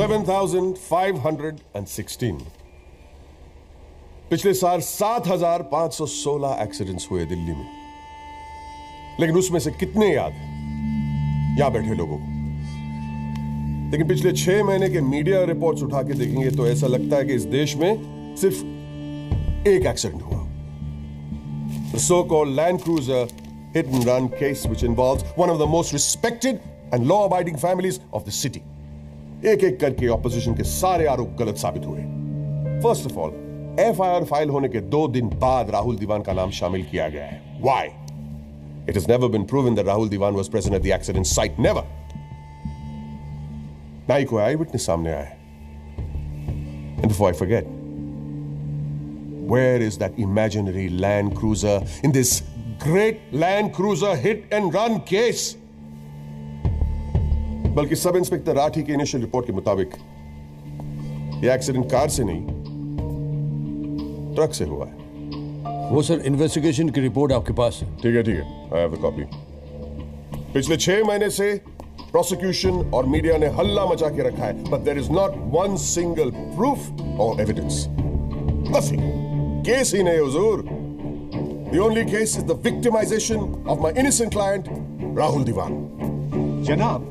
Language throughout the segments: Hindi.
7,516। पिछले साल 7,516 एक्सीडेंट्स हुए दिल्ली में, लेकिन उसमें से कितने याद हैं यहां बैठे लोगों को? लेकिन पिछले 6 महीने के मीडिया रिपोर्ट्स उठा के देखेंगे तो ऐसा लगता है कि इस देश में सिर्फ एक एक्सीडेंट हुआ। The so-called Land Cruiser hit and run case which involves one of the most respected and law-abiding families of the city. एक-एक करके ऑपोजिशन के सारे आरोप गलत साबित हुए। First of all, FIR file होने के 2 दिन बाद राहुल दीवान का नाम शामिल किया गया है। Why? It has never been proven that Rahul Diwan was present at the accident site. Never. ना ही कोई आई विटनेस सामने आया है। And before I forget, where is that imaginary Land Cruiser in this great Land Cruiser hit and run case? बल्कि सब इंस्पेक्टर राठी की इनिशियल रिपोर्ट के मुताबिक यह एक्सीडेंट कार से नहीं, ट्रक से हुआ है। वो सर इन्वेस्टिगेशन की रिपोर्ट आपके पास है? ठीक है, आई हैव द कॉपी। पिछले 6 महीने से प्रोसिक्यूशन और मीडिया ने हल्ला मचा के रखा है, but there is not one single proof और एविडेंस। नथिंग। केस ही नहीं हुजूर। The only case is the victimization of my innocent client Rahul Diwan. जनाब,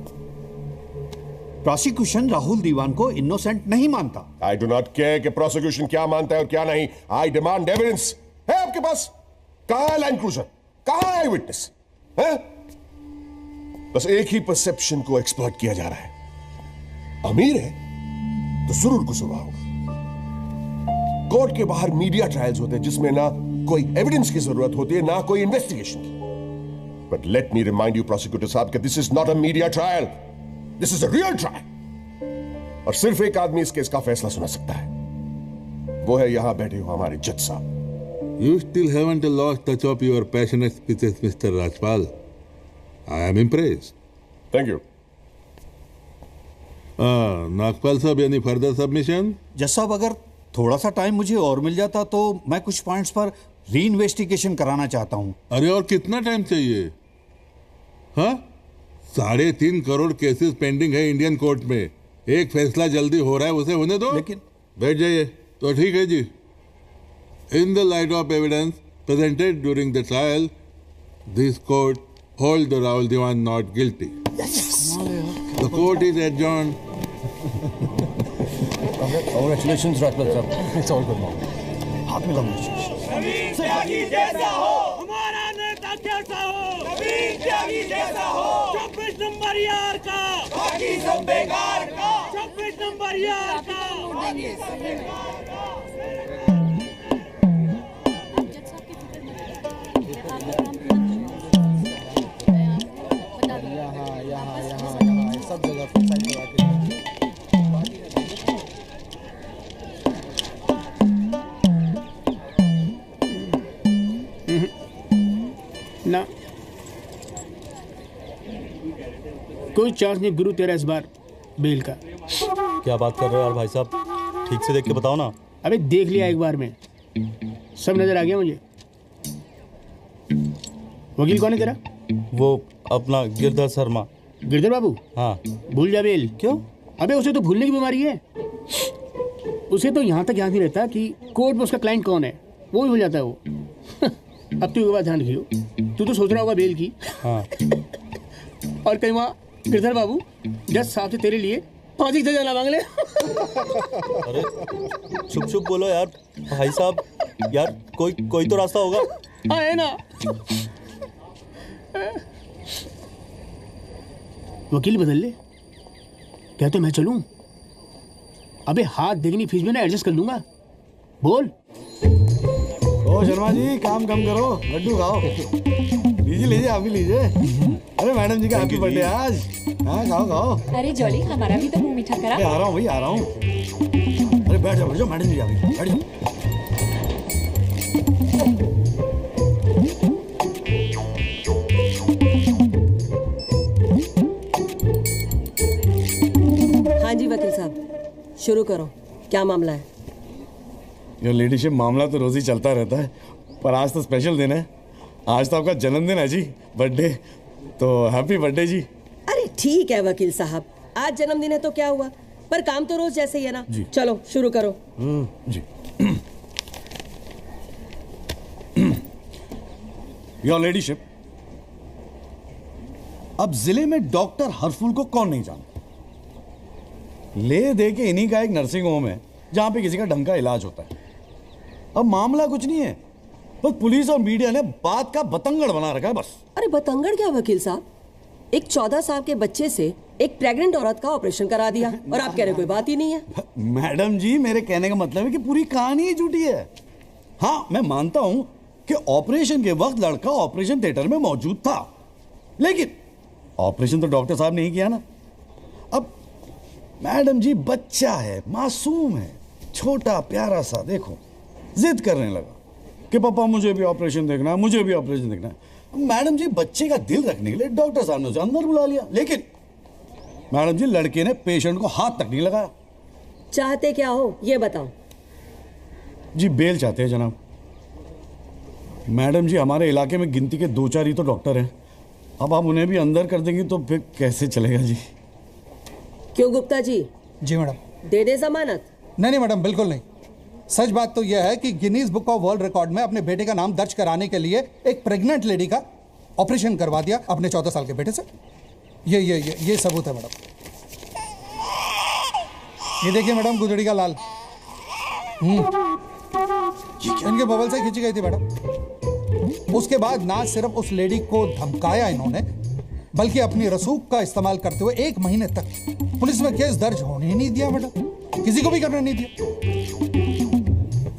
प्रोसिक्यूशन राहुल दीवान को इनोसेंट नहीं मानता। आई डू नॉट केयर कि प्रोसिक्यूशन क्या मानता है और क्या नहीं। I demand evidence. है आपके पास? कहां है लैंड क्रूजर? कहां है विटनेस? है? बस एक ही परसेप्शन को एक्सप्लॉइट किया जा रहा है। अमीर है तो जरूर कसूरवार होगा। कोर्ट के बाहर मीडिया ट्रायल्स होते हैं जिसमें ना कोई एविडेंस की जरूरत होती है ना कोई इन्वेस्टिगेशन की। But let me remind you prosecutor साहब कि this is not a media trial, this is a real trial. और सिर्फ एक आदमी इस केस का फैसला सुना सकता है, वो है यहां बैठे हो हमारे जज साहब। You still haven't lost touch of your passionate speeches, Mr. Rajpal. I am impressed. Thank you. Nagpal साहब, यानी फर्दर सबमिशन? जज साहब, अगर थोड़ा सा टाइम मुझे और मिल जाता तो मैं कुछ पॉइंट्स पर री इन्वेस्टिगेशन कराना चाहता हूं। अरे और कितना टाइम चाहिए? हाँ, 3.5 करोड़ केसेस पेंडिंग है इंडियन कोर्ट में। एक फैसला जल्दी हो रहा है, उसे होने दो। लेकिन बैठ जाइए। तो ठीक है जी। In the light of evidence presented during the trial, this court holds the Rahul Diwan not guilty. yes. The court is adjourned. Congratulations, Rajpal sir. It's all good now. हाथ मिलाओ मुझे। कबीर त्यागी जैसा हो, हमारा नेता कैसा हो? कबीर त्यागी जैसा हो, 24 नंबर यार का, बाकी सब बेकार का। 24 नंबर यार का, बाकी सब बेकार का। सब जगह साइड लगा के ना कोई चांस नहीं गुरु तेरा इस बार बेल का। क्या बात कर रहे हो यार भाई साहब, ठीक से देख के बताओ ना। अबे देख लिया एक बार में, सब नजर आ गया मुझे। वकील कौन है तेरा? वो अपना गिरधर शर्मा। गिरधर बाबू? हाँ। भूल जा बेल। क्यों? अबे उसे तो भूलने की बीमारी है। उसे तो यहाँ तक याद नहीं रहता कि कोर्ट में उसका क्लाइंट कौन है, वो भी भूल जाता है वो। अब तू एक बात ध्यान रखियो, तू तो सोच रहा होगा बेल की। हाँ। और कहीं वहाँ गिरधर बाबू जज साहब से तेरे लिए फांसी की सजा ना मांग ले। अरे चुप चुप बोलो यार भाई साहब, यार कोई तो रास्ता होगा। हाँ है ना। वकील बदल ले, क्या तो मैं चलूं? अबे हाथ देखनी फीस में ना एडजस्ट कर लूंगा। बोल। ओ शर्मा जी, काम कम करो, लड्डू खाओ। लीजिए आप भी लीजिए। अरे मैडम जी का हैप्पी बर्थडे आज। हाँ खाओ। अरे जॉली, हमारा भी तो मुंह मीठा करा। आ रहा हूँ भाई, आ रहा हूँ। अरे बैठ जाओ मैडम जी, बैठ जाओ। हाँ जी वकील साहब, शुरू करो, क्या मामला है? योर लेडीशिप, मामला तो रोज ही चलता रहता है, पर आज तो स्पेशल दिन है। आज तो आपका जन्मदिन है जी, बर्थडे। तो हैप्पी बर्थडे जी। अरे ठीक है वकील साहब, आज जन्मदिन है तो क्या हुआ, पर काम तो रोज जैसे ही है ना। जी। चलो शुरू करो। जी। योर लेडीशिप, अब जिले में डॉक्टर हरफुल को कौन नहीं जानता? ले दे के इन्हीं का एक नर्सिंग होम है जहां पे किसी का ढंग का इलाज होता है। अब मामला कुछ नहीं है, बस पुलिस और मीडिया ने बात का बतंगड़ बना रखा है बस। अरे बतंगड़ क्या वकील साहब, एक 14 साल के बच्चे से एक प्रेग्नेंट औरत का ऑपरेशन करा दिया और आप कह रहे कोई बात ही नहीं है। मैडम जी, मेरे कहने का मतलब है कि पूरी कहानी ही झूठी है। हाँ, मैं मानता हूं कि ऑपरेशन के वक्त लड़का ऑपरेशन थिएटर में मौजूद था, लेकिन ऑपरेशन तो डॉक्टर साहब ने ही किया ना। अब मैडम जी, बच्चा है, मासूम है, छोटा प्यारा सा, देखो जिद करने लगा कि पापा मुझे भी ऑपरेशन देखना है, मुझे भी ऑपरेशन देखना है। मैडम जी, बच्चे का दिल रखने के लिए डॉक्टर साहब ने उसे अंदर बुला लिया, लेकिन मैडम जी, लड़के ने पेशेंट को हाथ तक नहीं लगाया। चाहते क्या हो ये बताओ। जी बेल चाहते हैं जनाब। मैडम जी, हमारे इलाके में गिनती के 2-4 ही तो डॉक्टर हैं। अब आप उन्हें भी अंदर कर देंगी तो फिर कैसे चलेगा जी? क्यों गुप्ता जी? जी मैडम। दे दे जमानत? नहीं मैडम, बिल्कुल नहीं। सच बात तो यह है कि Guinness book of world record में अपने बेटे का नाम दर्ज कराने के लिए एक प्रेग्नेंट लेडी का ऑपरेशन करवा दिया अपने 14 साल के बेटे से। ये सबूत है मैडम। ये देखिए मैडम, गुदड़ी का लाल इनके बबल से खींची गई थी मैडम। उसके बाद ना सिर्फ उस लेडी को धमकाया इन्होंने, बल्कि अपनी रसूख का इस्तेमाल करते हुए 1 महीने तक पुलिस में केस दर्ज होने ही नहीं दिया मैडम, किसी को भी करने नहीं दिया।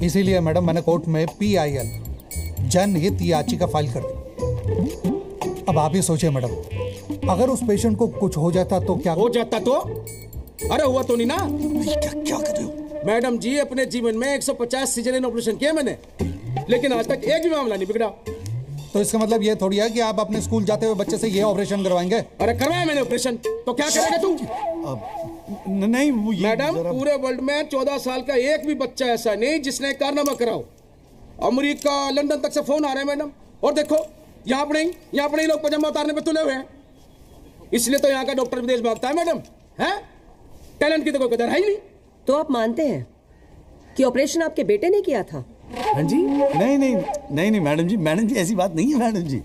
इसीलिए मैडम मैंने कोर्ट में PIL जनहित याचिका फाइल कर दी। अब आप ही सोचिए मैडम, अगर उस पेशेंट को कुछ हो जाता तो क्या हो जाता? तो अरे हुआ तो नहीं ना। क्या कर रहे हो मैडम जी? अपने जीवन में 150 सिजेरियन ऑपरेशन किए मैंने, लेकिन आज तक एक भी मामला नहीं बिगड़ा। तो इसका मतलब ये थोड़ी है कि आप अपने स्कूल जाते हुए बच्चे से ये ऑपरेशन करवाएंगे? अरे करवाया मैंने ऑपरेशन, तो क्या करेगा तू? नहीं मैडम, पूरे वर्ल्ड में 14 साल का एक भी बच्चा ऐसा नहीं जिसने कारनामा कराओ। अमेरिका, लंदन तक से फोन आ रहे हैं मैडम, और देखो यहाँ पर ही लोग पजामा उतारने पे तुले हुए हैं। इसलिए तो यहाँ का डॉक्टर विदेश भागता है मैडम। है टैलेंट की तो कोई कदर है ही नहीं। तो आप मानते हैं कि ऑपरेशन आपके बेटे ने किया था? हाँ जी। नहीं मैडम जी, ऐसी बात नहीं है मैडम जी।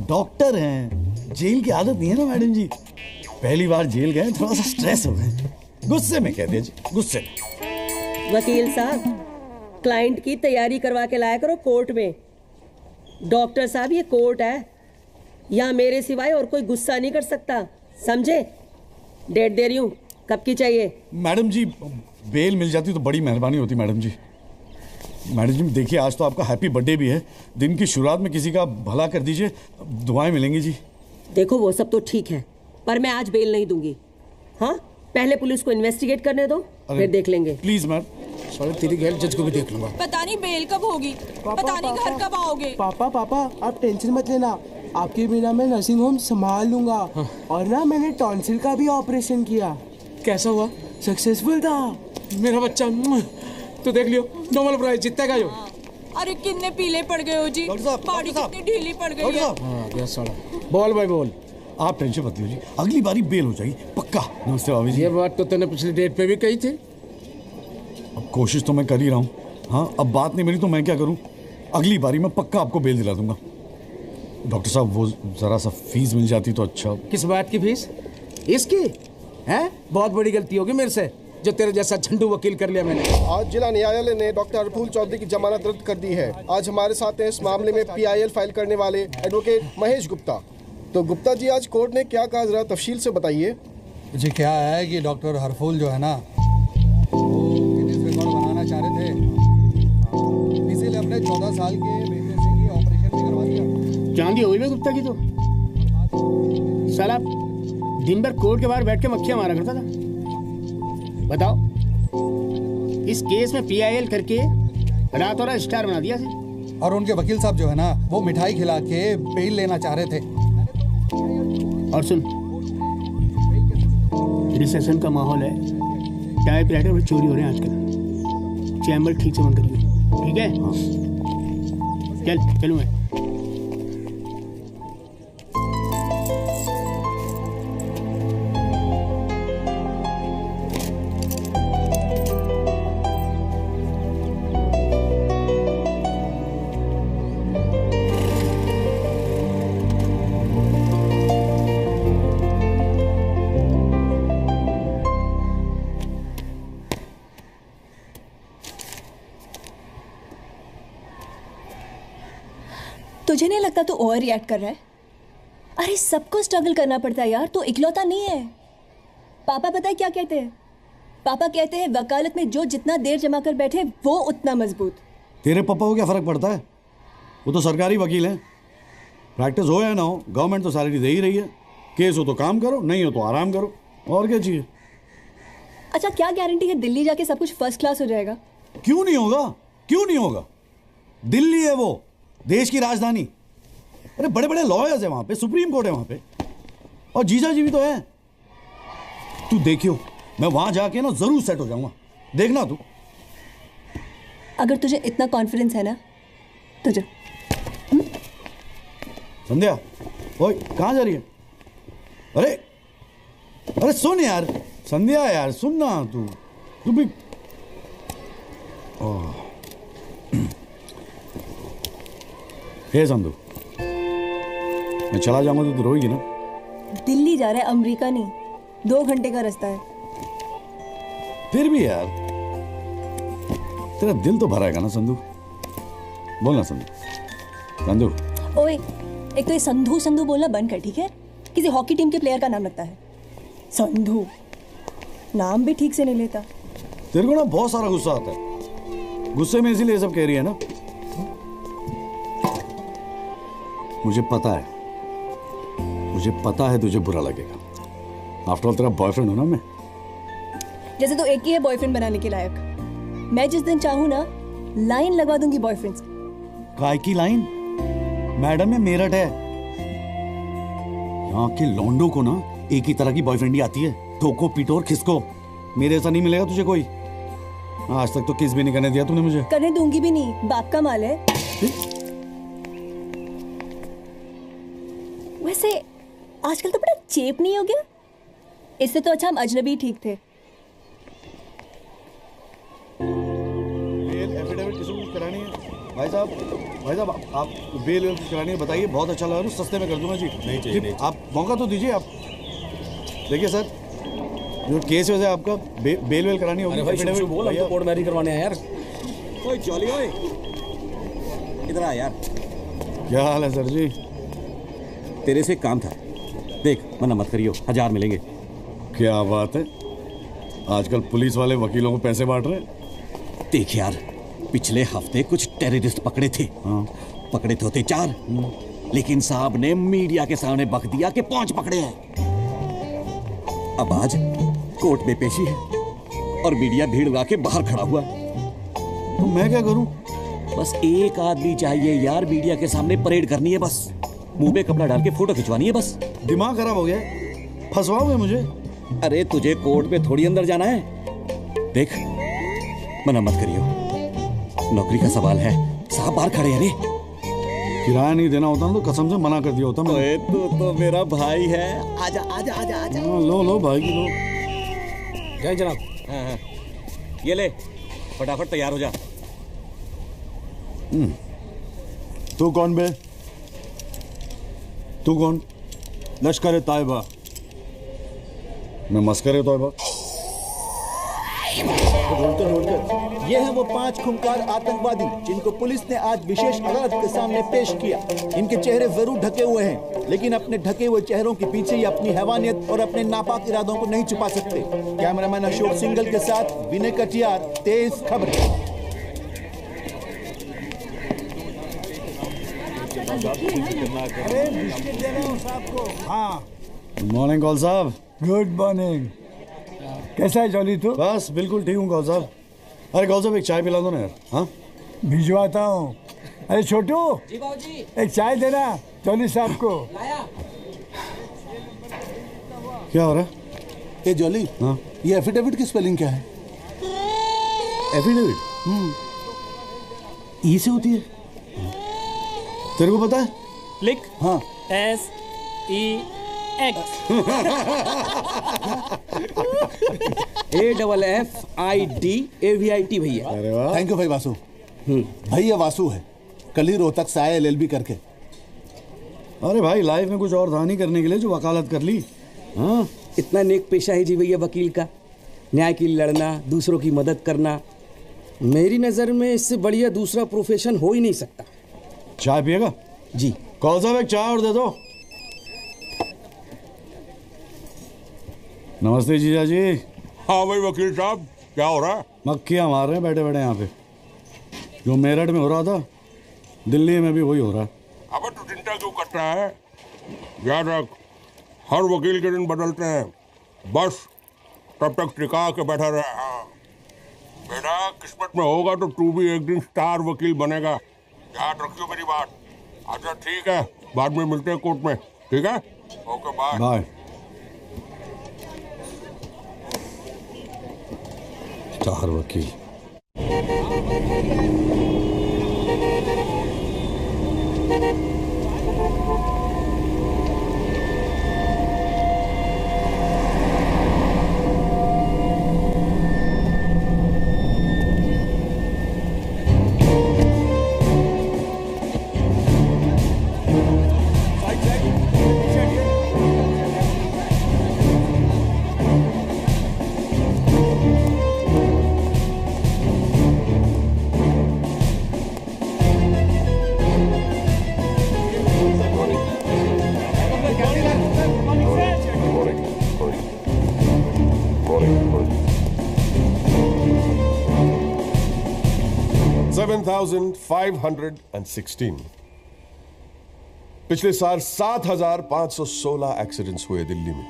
डॉक्टर हैं, जेल की आदत नहीं है ना मैडम जी। पहली बार जेल गए, थोड़ा सा स्ट्रेस हो गए, गुस्से में कह दिया जी, गुस्से। वकील साहब, क्लाइंट की तैयारी करवा के लाया करो कोर्ट में। डॉक्टर साहब, ये कोर्ट है, यहाँ मेरे सिवाय और कोई गुस्सा नहीं कर सकता, समझे? डेट दे रही हूँ, कब की चाहिए? मैडम जी, बेल मिल जाती तो बड़ी मेहरबानी होती मैडम जी। मैडम जी देखिए, आज तो आपका हैप्पी बर्थडे भी है, दिन की शुरुआत में किसी का भला कर दीजिए, दुआएं मिलेंगी जी। देखो वो सब तो ठीक है, पर मैं आज बेल नहीं दूंगी। हाँ, पहले पुलिस को इन्वेस्टिगेट करने दो, फिर देख लेंगे। Please ma'am. सॉरी, तेरी गैर जज को भी देख लूंगा। पता नहीं बेल कब होगी, पता नहीं घर कब आओगे। पापा आप टेंशन मत लेना, आपके बिना मैं नर्सिंग होम संभाल लूंगा। और ना मैंने टॉन्सिल का भी ऑपरेशन किया। कैसा हुआ? सक्सेसफुल था। मेरा बच्चा तो देख लियो, नोबेल प्राइज जीतेगा जो। अरे कितने पीले पड़ गए हो जी, बॉडी कितनी ढीली पड़ गई है। हाँ, क्या साला। बोल भाई बोल। आप टेंशन मत लीजिए, अगली बारी बेल हो जाएगी पक्का। नमस्ते भाभी जी। ये बात तो तूने पिछली डेट पे भी कही थी। अब कोशिश तो मैं कर ही रहा हूँ। हाँ, अब बात नहीं मिली तो मैं क्या करूँ? अगली बारी मैं पक्का आपको बेल दिला दूंगा। डॉक्टर साहब, वो जरा सा फीस मिल जाती तो अच्छा। किस बात की फीस? इसकी है? बहुत बड़ी गलती होगी मेरे से जो तेरे जैसा झंडू वकील कर लिया मैंने। आज जिला न्यायालय ने डॉक्टर हरफुल चौधरी की जमानत रद्द कर दी है। आज हमारे साथ हैं इस मामले में PIL फाइल करने वाले एडवोकेट महेश गुप्ता। तो गुप्ता जी, आज कोर्ट ने क्या कहा, जरा तफसील से बताइए। जी क्या है कि डॉक्टर हरफुल जो है ना, वो गिनीज रिकॉर्ड बनाना चाह रहे थे, इसीलिए अपने 14 साल के बेटे से ये ऑपरेशन भी करवा दिया। चांदी हो गई गुप्ता की तो। साला दिन भर कोर्ट के बाहर बैठ के मक्खियां मारा करता था। बताओ, इस केस में PIL करके रातों रात स्टार बना दिया। और उनके वकील साहब जो है ना, वो मिठाई खिला के बेल लेना चाह रहे थे। और सुन, रिसेशन का माहौल है, टाइपराइटर और चोरी हो रहे हैं आजकल। चैम्बर ठीक से बंद करिए, ठीक है? चलूँ मैं। तुझे नहीं लगता तू ओवर रिएक्ट कर रहा है? अरे सबको स्ट्रगल करना पड़ता है यार, तू इकलौता नहीं है। पापा पता है क्या कहते हैं? पापा कहते हैं वकालत में जो जितना देर जमा कर बैठे वो उतना मजबूत। तेरे पापा को क्या फर्क पड़ता है? वो तो सरकारी वकील हैं। प्रैक्टिस हो या ना हो, गवर्नमेंट तो सैलरी दे ही रही है। केस हो तो काम करो, नहीं हो तो आराम करो, और क्या चाहिए? अच्छा, क्या गारंटी है दिल्ली जाके सब कुछ फर्स्ट क्लास हो जाएगा? क्यों नहीं होगा? क्यों नहीं होगा? दिल्ली है वो, देश की राजधानी। अरे बड़े बड़े लॉयर्स है वहां पे, सुप्रीम कोर्ट है वहां पे, और जीजा जी भी तो है। तू देखियो, मैं वहां जाके ना जरूर सेट हो जाऊंगा, देखना तू। अगर तुझे इतना कॉन्फिडेंस है ना तो जा। संध्या, ओए कहाँ जा रही है? अरे अरे सुन यार, संध्या यार सुन ना, तू भी। हे संधू, मैं चला जाऊंगा तो तू रोएगी ना? दिल्ली जा रहा है, अमेरिका नहीं। 2 घंटे का रास्ता है। फिर भी यार तेरा दिल तो भरा है ना संधू? बोलना संधू। संधू ओए, एक तो ये संधू संधू बोलना बंद कर, ठीक है? किसी हॉकी टीम के प्लेयर का नाम लगता है संधू, नाम भी ठीक से नहीं लेता। तेरे को ना बहुत सारा गुस्सा आता है, गुस्से में इसीलिए सब कह रही है ना? मुझे पता है तुझे बुरा लगेगा। आफ्टर ऑल तेरा बॉयफ्रेंड हूं ना मैं। जैसे तो एक ही है बॉयफ्रेंड बनाने के लायक। मैं जिस दिन चाहूं ना लाइन लगवा दूंगी बॉयफ्रेंड्स। काय की लाइन? मैडम में मेरठ है, यहाँ के लौंडों को ना एक ही तरह की बॉयफ्रेंड ही आती है, ठोको पीटो और खिसको। मेरे ऐसा नहीं मिलेगा तुझे कोई। आज तक तो किस भी नहीं करने दिया तूने मुझे। करने दूंगी भी नहीं, बाप का माल है। वैसे आजकल तो बड़ा चेप नहीं हो गया? इससे तो अच्छा हम अजनबी ठीक थे। बेल एफिडेविट किसको करानी है? भाई साहब आप बेल करानी है, बताइए। बहुत अच्छा लगा, सस्ते में कर दूंगा जी। नहीं चाहिए, आप मौका तो दीजिए। आप देखिए सर, जो केस है आपका, बेल वेल करानी होगी। भाई शुभ बोल, हमको कोर्ट मैरिज करवाने हैं यार। ओए जॉली, ओए इधर आ यार। क्या हाल है सर जी? तेरे से काम था, देख मना मत करियो, 1000 मिलेंगे। क्या बात है, आजकल पुलिस वाले वकीलों को पैसे बांट रहे हैं। देख यार, पिछले हफ्ते कुछ टेररिस्ट पकड़े थे। हाँ। पकड़े तो होते 4, लेकिन साहब ने मीडिया के सामने बक दिया कि 5 पकड़े हैं। अब आज कोर्ट में पेशी है और मीडिया भीड़ लगा के बाहर खड़ा हुआ। तो मैं क्या करूं? बस एक आदमी चाहिए यार, मीडिया के सामने परेड करनी है, बस मुंह में कपड़ा डाल के फोटो खिंचवानी है बस। दिमाग खराब हो गया, फंसवाओगे मुझे? अरे तुझे कोर्ट में थोड़ी अंदर जाना है। देख मना मत करियो, नौकरी का सवाल है, साहब बाहर खड़े हैं। रे किराया नहीं देना होता ना तो कसम से मना कर दिया होता मैं। तो मेरा भाई है, आजा आजा आजा आजा। लो भाई की लो। जय जनाब। हाँ, ये ले, फटाफट तैयार हो जा। तू कौन बे? तू कौन? लश्कर तायबा। मैं मस्कर तोयबा। ये हैं वो 5 खूंखार आतंकवादी जिनको पुलिस ने आज विशेष अदालत के सामने पेश किया। इनके चेहरे जरूर ढके हुए हैं, लेकिन अपने ढके हुए चेहरों के पीछे ये अपनी हैवानियत और अपने नापाक इरादों को नहीं छुपा सकते। कैमरामैन अशोक सिंगल के साथ विनय कटियार, तेज खबर। हाँ, गुड मॉर्निंग कौल साहब। Good morning. कैसा है जॉली तू? बस बिल्कुल ठीक हूँ कौल साहब। अरे कौल साहब एक चाय पिला दो ना यार। हाँ भिजवाता हूँ। अरे छोटू, जी बाबूजी। एक चाय देना जॉली साहब को। लाया। क्या हो रहा है? ए जॉली, हाँ ये एफिडेविट की स्पेलिंग क्या है? एफिडेविट ई से होती है, तेरे को पता है? लिख। हाँ SEX AFFIDAVIT भैया। अरे वाह, थैंक यू भाई वासु। भाई ये वासु है, कल ही रोहतक से आया LLB करके। अरे भाई लाइफ में कुछ और था नहीं करने के लिए जो वकालत कर ली। हाँ, इतना नेक पेशा है जी भैया वकील का, न्याय के लिए लड़ना, दूसरों की मदद करना। मेरी नज़र में इससे बढ़िया दूसरा प्रोफेशन हो ही नहीं सकता। चाय पिएगा? जी कौन साहब एक चाय और दे दो। नमस्ते जीजा जी। हाँ भाई वकील साहब, क्या हो रहा है? मक्खियाँ मार रहे हैं बैठे बैठे यहाँ पे। जो मेरठ में हो रहा था दिल्ली में भी वही हो रहा है। अब तू चिंता क्यों करता है? याद रख, हर वकील के दिन बदलते हैं, बस तब तक टिका के बैठा रहे। हाँ बेटा, किस्मत में होगा तो तू भी एक दिन स्टार वकील बनेगा, याद रखियो मेरी बात। अच्छा ठीक है, बाद में मिलते हैं कोर्ट में, ठीक है? Okay bye bye. स्टार वकील। $7,516। पिछले साल 7,516 एक्सीडेंट्स हुए दिल्ली में,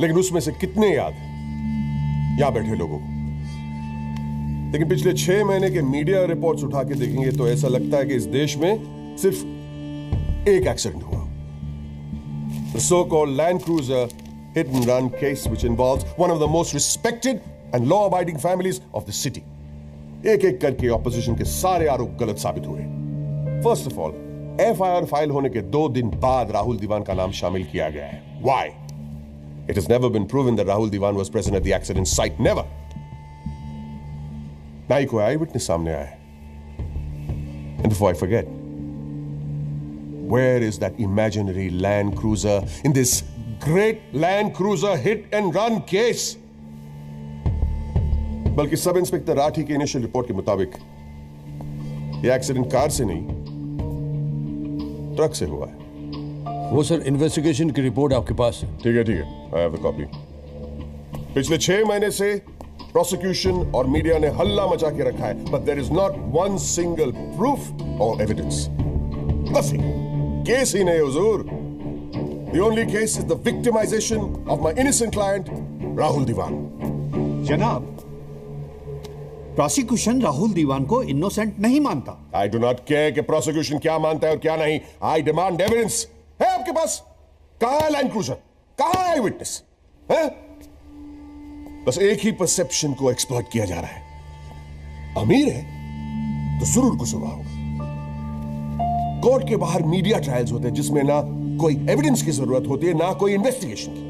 लेकिन उसमें से कितने याद यहां बैठे लोगों को? लेकिन पिछले 6 महीने के मीडिया रिपोर्ट्स उठा के देखेंगे तो ऐसा लगता है कि इस देश में सिर्फ एक एक्सीडेंट हुआ। The so-called Land Cruiser hit and run case, which involves one of the most respected and law-abiding families of the city. एक एक करके ऑपोजिशन के सारे आरोप गलत साबित हुए। First of all, FIR file होने के 2 दिन बाद राहुल दीवान का नाम शामिल किया गया है। Why? It has never been proven that Rahul Diwan was present at the accident site. Never. ना ही कोई आई विटनेस सामने आया है। And before I forget, where is that imaginary Land Cruiser in this great Land Cruiser hit and run case? बल्कि सब इंस्पेक्टर राठी की इनिशियल रिपोर्ट के मुताबिक यह एक्सीडेंट कार से नहीं ट्रक से हुआ है। वो सर इन्वेस्टिगेशन की रिपोर्ट आपके पास है? ठीक है आई हैव द कॉपी। पिछले 6 महीने से प्रोसिक्यूशन और मीडिया ने हल्ला मचा के रखा है, but there is not one single proof और एविडेंस। नथिंग। केस ही नहीं हुजूर। The only case is the victimization of my innocent client Rahul Diwan. जनाब, प्रोसिक्यूशन राहुल दीवान को इनोसेंट नहीं मानता। आई डू नॉट केयर कि प्रोसिक्यूशन क्या मानता है और क्या नहीं। I demand evidence. है आपके पास? कहां है लैंड क्रूजर? कहां है विटनेस? बस एक ही परसेप्शन को एक्सप्लॉइट किया जा रहा है। अमीर है तो जरूर कुछ हुआ होगा। कोर्ट के बाहर मीडिया ट्रायल्स होते हैं जिसमें ना कोई एविडेंस की जरूरत होती है ना कोई इन्वेस्टिगेशन की।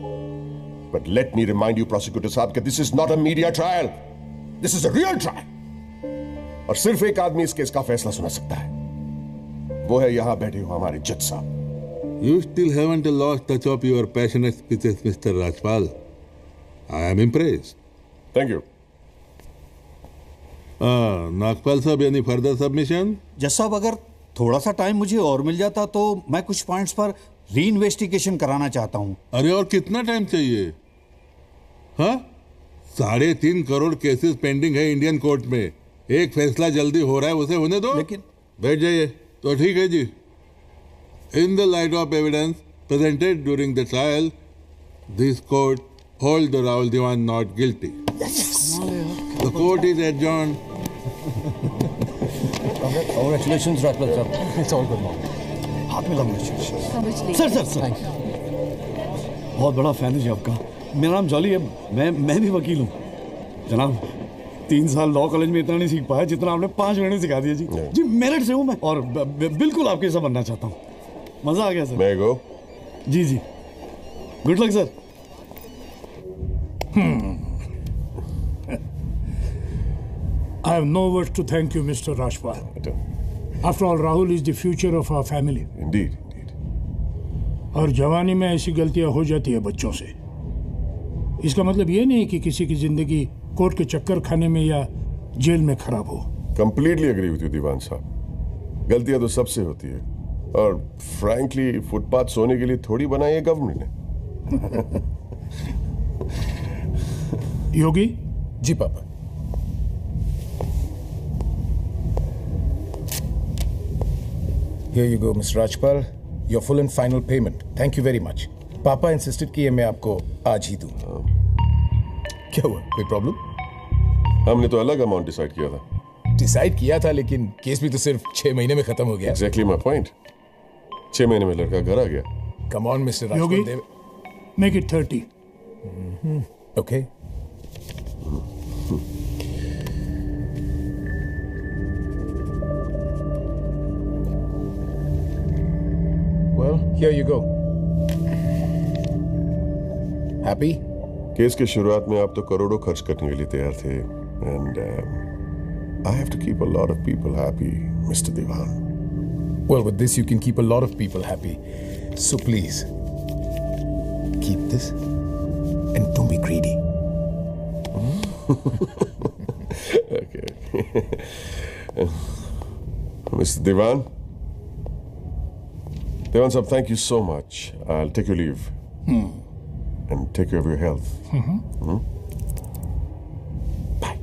But let me remind you prosecutor साहब कि this is not a media trial, this is a real trial. और सिर्फ एक आदमी इस केस का फैसला सुना सकता है, वो है यहां बैठे हुए हमारे जज साहब। You still haven't lost touch of your passionate speeches, Mr. Rajpal. I am impressed. Thank you. Nagpal साहब, यानी फर्दर सबमिशन? जज साहब, अगर थोड़ा सा टाइम मुझे और मिल जाता तो मैं कुछ पॉइंट्स पर री इन्वेस्टिगेशन कराना चाहता हूं। अरे और कितना टाइम चाहिए? हाँ, 3.5 करोड़ केसेस पेंडिंग है इंडियन कोर्ट में। एक फैसला जल्दी हो रहा है, उसे होने दो। लेकिन बैठ जाइए। तो ठीक है जी। In the light of evidence presented during the trial, this court holds the Rahul Diwan not guilty. Yes. The court is adjourned. Congratulations, Rajpal sir. It's all good, mom. हाथ मिला मुझे। सर बहुत बड़ा फैन है जी आपका। मेरा नाम जॉली है, मैं भी वकील हूँ जनाब। 3 साल लॉ कॉलेज में इतना नहीं सीख पाया जितना आपने 5 मिनट में सिखा दिया जी। जी मेरठ से हूँ मैं और बिल्कुल आपके जैसा बनना चाहता हूँ। मजा आ गया सर। मैं गो। जी good luck sir. I have no words to thank you, Mr. Rajpal. After all, Rahul is the future of our family. Indeed. और जवानी में ऐसी गलतियां हो जाती है बच्चों से। इसका मतलब ये नहीं कि किसी की जिंदगी कोर्ट के चक्कर खाने में या जेल में खराब हो। Completely agree with you, दीवान साहब। गलतियां तो सबसे होती है, और फ्रैंकली फुटपाथ सोने के लिए थोड़ी बनाई है गवर्नमेंट ने। योगी? जी पापा। Here you go, Mr. Rajpal. Your full and final payment. Thank you very much. पापा इंसिस्टेड कि ये मैं आपको आज ही दूं। क्या हुआ? कोई प्रॉब्लम? हमने तो अलग अमाउंट डिसाइड किया था। डिसाइड किया था, लेकिन केस भी तो सिर्फ 6 महीने में खत्म हो गया। Exactly my point. 6 महीने में लड़का घर आ गया। Come on, Mr. Yogi, Rajpal. make it 30. Okay. Well, here you go. Happy? Case की शुरुआत में आप तो करोड़ों खर्च करने के लिए तैयार थे, and I have to keep a lot of people happy, Mr. Diwan. Well, with this you can keep a lot of people happy. So please, keep this and don't be greedy. Okay. Mr. Diwan? Diwan sahab, thank you so much. I'll take your leave. And take care of your health. Bye.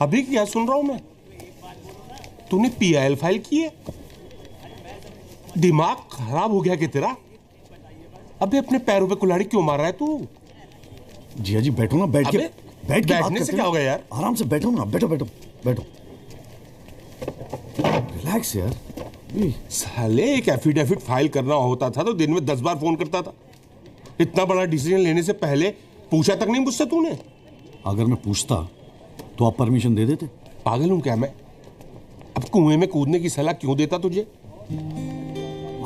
अभी क्या सुन रहा हूं मैं? तूने पीआईएल फाइल की है? दिमाग खराब हो गया कि तेरा? अबे अपने पैरों पे कुल्हाड़ी क्यों मार रहा है तू? जिया जी बैठो ना, बैठ के बैठने से क्या होगा यार? आराम से बैठो ना, बैठो बैठो बैठो, रिलैक्स यार। साले एक एफिडेविट फाइल करना होता था तो दिन में 10 बार फोन करता था। इतना बड़ा डिसीजन लेने से पहले पूछा तक नहीं मुझसे तूने? अगर मैं पूछता तो आप परमिशन दे देते? पागल हूं क्या मैं? अब कुएं में कूदने की सलाह क्यों देता तुझे?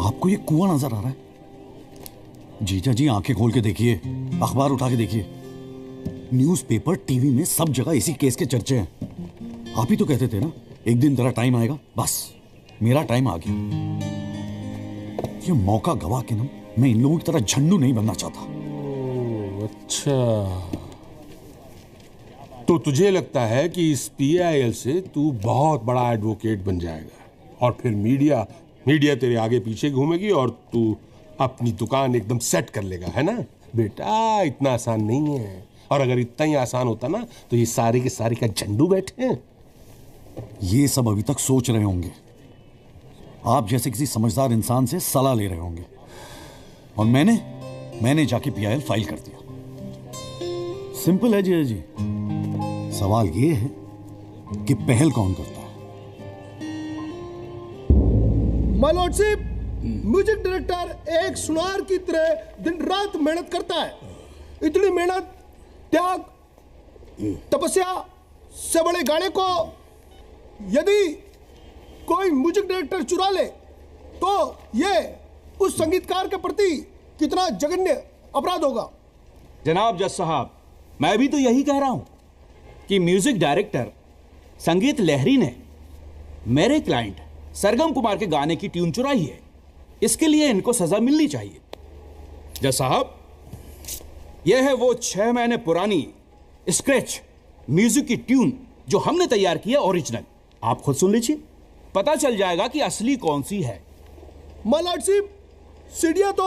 आपको ये कुआं नजर आ रहा है? जीजा जी आंखें खोल के देखिए, अखबार उठा के देखिए, न्यूज़पेपर, टीवी में सब जगह इसी केस के चर्चे हैं। आप ही तो कहते थे ना, एक दिन तेरा टाइम आएगा। बस मेरा टाइम आ गया। ये मौका गवा के ना मैं इन लोगों की तरह झंडू नहीं बनना चाहता। अच्छा, तो तुझे लगता है कि इस पीआईएल से तू बहुत बड़ा एडवोकेट बन जाएगा और फिर मीडिया तेरे आगे पीछे घूमेगी और तू अपनी दुकान एकदम सेट कर लेगा, है ना? बेटा इतना आसान नहीं है, और अगर इतना ही आसान होता ना तो ये सारे के सारे का झंडू बैठे हैं। ये सब अभी तक सोच रहे होंगे, आप जैसे किसी समझदार इंसान से सलाह ले रहे होंगे, और मैंने जाके पीआईएल फाइल कर दिया। सिंपल है जी। सवाल ये है कि पहल कौन करता है? माय लॉर्डशिप, म्यूजिक डायरेक्टर एक सुनार की तरह दिन रात मेहनत करता है। इतनी मेहनत, त्याग, तपस्या से बड़े गाने को यदि कोई म्यूजिक डायरेक्टर चुरा ले तो ये उस संगीतकार के प्रति कितना जघन्य अपराध होगा। जनाब जज साहब, मैं भी तो यही कह रहा हूं कि म्यूजिक डायरेक्टर संगीत लहरी ने मेरे क्लाइंट सरगम कुमार के गाने की ट्यून चुराई है। इसके लिए इनको सजा मिलनी चाहिए। जज साहब, यह है वो 6 महीने पुरानी स्क्रैच म्यूजिक की ट्यून जो हमने तैयार की है ओरिजिनल। आप खुद सुन लीजिए, पता चल जाएगा कि असली कौन सी है। माय लॉर्डशिप, सीढ़ियां तो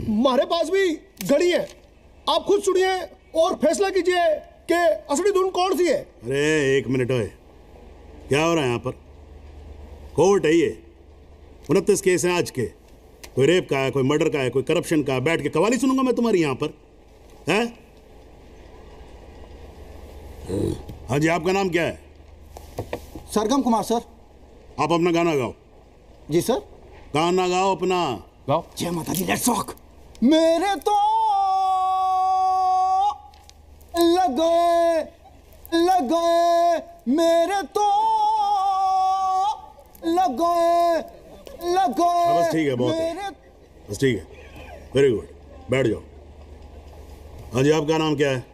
हमारे पास भी घड़ी है। आप खुद सुनिए और फैसला कीजिए कि असली धुन कौन सी है। अरे एक मिनट ओए, क्या हो रहा है यहाँ पर? कोर्ट है ये, 29 केस हैं आज के। कोई रेप का है, कोई मर्डर का है, कोई करप्शन का है। बैठ के कवाली सुनूंगा मैं तुम्हारी यहाँ पर, है? हाँ जी, आपका नाम क्या है? सरगम कुमार सर। आप अपना गाना गाओ। जी सर। गाना गाओ अपना। गाओ। जय माता दी, लेट्स रॉक। मेरे तो लगे मेरे तो लगे बस ठीक है, बहुत है। बस ठीक है, वेरी गुड, बैठ जाओ। हाँ जी, आपका नाम क्या है?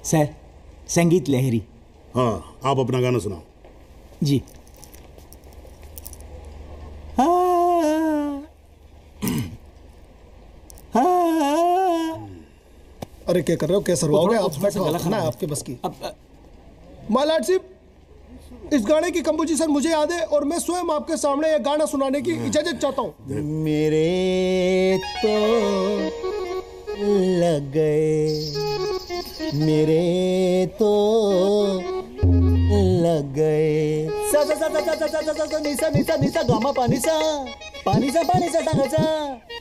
सर, संगीत लहरी। हाँ, आप अपना गाना सुनाओ। जी। अरे क्या कर रहे हो, कैसे रोगे आप? बैठो, आपके बस की। माय लॉर्डशिप, इस गाने की कंपोजिशन मुझे याद है और मैं स्वयं आपके सामने यह गाना सुनाने की इजाजत चाहता हूँ। मेरे तो लग गए, मेरे तो लग गए। सा सा सा सा सा सा सा सा निसा निसा निसा गामा पानी सा टा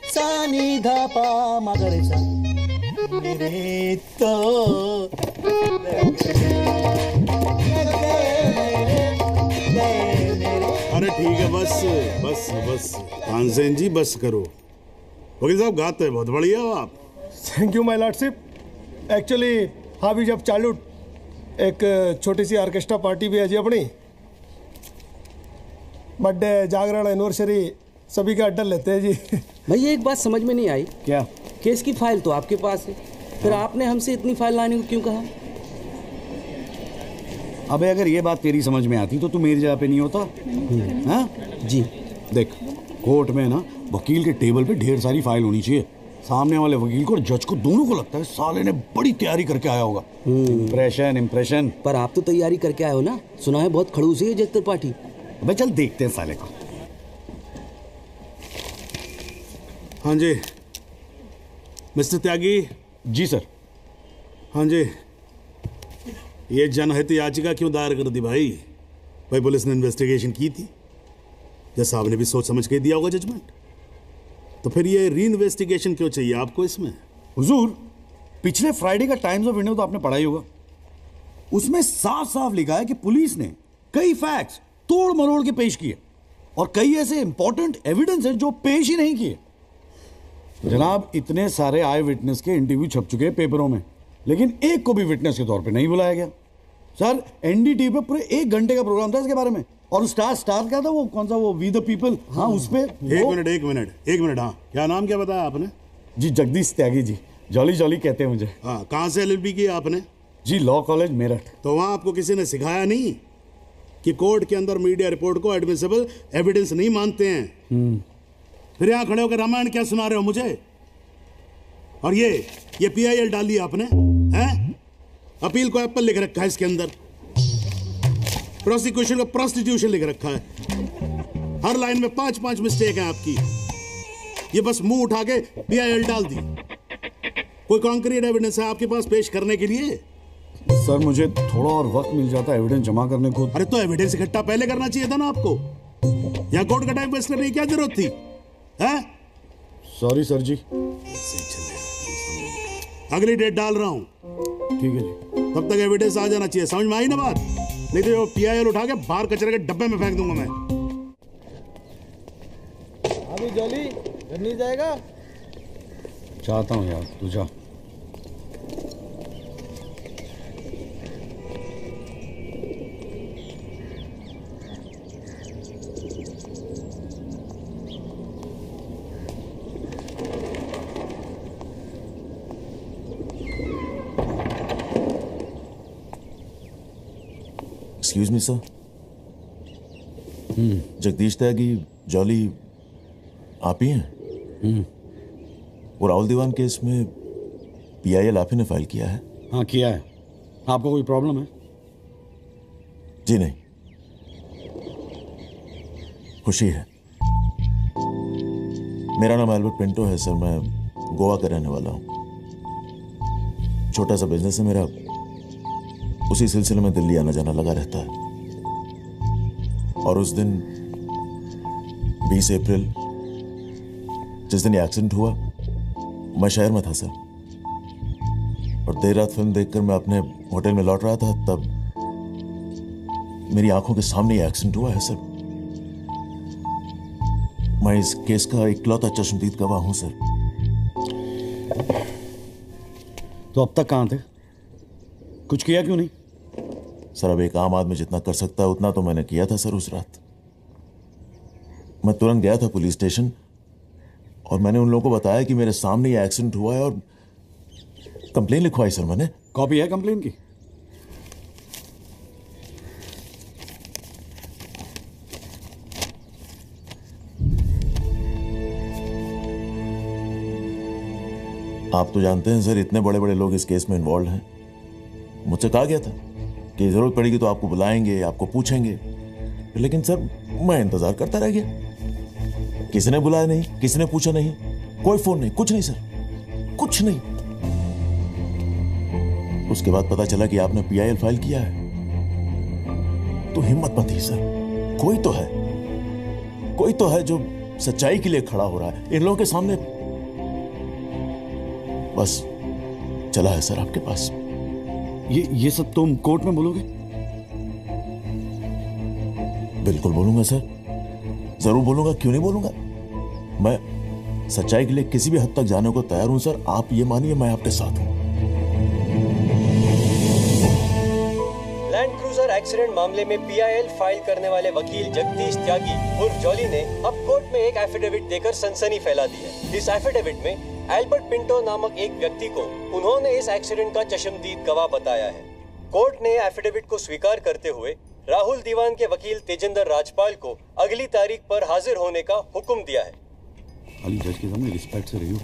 सा नी धा पा मा गा रे सा। मेरे तो अरे ठीक है, बस बस बस तानसेन जी, बस करो। वकील साहब, गाते हैं बहुत बढ़िया हो आप। Thank you my lordship. Actually हाँ भी, जब चालू एक छोटी सी ऑर्केस्ट्रा पार्टी भी है जी अपनी। बर्थडे, जागरण, एनिवर्सरी सभी का अड्डा लेते हैं जी। भैया एक बात समझ में नहीं आई। क्या? केस की फाइल तो आपके पास है, फिर आपने हमसे इतनी फाइल लाने को क्यों कहा? अबे अगर ये बात तेरी समझ में आती तो तू मेरी जगह पे नहीं होता। हाँ जी। देख, कोर्ट में ना वकील के टेबल पे ढेर सारी फाइल होनी चाहिए। सामने वाले वकील को और जज को दोनों को लगता है साले ने बड़ी तैयारी करके आया होगा। इम्प्रेशन। पर आप तो तैयारी करके आए हो ना, सुना है बहुत खड़ूस है जज त्रिपाठी। अबे चल देखते हैं साले को। हाँ जी मिस्टर त्यागी। जी सर। हाँ जी, ये जनहित याचिका क्यों दायर कर दी भाई? भाई पुलिस ने इन्वेस्टिगेशन की थी, जज साहब ने भी सोच समझ के दिया होगा जजमेंट, तो फिर ये री इन्वेस्टिगेशन क्यों चाहिए आपको इसमें? हुजूर, पिछले फ्राइडे का टाइम्स ऑफ इंडिया तो आपने पढ़ा ही होगा। उसमें साफ साफ लिखा है कि पुलिस ने कई फैक्ट्स तोड़ मरोड़ के पेश किए और कई ऐसे इंपॉर्टेंट एविडेंस हैं जो पेश ही नहीं किए। जनाब, इतने सारे आई विटनेस के इंटरव्यू छप चुके हैं पेपरों में, लेकिन एक को भी विटनेस के तौर पे नहीं बुलाया गया। सर, एनडीटीवी पे पूरे 1 घंटे का प्रोग्राम था इसके बारे में, और स्टार क्या था वो, कौन सा वो, वी द पीपल। हाँ, उस पे एक मिनट। हाँ, क्या नाम क्या बताया आपने? जी जगदीश त्यागी जी। जॉली जॉली कहते हैं मुझे। हाँ, कहाँ से LLB की आपने? जी लॉ कॉलेज मेरठ। तो वहाँ आपको किसी ने सिखाया नहीं कि कोर्ट के अंदर मीडिया रिपोर्ट को एडमिसिबल एविडेंस नहीं मानते हैं? फिर यहाँ खड़े होकर रामायण क्या सुना रहे हो मुझे? और ये PIL डाल दिया आपने, हैं? अपील को एप्पल लिख रखा है इसके अंदर, प्रोसिक्यूशन को प्रोस्टिट्यूशन लिख रखा है। हर लाइन में 5-5 मिस्टेक है आपकी। ये बस मुंह उठा के PIL डाल दी। कोई कॉन्क्रीट एविडेंस है आपके पास पेश करने के लिए? सर, मुझे थोड़ा और वक्त मिल जाता एविडेंस जमा करने को। अरे तो एविडेंस इकट्ठा पहले करना चाहिए था ना आपको। यहाँ कोर्ट का टाइम वेस्ट करने की क्या जरूरत थी, हैं? सॉरी सर जी। अगली डेट डाल रहा हूँ। ठीक है जी। तब तक एविडेंस आ जाना चाहिए, समझ में आई ना बात? नहीं तो PIL उठा के बाहर कचरे के डब्बे में फेंक दूंगा मैं। अभी जॉली घर नहीं जाएगा? चाहता हूँ यार, तू जा। एक्सक्यूज मी सर, जगदीश त्यागी जॉली आप ही हैं? वो राहुल दीवान केस में PIL आप ही ने फाइल किया है? हाँ किया है। आपको कोई प्रॉब्लम है? जी नहीं, खुशी है। मेरा नाम एल्बर्ट पिंटो है सर, मैं गोवा का रहने वाला हूँ। छोटा सा बिजनेस है मेरा, उसी सिलसिले में दिल्ली आना जाना लगा रहता है। और उस दिन 20 अप्रैल जिस दिन ये एक्सीडेंट हुआ, मैं शहर में था सर, और देर रात फिल्म देखकर मैं अपने होटल में लौट रहा था, तब मेरी आंखों के सामने ये एक्सीडेंट हुआ है सर। मैं इस केस का इकलौता चश्मदीद गवाह हूं सर। तो अब तक कहां थे? कुछ किया क्यों नहीं? सर अब एक आम आदमी जितना कर सकता है उतना तो मैंने किया था सर। उस रात मैं तुरंत गया था पुलिस स्टेशन और मैंने उन लोगों को बताया कि मेरे सामने ये एक्सीडेंट हुआ है और कंप्लेन लिखवाई सर मैंने। कॉपी है कंप्लेन की? आप तो जानते हैं सर, इतने बड़े बड़े लोग इस केस में इन्वॉल्व हैं। मुझसे कहा गया था कि जरूरत पड़ेगी तो आपको बुलाएंगे, आपको पूछेंगे, लेकिन सर मैं इंतजार करता रह गया। किसी ने बुलाया नहीं, किसी ने पूछा नहीं, कोई फोन नहीं, कुछ नहीं सर, कुछ नहीं। उसके बाद पता चला कि आपने PIL फाइल किया है, तो हिम्मत मत थी सर। कोई तो है जो सच्चाई के लिए खड़ा हो रहा है इन लोगों के सामने। बस चला है सर आपके पास। ये सब तुम कोर्ट में बोलोगे? बिल्कुल बोलूंगा सर, जरूर बोलूंगा, क्यों नहीं बोलूंगा। मैं सच्चाई के लिए किसी भी हद तक जाने को तैयार हूं सर। आप ये मानिए मैं आपके साथ हूं। लैंड क्रूजर एक्सीडेंट मामले में PIL फाइल करने वाले वकील जगदीश त्यागी उर्फ जॉली ने अब कोर्ट में एक एफिडेविट देकर सनसनी फैला दी है। इस एफिडेविट में एल्बर्ट पिंटो नामक एक व्यक्ति को उन्होंने इस एक्सीडेंट का चश्मदीद गवाह बताया है। कोर्ट ने एफिडेविट को स्वीकार करते हुए राहुल दीवान के वकील तेजिंदर राजपाल को अगली तारीख पर हाजिर होने का हुक्म दिया है। खाली जज के सामने रिस्पेक्ट से रहियो।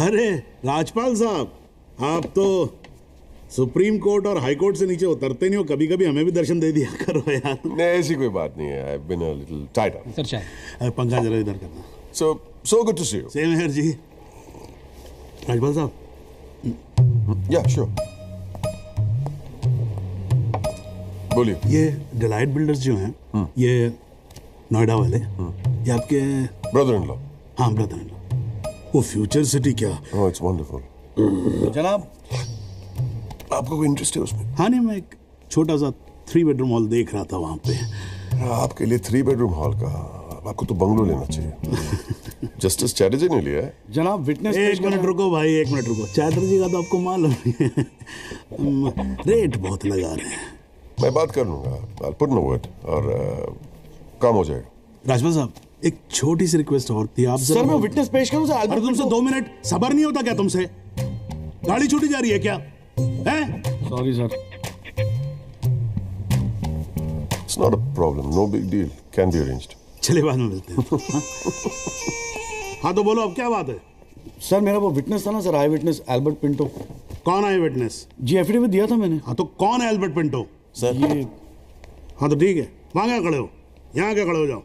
अरे राजपाल साहब, आप तो सुप्रीम कोर्ट और हाई कोर्ट से नीचे उतरते नहीं हो, कभी कभी हमें भी दर्शन दे दिया करो यार। नहीं ऐसी कोई बात नहीं है। I've been a little tied up. Sir चाय पंखा जरा इधर करना। So good to see you. Same here जी। राजपाल साहब। Yeah, sure. बोलिए। ये डिलाइट बिल्डर्स जो हैं, ये नोएडा वाले, ये आपके ब्रदर इन लॉ? हाँ ब्रदर इन लॉ। वो फ्यूचर सिटी क्या? Oh, it's wonderful. जनाब आपको कोई इंटरेस्ट है उसमें? हाँ नहीं, मैं एक छोटा सा 3 बेडरूम हॉल देख रहा था वहाँ पे। आपके लिए 3 बेडरूम हॉल का, आपको तो बंगलो लेना चाहिए। जस्टिस चैटर्जी ने लिया है। जनाब विटनेस। एक मिनट रुको भाई, एक मिनट रुको। चैटर्जी का तो आपको मालूम है रेट बहुत लगा रहे हैं। मैं बात कर लूंगा, I'll put in a word और काम हो जाएगा। राजपाल साहब एक छोटी सी रिक्वेस्ट और थी। आप सर मैं विटनेस पेश करूं सर? अरे तुमसे 2 मिनट सबर नहीं होता क्या तुमसे? गाड़ी छूटी जा रही है क्या? Sorry sir. It's not a problem, no big deal, can be arranged. चलिए बाद में मिलते हैं। हाँ तो बोलो अब क्या बात है? सर मेरा वो विटनेस था ना सर, आई विटनेस एल्बर्ट पिंटो। कौन आई विटनेस? जी एफिडेविट दिया था मैंने। हाँ तो कौन है एल्बर्ट पिंटो? सर ये। हाँ तो ठीक है, वहां क्या खड़े हो? यहाँ क्या खड़े हो जाओ।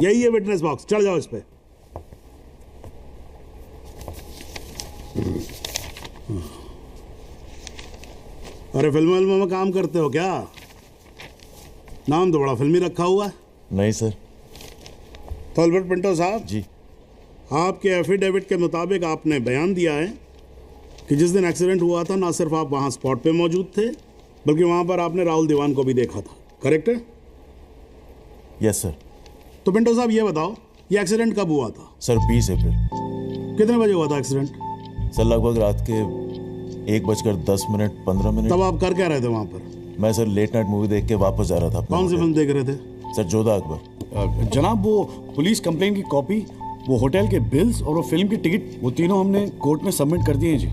यही है विटनेस बॉक्स, चढ़ जाओ इस पे। अरे फिल्म में काम करते हो क्या? नाम तो बड़ा फिल्मी रखा हुआ है। नहीं सर। तो एल्बर्ट पिंटो साहब जी, आपके एफिडेविट के मुताबिक आपने बयान दिया है कि जिस दिन एक्सीडेंट हुआ था ना सिर्फ आप वहां स्पॉट पे मौजूद थे, बल्कि वहां पर आपने राहुल दीवान को भी देखा था, करेक्ट है? Yes sir. तो पिंटो साहब ये बताओ, ये एक्सीडेंट कब हुआ था? सर 20 अप्रैल। कितने बजे हुआ था एक्सीडेंट? सर लगभग रात के 1:10 तब आप कर क्या रहे थे वहां पर? मैं सर लेट नाइट मूवी देख के वापस जा रहा था। कौन सी फिल्म देख रहे थे? सर जोधा अकबर। जनाब वो पुलिस कंप्लेन की कॉपी, वो होटल के बिल्स और वो फिल्म की टिकट, वो तीनों हमने कोर्ट में सबमिट कर दिए हैं जी।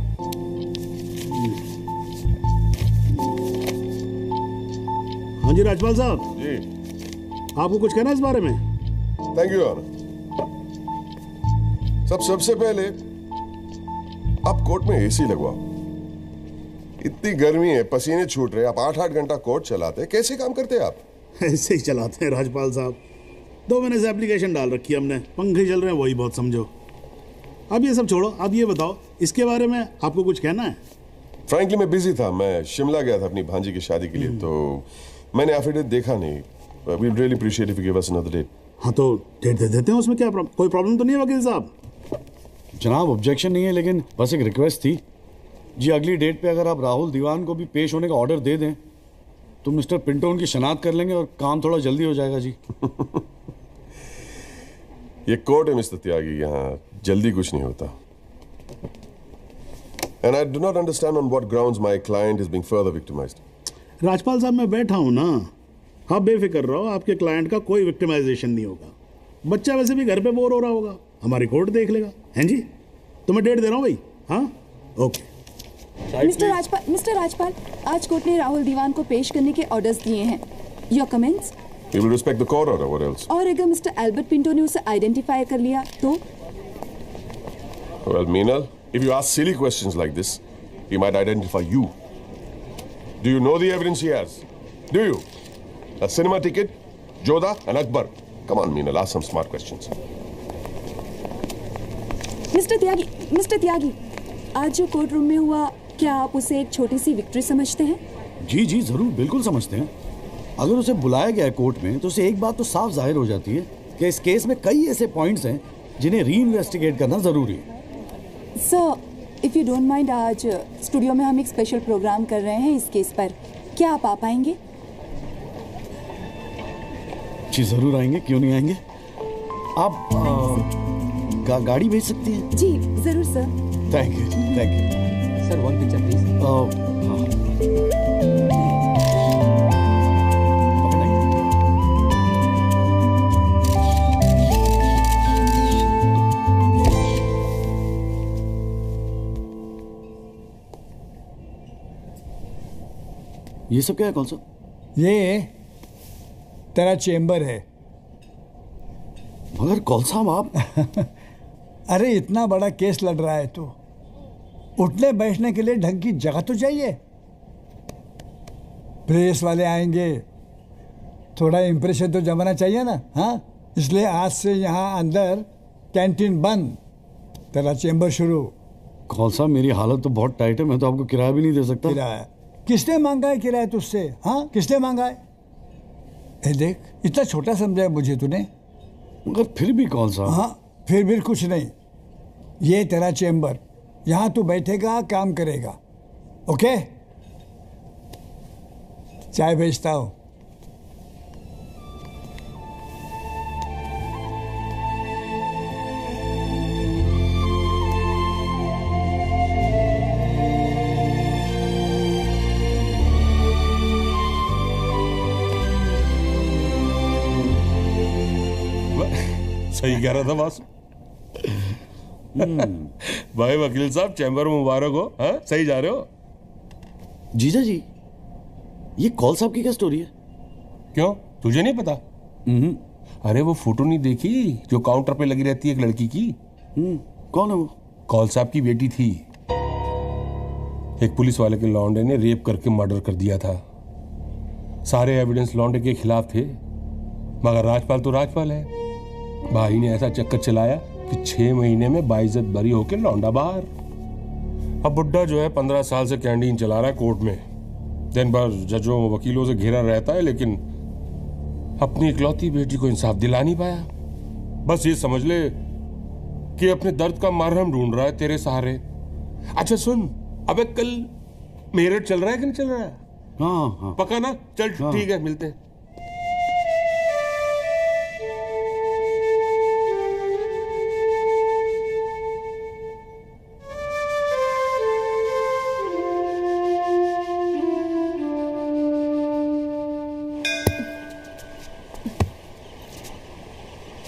हाँ जी राजपाल साहब जी, आपको कुछ कहना है इस बारे में? Thank you honour. सबसे पहले आप कोर्ट में एसी लगवाओ। इतनी गर्मी है, पसीने छूट रहे, आप 8-8 घंटा कोर्ट चलाते हैं, कैसे काम करते हैं आप? ऐसे ही चलाते हैं राजपाल साहब। 2 महीने से एप्लीकेशन डाल रखी है हमने, पंखे चल रहे हैं, वही बहुत समझो। अब ये सब छोड़ो, अब ये बताओ इसके बारे में आपको कुछ कहना है? फ्रैंकली मैं बिजी था, मैं शिमला गया था अपनी भांजी की शादी के लिए, तो मैंने एफिडेविट देखा नहीं। We really appreciate if you give us another date. हाँ तो डेट दे देते हैं, उसमें क्या कोई प्रॉब्लम तो नहीं है वकील साहब? जनाब ऑब्जेक्शन नहीं है, लेकिन बस एक रिक्वेस्ट थी जी, अगली डेट पे अगर आप राहुल दीवान को भी पेश होने का ऑर्डर दे दें तो मिस्टर पिंटो उनकी शनाख्त कर लेंगे और काम थोड़ा जल्दी हो जाएगा जी। ये कोर्ट है मिस्टर त्यागी, यहाँ जल्दी कुछ नहीं होता। And I do not understand on what grounds my client is being further victimized. Rajpal साहब मैं बैठा हूँ ना, आप बेफिक्र रहो, आपके क्लाइंट का कोई विक्टिमाइजेशन नहीं होगा। बच्चा वैसे भी घर पे बोर हो रहा होगा, हमारी कोर्ट देख लेगा। हैं जी, तो मैं डेट दे रहा हूँ भाई। हाँ ओके। मिस्टर राजपाल, आज कोर्ट ने राहुल दीवान को पेश करने के ऑर्डर्स दिए हैं। Your comments? We will respect the court order. What else? और अगर मिस्टर एल्बर्ट पिंटो ने उसे आइडेंटिफाई कर लिया तो? Well, Meenal, if you ask silly questions like this, he might identify you. Do you know the evidence he has? Do you? A cinema ticket, Jodha and Akbar. Come on, Meenal, ask some smart questions. Mister Tyagi, आज जो कोर्ट रूम में हुआ, क्या आप उसे एक छोटी सी विक्ट्री समझते हैं? जी जी जरूर, बिल्कुल समझते हैं। अगर उसे बुलाया गया है कोर्ट में तो उसे एक बात तो साफ जाहिर हो जाती है कि इस केस में कई ऐसे पॉइंट्स हैं जिन्हें री इन्वेस्टिगेट करना जरूरी है। Sir, if you don't mind, आज स्टूडियो में हम एक स्पेशल प्रोग्राम कर रहे हैं इस केस पर, क्या आप आ पाएंगे? जी जरूर आएंगे, क्यों नहीं आएंगे। आप गाड़ी भेज सकती हैं? जी जरूर sir. Thank you sir, one picture please. ये सब क्या है कौन सा? ये तेरा चेम्बर है। मगर कौन साहब आप अरे इतना बड़ा केस लड़ रहा है तो उठने बैठने के लिए ढंग की जगह तो चाहिए। प्रेस वाले आएंगे, थोड़ा इंप्रेशन तो जमाना चाहिए ना। हाँ, इसलिए आज से यहाँ अंदर कैंटीन बंद, तेरा चेम्बर शुरू। कौन साहब, मेरी हालत तो बहुत टाइट है, मैं तो आपको किराया भी नहीं दे सकता। किराया किसने मांगा है? किराया तुझसे? हाँ, किसने मांगा है? देख, इतना छोटा समझा है मुझे तूने। मगर फिर भी कौन सा? हाँ, फिर भी कुछ नहीं। ये तेरा चेम्बर, यहाँ तू बैठेगा, काम करेगा। ओके, चाय भेजता हूँ। सही कह रहा था बॉस। भाई वकील साहब, चैम्बर मुबारक हो। हाँ, सही जा रहे हो। जीजा जी, ये कौल साहब की क्या स्टोरी है? क्यों, तुझे नहीं पता? अरे वो फोटो नहीं देखी जो काउंटर पे लगी रहती है एक लड़की की? कौन है वो? कौल साहब की बेटी थी। एक पुलिस वाले के लौंडे ने रेप करके मर्डर कर दिया था। सारे एविडेंस लौंडे के खिलाफ थे, मगर राजपाल तो राजपाल है। भाई ने ऐसा चक्कर चलाया कि 6 महीने में बाइज्जत बरी होकर लौंडा बाहर। अब बुड्ढा जो है 15 साल से कैंटीन चला रहा है कोर्ट में। दिन भर जजों वकीलों से घिरा रहता है, लेकिन अपनी इकलौती बेटी को इंसाफ दिला नहीं पाया। बस ये समझ ले कि अपने दर्द का मरहम ढूंढ रहा है तेरे सहारे। अच्छा सुन, अबे कल मेरठ चल रहा है कि नहीं चल रहा है? हाँ। पक्का ना? चल ठीक है, मिलते हैं।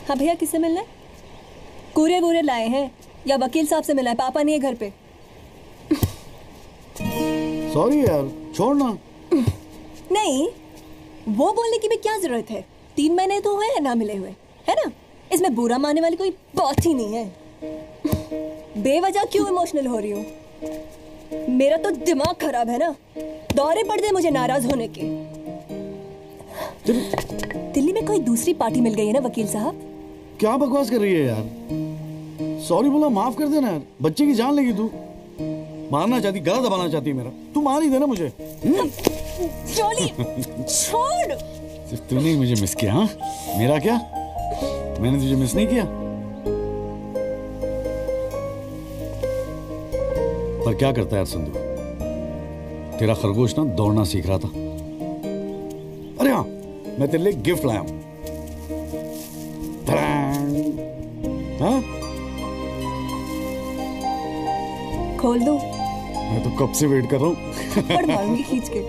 हाँ भैया, किससे मिलना है? कूरे वूरे लाए हैं या वकील साहब से मिलना है? पापा नहीं है घर पे। सॉरी यार, छोड़ना। नहीं, वो बोलने की भी क्या जरूरत है? 3 महीने तो हुए हैं ना मिले हुए, है ना? इसमें बुरा मानने वाली कोई बात ही नहीं है। बेवजह क्यों इमोशनल हो रही हूँ? मेरा तो दिमाग खराब है ना, दौरे पड़ गए मुझे नाराज होने के। दिल्ली में कोई दूसरी पार्टी मिल गई है ना वकील साहब? क्या बकवास कर रही है यार? सॉरी बोला, माफ कर देना यार, बच्चे की जान लेगी तू। मारना चाहती, गला दबाना चाहती मेरा, तू मार ही देना मुझे। जॉली, छोड़। सिर्फ तूने ही मुझे मिस किया? हाँ, मेरा क्या? मैंने तुझे मिस नहीं किया। पर क्या करता है यार संधू, तेरा खरगोश ना दौड़ना सीख रहा था। अरे हाँ, मैं तेरे लिए गिफ्ट लाया हूं। हाँ? खोल दो। मैं तो कब से वेट कर रहा हूँ। थप्पड़ मारूंगी खींच के।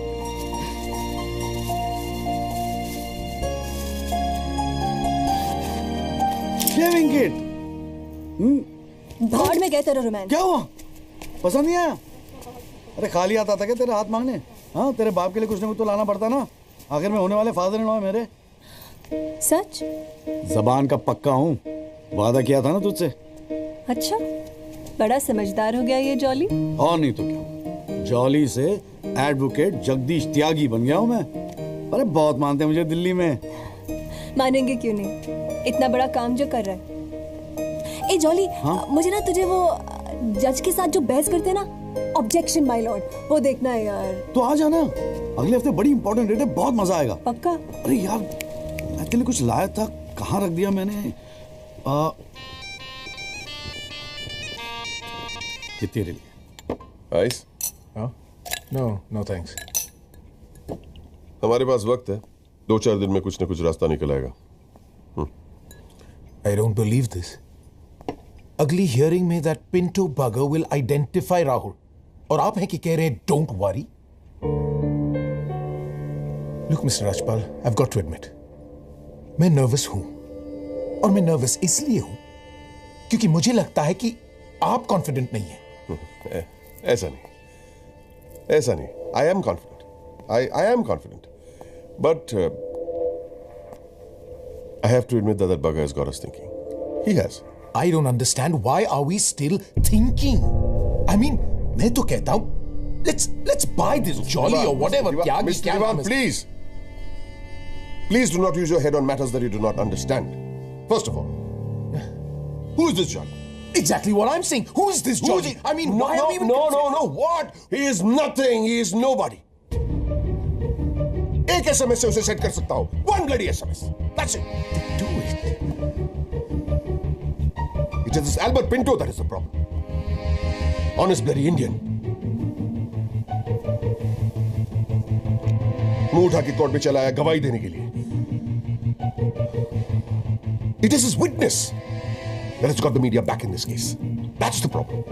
Shaving kit. भाड़ में गए तेरा रोमांस। क्या हुआ? पसंद नहीं आया? अरे खाली आता था क्या तेरे हाथ मांगने? हाँ, तेरे बाप के लिए कुछ ना कुछ तो लाना पड़ता ना, आखिर में होने वाले फादर इन लॉ है मेरे। सच? जबान का पक्का हूँ, वादा किया था ना तुझसे। अच्छा, बड़ा समझदार हो गया ये जॉली। और नहीं तो क्या, जॉली से एडवोकेट जगदीश त्यागी बन गया हूँ मैं। अरे बहुत मानते हैं मुझे दिल्ली में। मानेंगे क्यों नहीं, इतना बड़ा काम जो कर रहा है। ए जॉली, हाँ? मुझे ना तुझे वो जज के साथ जो बहस करते हैं ना, ऑब्जेक्शन माय लॉर्ड, वो देखना है यार। तो आ जाना, अगले हफ्ते बड़ी इंपॉर्टेंट डेट है, बहुत मजा आएगा। पक्का? अरे यार, मैं तेरे लिए कुछ लाया था, कहाँ रख दिया मैंने? ये तेरे लिए। आइस? No thanks. हमारे पास वक्त है, 2-4 दिन में कुछ न कुछ रास्ता निकल आएगा। I don't believe this. अगली हियरिंग में that Pinto bugger will identify Rahul. और आप हैं कि कह रहे हैं don't worry? Look, Mr. Rajpal, I've got to admit, मैं नर्वस हूं, और मैं नर्वस इसलिए हूं क्योंकि मुझे लगता है कि आप कॉन्फिडेंट नहीं हैं। ऐसा नहीं। I am confident. I am confident. But I have to admit that bugger has got us thinking. He has. I don't understand why are we still thinking? I mean, मैं तो कहता हूं, let's buy this jolly or whatever. Mr. Diwan, please. Please do not use your head on matters that you do not understand. First of all, who is this Jolly? Exactly what I'm saying. Who is this Jolly? I mean, why are we even No. What? He is nothing. He is nobody. एक SMS से उसे सेट कर सकता हूं. One bloody SMS. That's it. Do it. It is this Albert Pinto that is the problem. Honest bloody Indian. मुंह उठा के कोर्ट में चला आया गवाही देने के लिए. It is his witness that has got the media back in this case. That's the problem.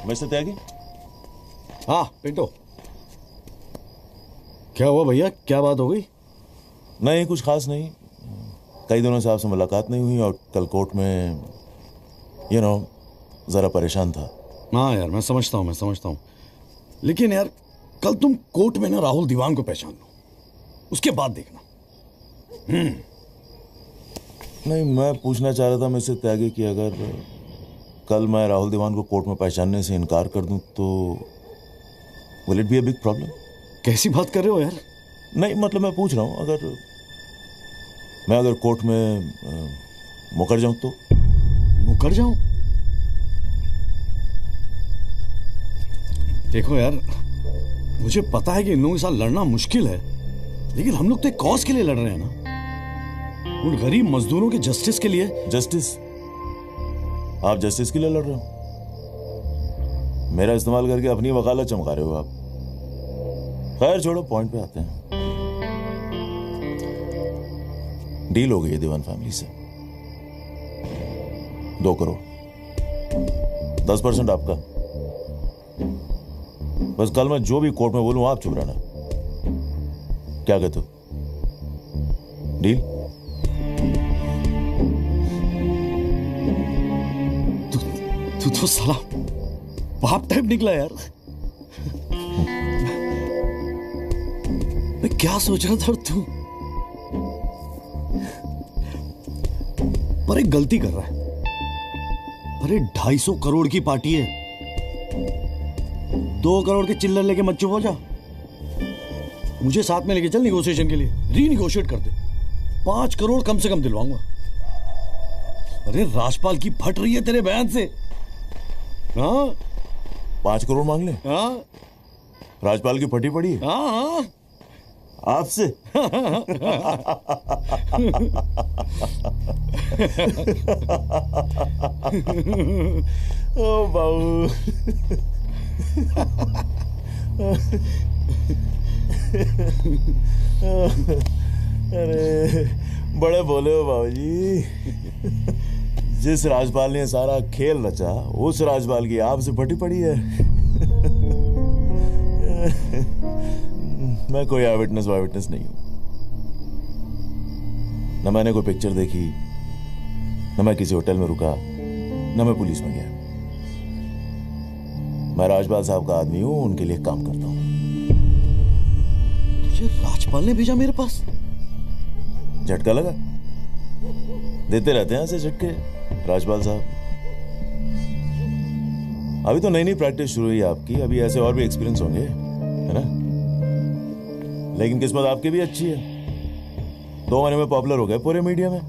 Mister Tyagi? हाँ पिंटो, क्या हुआ भैया, क्या बात हो गई? नहीं, कुछ खास नहीं। कई दिनों से आपसे मुलाकात नहीं हुई और कल कोर्ट में जरा परेशान था। हाँ यार, मैं समझता हूँ, लेकिन यार कल तुम कोर्ट में ना राहुल दीवान को पहचान लो, उसके बाद देखना। नहीं, मैं पूछना चाह रहा था मिस्टर त्यागी कि अगर कल मैं राहुल दीवान को कोर्ट में पहचानने से इनकार कर दूं तो will it be a big problem? कैसी बात कर रहे हो यार? नहीं, मतलब मैं पूछ रहा हूं, अगर कोर्ट में मुकर जाऊं तो? मुकर जाऊं? देखो यार, मुझे पता है कि इन लोगों के साथ लड़ना मुश्किल है, लेकिन हम लोग तो एक कॉज के लिए लड़ रहे हैं ना, उन गरीब मजदूरों के जस्टिस के लिए। जस्टिस? आप जस्टिस के लिए लड़ रहे हो? मेरा इस्तेमाल करके अपनी वकालत चमका रहे हो आप। खैर छोड़ो, पॉइंट पे आते हैं। डील हो गई है दीवान फैमिली से, 2 करोड़। 10% आपका। बस कल मैं जो भी कोर्ट में बोलूं आप चुप रहना। क्या कहते हो? डील? तू तो साला बाप टाइप निकला यार। मैं क्या सोच रहा था तू पर एक गलती कर रहा है। अरे 250 करोड़ की पार्टी है, 2 करोड़ के चिल्लर लेके मत चुप हो जा। मुझे साथ में लेके चल निगोशिएशन के लिए, रीनिगोशिएट करते। 5 करोड़ कम से कम दिलवाऊंगा। अरे राजपाल की फट रही है तेरे बयान से। हाँ 5 करोड़ मांग ले? हाँ राजपाल की फटी पड़ी है? हाँ हाँ आपसे? ओ बाबू। अरे बड़े बोले हो बाबूजी। जिस राजपाल ने सारा खेल रचा उस राजपाल की आपसे फटी पड़ी है। मैं कोई आई विटनेस नहीं हूं। न मैंने कोई पिक्चर देखी, न मैं किसी होटल में रुका, न मैं पुलिस में गया। मैं राजपाल साहब का आदमी हूं, उनके लिए काम करता हूं। तुझे राजपाल ने भेजा मेरे पास? झटका लगा? देते रहते हैं ऐसे झटके राजपाल साहब। अभी तो नई नई प्रैक्टिस शुरू हुई आपकी, अभी ऐसे और भी एक्सपीरियंस होंगे, है ना? लेकिन किस्मत आपकी भी अच्छी है, 2 महीने में पॉपुलर हो गए पूरे मीडिया में।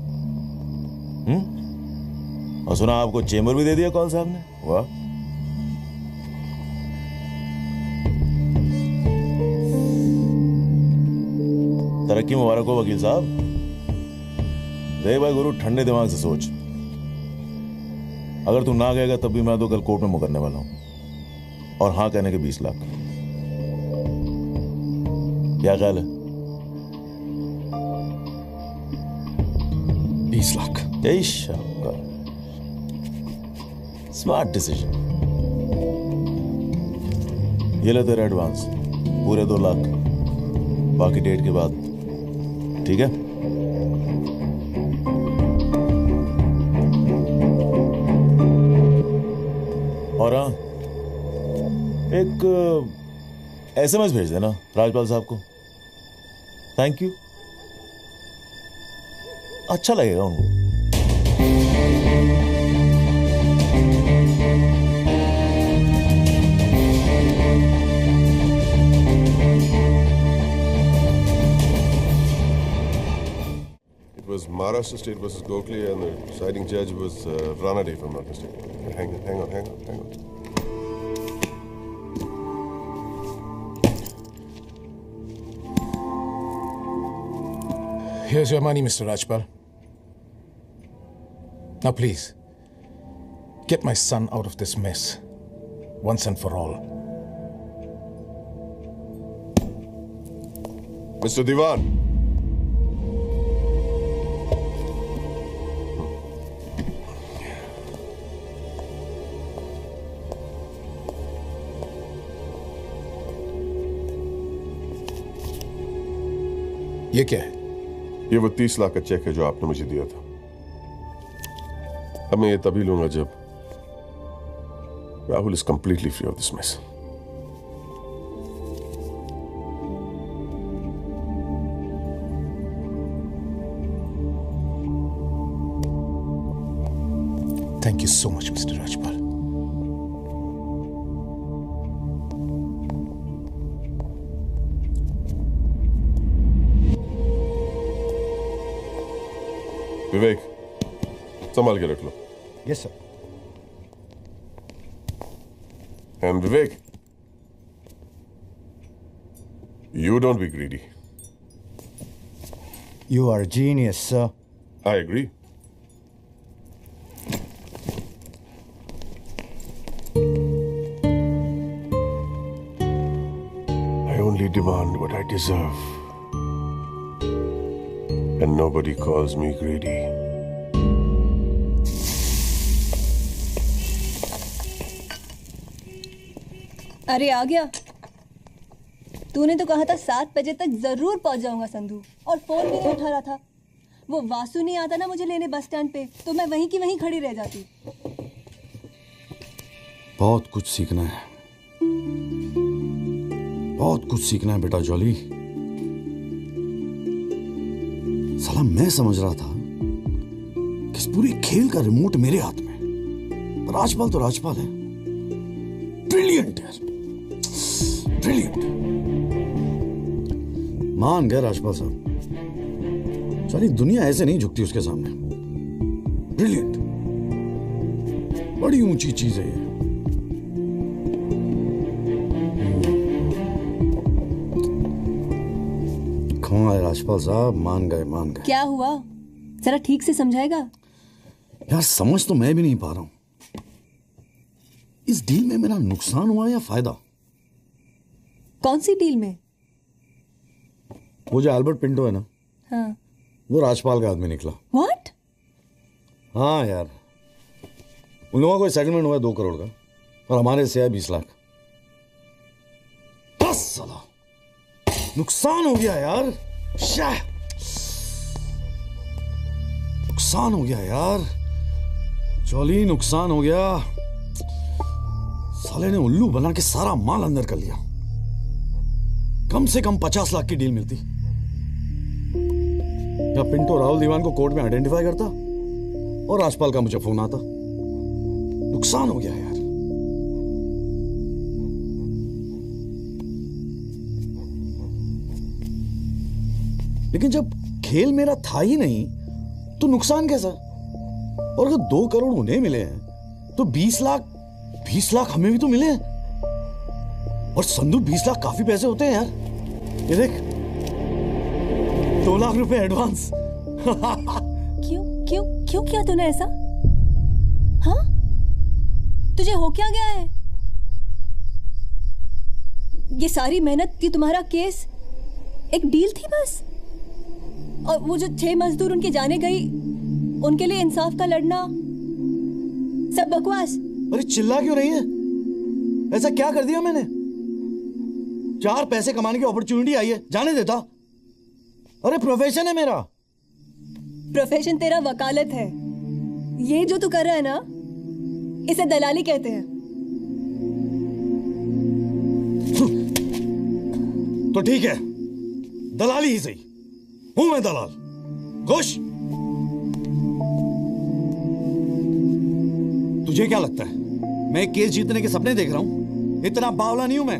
और सुना आपको चेंबर भी दे दिया कौल साहब ने। वाह। तरक्की मुबारक हो वकील साहब। देख भाई गुरु, ठंडे दिमाग से सोच। अगर तू ना गएगा तब भी मैं तो कल कोर्ट में मुकरने वाला हूं, और हाँ कहने के 20 लाख। क्या ख्याल है? 20 लाख। जय शाबाश, स्मार्ट डिसीजन। ये ले तेरा एडवांस, पूरे 2 लाख, बाकी डेट के बाद। ठीक है? और हाँ, एक SMS भेज देना राजपाल साहब को। थैंक यू, अच्छा लगेगा उनको। It was Maharashtra State versus Gokhale, and the deciding judge was Ranade, if I'm not mistaken. Hang on. Here's your money, Mr. Rajpal. Now please, get my son out of this mess, once and for all. Mr. Diwan. ये क्या है? ये वो 30 लाख का चेक है जो आपने मुझे दिया था। अब मैं ये तभी लूंगा जब Rahul is completely free of this mess. Thank you so much, Mr. Rajpal. Vivek, संभाल के रख लो। Yes sir. And Vivek, you don't be greedy. You are a genius, sir. I agree. I only demand what I deserve. And nobody calls me greedy. अरे आ गया। तूने तो कहा था 7 बजे तक जरूर पहुंच जाऊंगा संधू, और फोन भी नहीं उठा रहा था। वो वासु नहीं आता ना मुझे लेने बस स्टैंड पे, तो मैं वहीं की वहीं खड़ी रह जाती। बहुत कुछ सीखना है, बहुत कुछ सीखना है बेटा जॉली। साला मैं समझ रहा था कि इस पूरे खेल का रिमोट मेरे हाथ में, पर राजपाल तो राजपाल है। ब्रिलियंट यार, ब्रिलियंट। मान गए राजपाल साहब, सारी दुनिया ऐसे नहीं झुकती उसके सामने। ब्रिलियंट, बड़ी ऊंची चीज है ये। कमाल राजपाल साहब, मान गए मान गए। क्या हुआ, जरा ठीक से समझाएगा? यार समझ तो मैं भी नहीं पा रहा हूं, इस डील में मेरा नुकसान हुआ या फायदा? कौन सी डील में? वो जो अल्बर्ट पिंटो है ना, हाँ। वो राजपाल का आदमी निकला। व्हाट? हाँ यार, उन लोगों को सेटलमेंट हुआ 2 करोड़ का, और हमारे से है 20 लाख। बस साला नुकसान हो गया यार, नुकसान हो गया यार जॉली, नुकसान हो गया। साले ने उल्लू बना के सारा माल अंदर कर लिया। कम से कम 50 लाख की डील मिलती, या पिंटो राहुल दीवान को कोर्ट में आइडेंटिफाई करता और राजपाल का मुझे फोन आता। नुकसान हो गया यार। लेकिन जब खेल मेरा था ही नहीं तो नुकसान कैसा? और अगर 2 करोड़ उन्हें मिले हैं तो 20 लाख हमें भी तो मिले हैं। और संदू 20 लाख काफी पैसे होते हैं यार। ये देख 2 लाख रुपए एडवांस। क्यों क्यों क्यों किया तूने ऐसा? हाँ, तुझे हो क्या गया है? ये सारी मेहनत की, तुम्हारा केस एक डील थी बस? और वो जो 6 मजदूर उनके जाने गई, उनके लिए इंसाफ का लड़ना, सब बकवास। अरे चिल्ला क्यों रही है? ऐसा क्या कर दिया मैंने? 4 पैसे कमाने की अपॉर्चुनिटी आई है, जाने देता? अरे प्रोफेशन है मेरा। प्रोफेशन तेरा वकालत है। ये जो तू कर रहा है ना, इसे दलाली कहते हैं। तो ठीक है, दलाली ही सही, हूं मैं दलाल। खुश? तुझे क्या लगता है मैं केस जीतने के सपने देख रहा हूं? इतना बावला नहीं हूं मैं।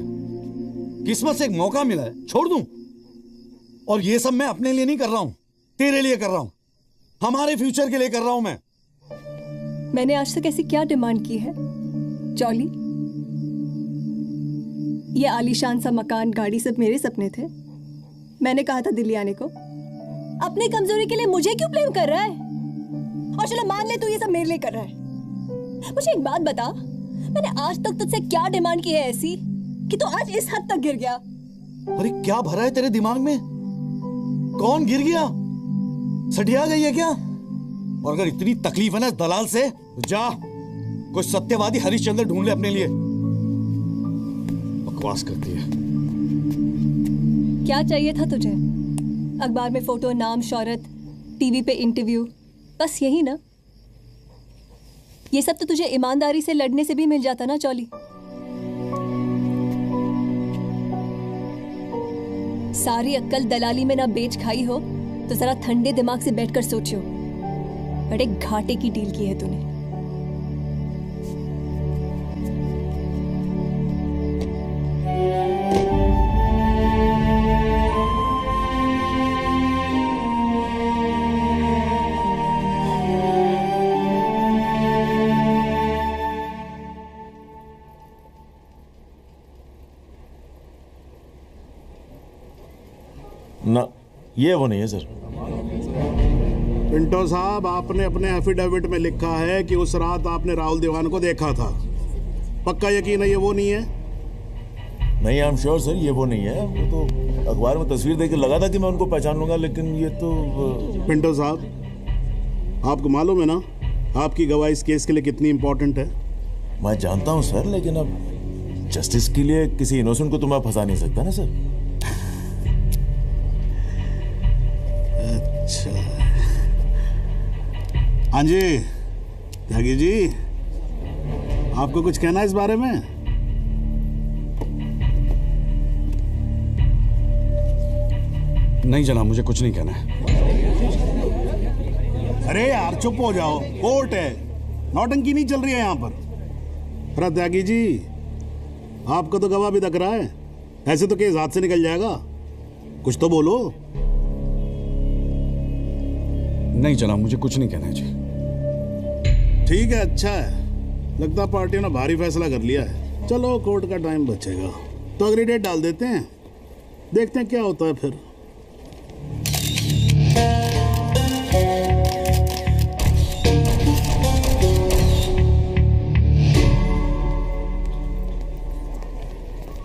किस्मत से एक मौका मिला है, छोड़ दूं? और ये सब मैं अपने लिए नहीं कर रहा हूं, तेरे लिए कर रहा हूं, हमारे फ्यूचर के लिए कर रहा हूं मैं। मैंने आज तक ऐसी क्या डिमांड की है जॉली? ये आलीशान सा मकान, गाड़ी सब मेरे सपने थे। मैंने कहा था दिल्ली आने को। अपनी कमजोरी के लिए मुझे क्यों ब्लेम कर रहा है? और चलो मान ले तू ये सब मेरे लिए कर रहा है। मुझे एक बात बता, मैंने आज तक तुझसे क्या डिमांड की है ऐसी कि तू आज इस हद तक गिर गया? अरे क्या भरा है तेरे दिमाग में? कौन गिर गया? सटिया गई है क्या? और अगर इतनी तकलीफ है ना इस दलाल से, तो जा कोई सत्यवादी हरिश्चंद्र ढूंढ ले अपने लिए। बकवास करती है। क्या चाहिए था तुझे? अखबार में फोटो, नाम, शोहरत, टीवी पे इंटरव्यू, बस यही ना? ये सब तो तुझे ईमानदारी से लड़ने से भी मिल जाता ना चौली। सारी अक्कल दलाली में ना बेच खाई हो तो जरा ठंडे दिमाग से बैठकर सोचो, बड़े घाटे की डील की है तूने। ना, ये वो नहीं है सर। पिंटो साहब, आपने अपने एफिडेविट में लिखा है कि उस रात आपने राहुल दीवान को देखा था। पक्का यकीन है ये वो नहीं है? नहीं, आई एम श्योर सर, ये वो नहीं है। वो तो अखबार में तस्वीर देख के लगा था कि मैं उनको पहचान लूंगा, लेकिन ये तो पिंटो साहब, आपको मालूम है ना आपकी गवाही इस केस के लिए कितनी इंपॉर्टेंट है? मैं जानता हूं सर, लेकिन अब जस्टिस के लिए किसी इनोसेंट को तो मैं फंसा नहीं सकता ना सर। अच्छा, हाँ जी त्यागी जी, आपको कुछ कहना है इस बारे में? नहीं जनाब, मुझे कुछ नहीं कहना है। अरे यार चुप हो जाओ, कोर्ट है, नौटंकी नहीं चल रही है यहाँ पर। अरे त्यागी जी, आपका तो गवाह भी तक रहा है, ऐसे तो केस हाथ से निकल जाएगा, कुछ तो बोलो। नहीं जनाब, मुझे कुछ नहीं कहना है जी। ठीक है, अच्छा है, लगता पार्टी ने भारी फैसला कर लिया है। चलो कोर्ट का टाइम बचेगा तो अगली डेट डाल देते हैं, देखते हैं क्या होता है फिर।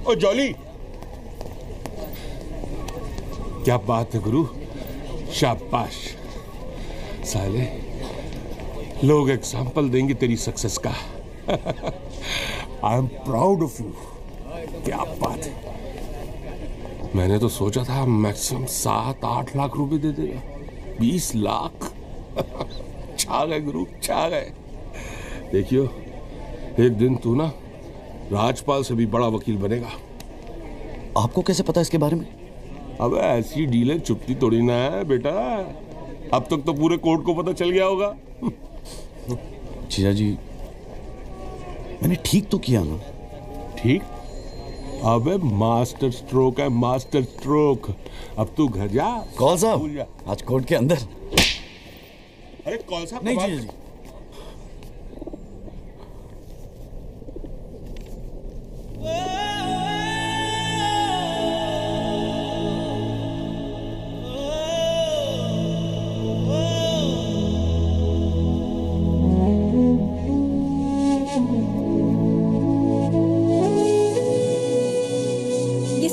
ओ जॉली, क्या बात है गुरु, शाबाश। साले लोग एग्जाम्पल देंगे तेरी सक्सेस का। I am proud of you. क्या बात है, मैंने तो सोचा था मैक्सिमम 7-8 लाख रुपए दे देगा, 20 लाख। छा गए गुरु, छा गए। देखियो, एक दिन तू ना राजपाल से भी बड़ा वकील बनेगा। आपको कैसे पता इसके बारे में? अब ऐसी डीलें चुपती थोड़ी ना है बेटा, अब तक तो पूरे कोर्ट को पता चल गया होगा। जीजा जी, मैंने ठीक तो किया ना? ठीक? अबे मास्टर स्ट्रोक है, मास्टर स्ट्रोक। अब तू घर जा। कौन साहब, आज कोर्ट के अंदर? अरे कौन साहब? नहीं जीजा जी।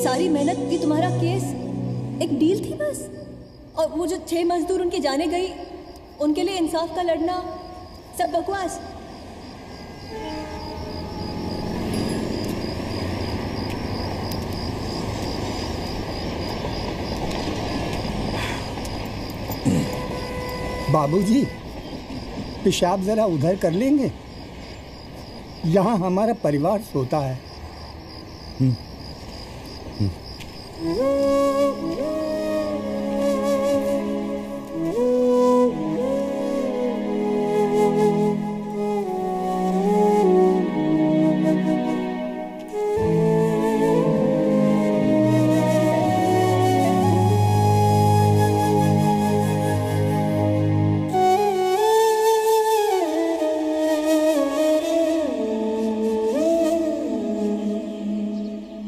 सारी मेहनत की तुम्हारा केस एक डील थी बस, और वो जो 6 मजदूर उनके जाने गई, उनके लिए इंसाफ का लड़ना सब बकवास। बाबूजी, पेशाब जरा उधर कर लेंगे, यहाँ हमारा परिवार सोता है।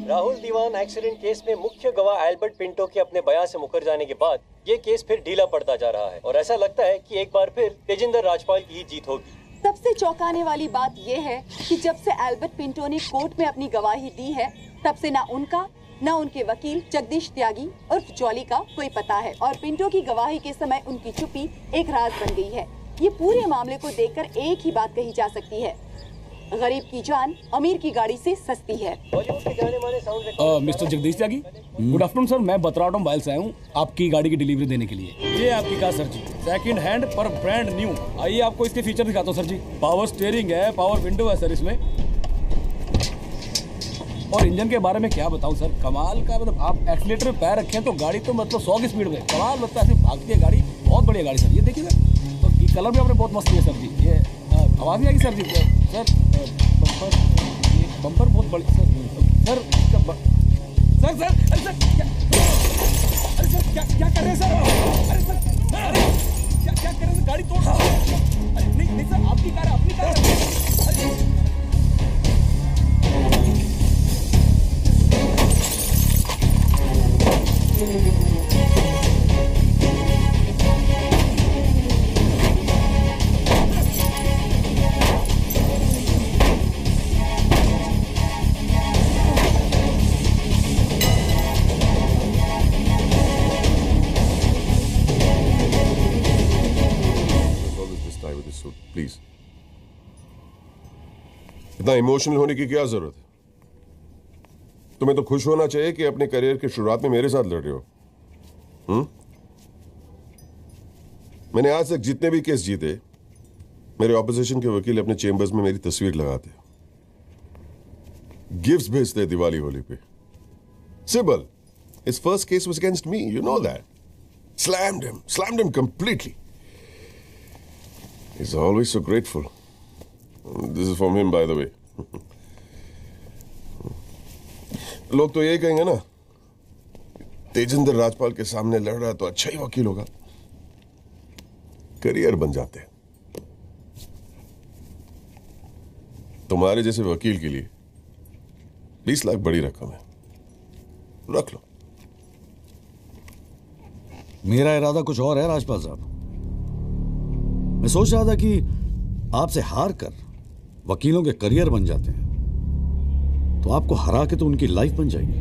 राहुल दीवान एक्सीडेंट केस में मुख्य गवाह एल्बर्ट पिंटो के अपने बयान से मुकर जाने के बाद ये केस फिर ढीला पड़ता जा रहा है और ऐसा लगता है कि एक बार फिर तेजिंदर राजपाल की ही जीत होगी। सबसे चौंकाने वाली बात यह है कि जब से एल्बर्ट पिंटो ने कोर्ट में अपनी गवाही दी है, तब से ना उनका न उनके वकील जगदीश त्यागी उर्फ जॉली का कोई पता है, और पिंटो की गवाही के समय उनकी चुप्पी एक राज बन गई है। ये पूरे मामले को देखकर एक ही बात कही जा सकती है, गरीब की जान अमीर की गाड़ी से सस्ती है। मिस्टर जगदीश त्यागी, गुड आफ्टरनून सर। मैं बतराटो मोबाइल से आया हूँ आपकी गाड़ी की डिलीवरी देने के लिए। ये आपकी कार सर जी, सेकंड हैंड पर ब्रांड न्यू। आइए आपको इसके फीचर दिखाता हूँ सर जी। पावर स्टीयरिंग है, पावर विंडो है सर इसमें, और इंजन के बारे में क्या बताऊँ सर, कमाल का। मतलब आप एक्सीलेटर पे पैर रखें तो गाड़ी तो मतलब 100 की स्पीड में कमाल लगता है, ऐसे भागती है गाड़ी। बहुत बढ़िया गाड़ी सर, ये देखिए सर, तो ये कलर भी आपने बहुत मस्त है सर जी। ये आवाज़ नहीं आएगी सर जी? सर बम्पर बहुत बड़ी सर। सर सर सर अरे सर क्या, अरे सर क्या कर रहे हैं सर? अरे सर, अरे क्या कर रहे हैं? गाड़ी तोड़, अरे नहीं सर, आपकी कार है, अपनी कार है। प्लीज, इतना इमोशनल होने की क्या जरूरत है? तुम्हें तो खुश होना चाहिए कि अपने करियर की शुरुआत में मेरे साथ लड़ रहे हो। मैंने आज तक जितने भी केस जीते, मेरे ऑपोजिशन के वकील अपने चेंबर्स में मेरी तस्वीर लगाते, गिफ्ट्स भेजते दिवाली होली पे। Sibal, his first case was against me, you know that. Slammed him completely. He's always so grateful. This is from him, by the way. लोग तो यही कहेंगे ना, तेजिंदर राजपाल के सामने लड़ रहा है तो अच्छा ही वकील होगा। करियर बन जाते हैं। तुम्हारे जैसे वकील के लिए 20 लाख बड़ी रकम है, रख लो। मेरा इरादा कुछ और है राजपाल साहब। मैं सोच रहा था कि आपसे हार कर वकीलों के करियर बन जाते हैं तो आपको हरा के तो उनकी लाइफ बन जाएगी।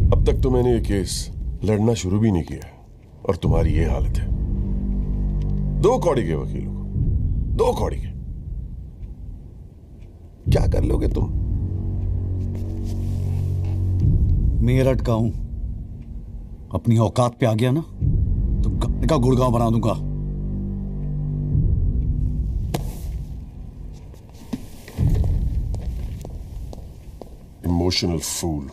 अब तक तो मैंने ये केस लड़ना शुरू भी नहीं किया और तुम्हारी ये हालत है। 2 कौड़ी के वकीलों को, 2 कौड़ी के, क्या कर लोगे तुम? मेरठ का हूं, अपनी औकात पे आ गया ना तो गप्पे का गुड़गांव बना दूंगा। Emotional fool.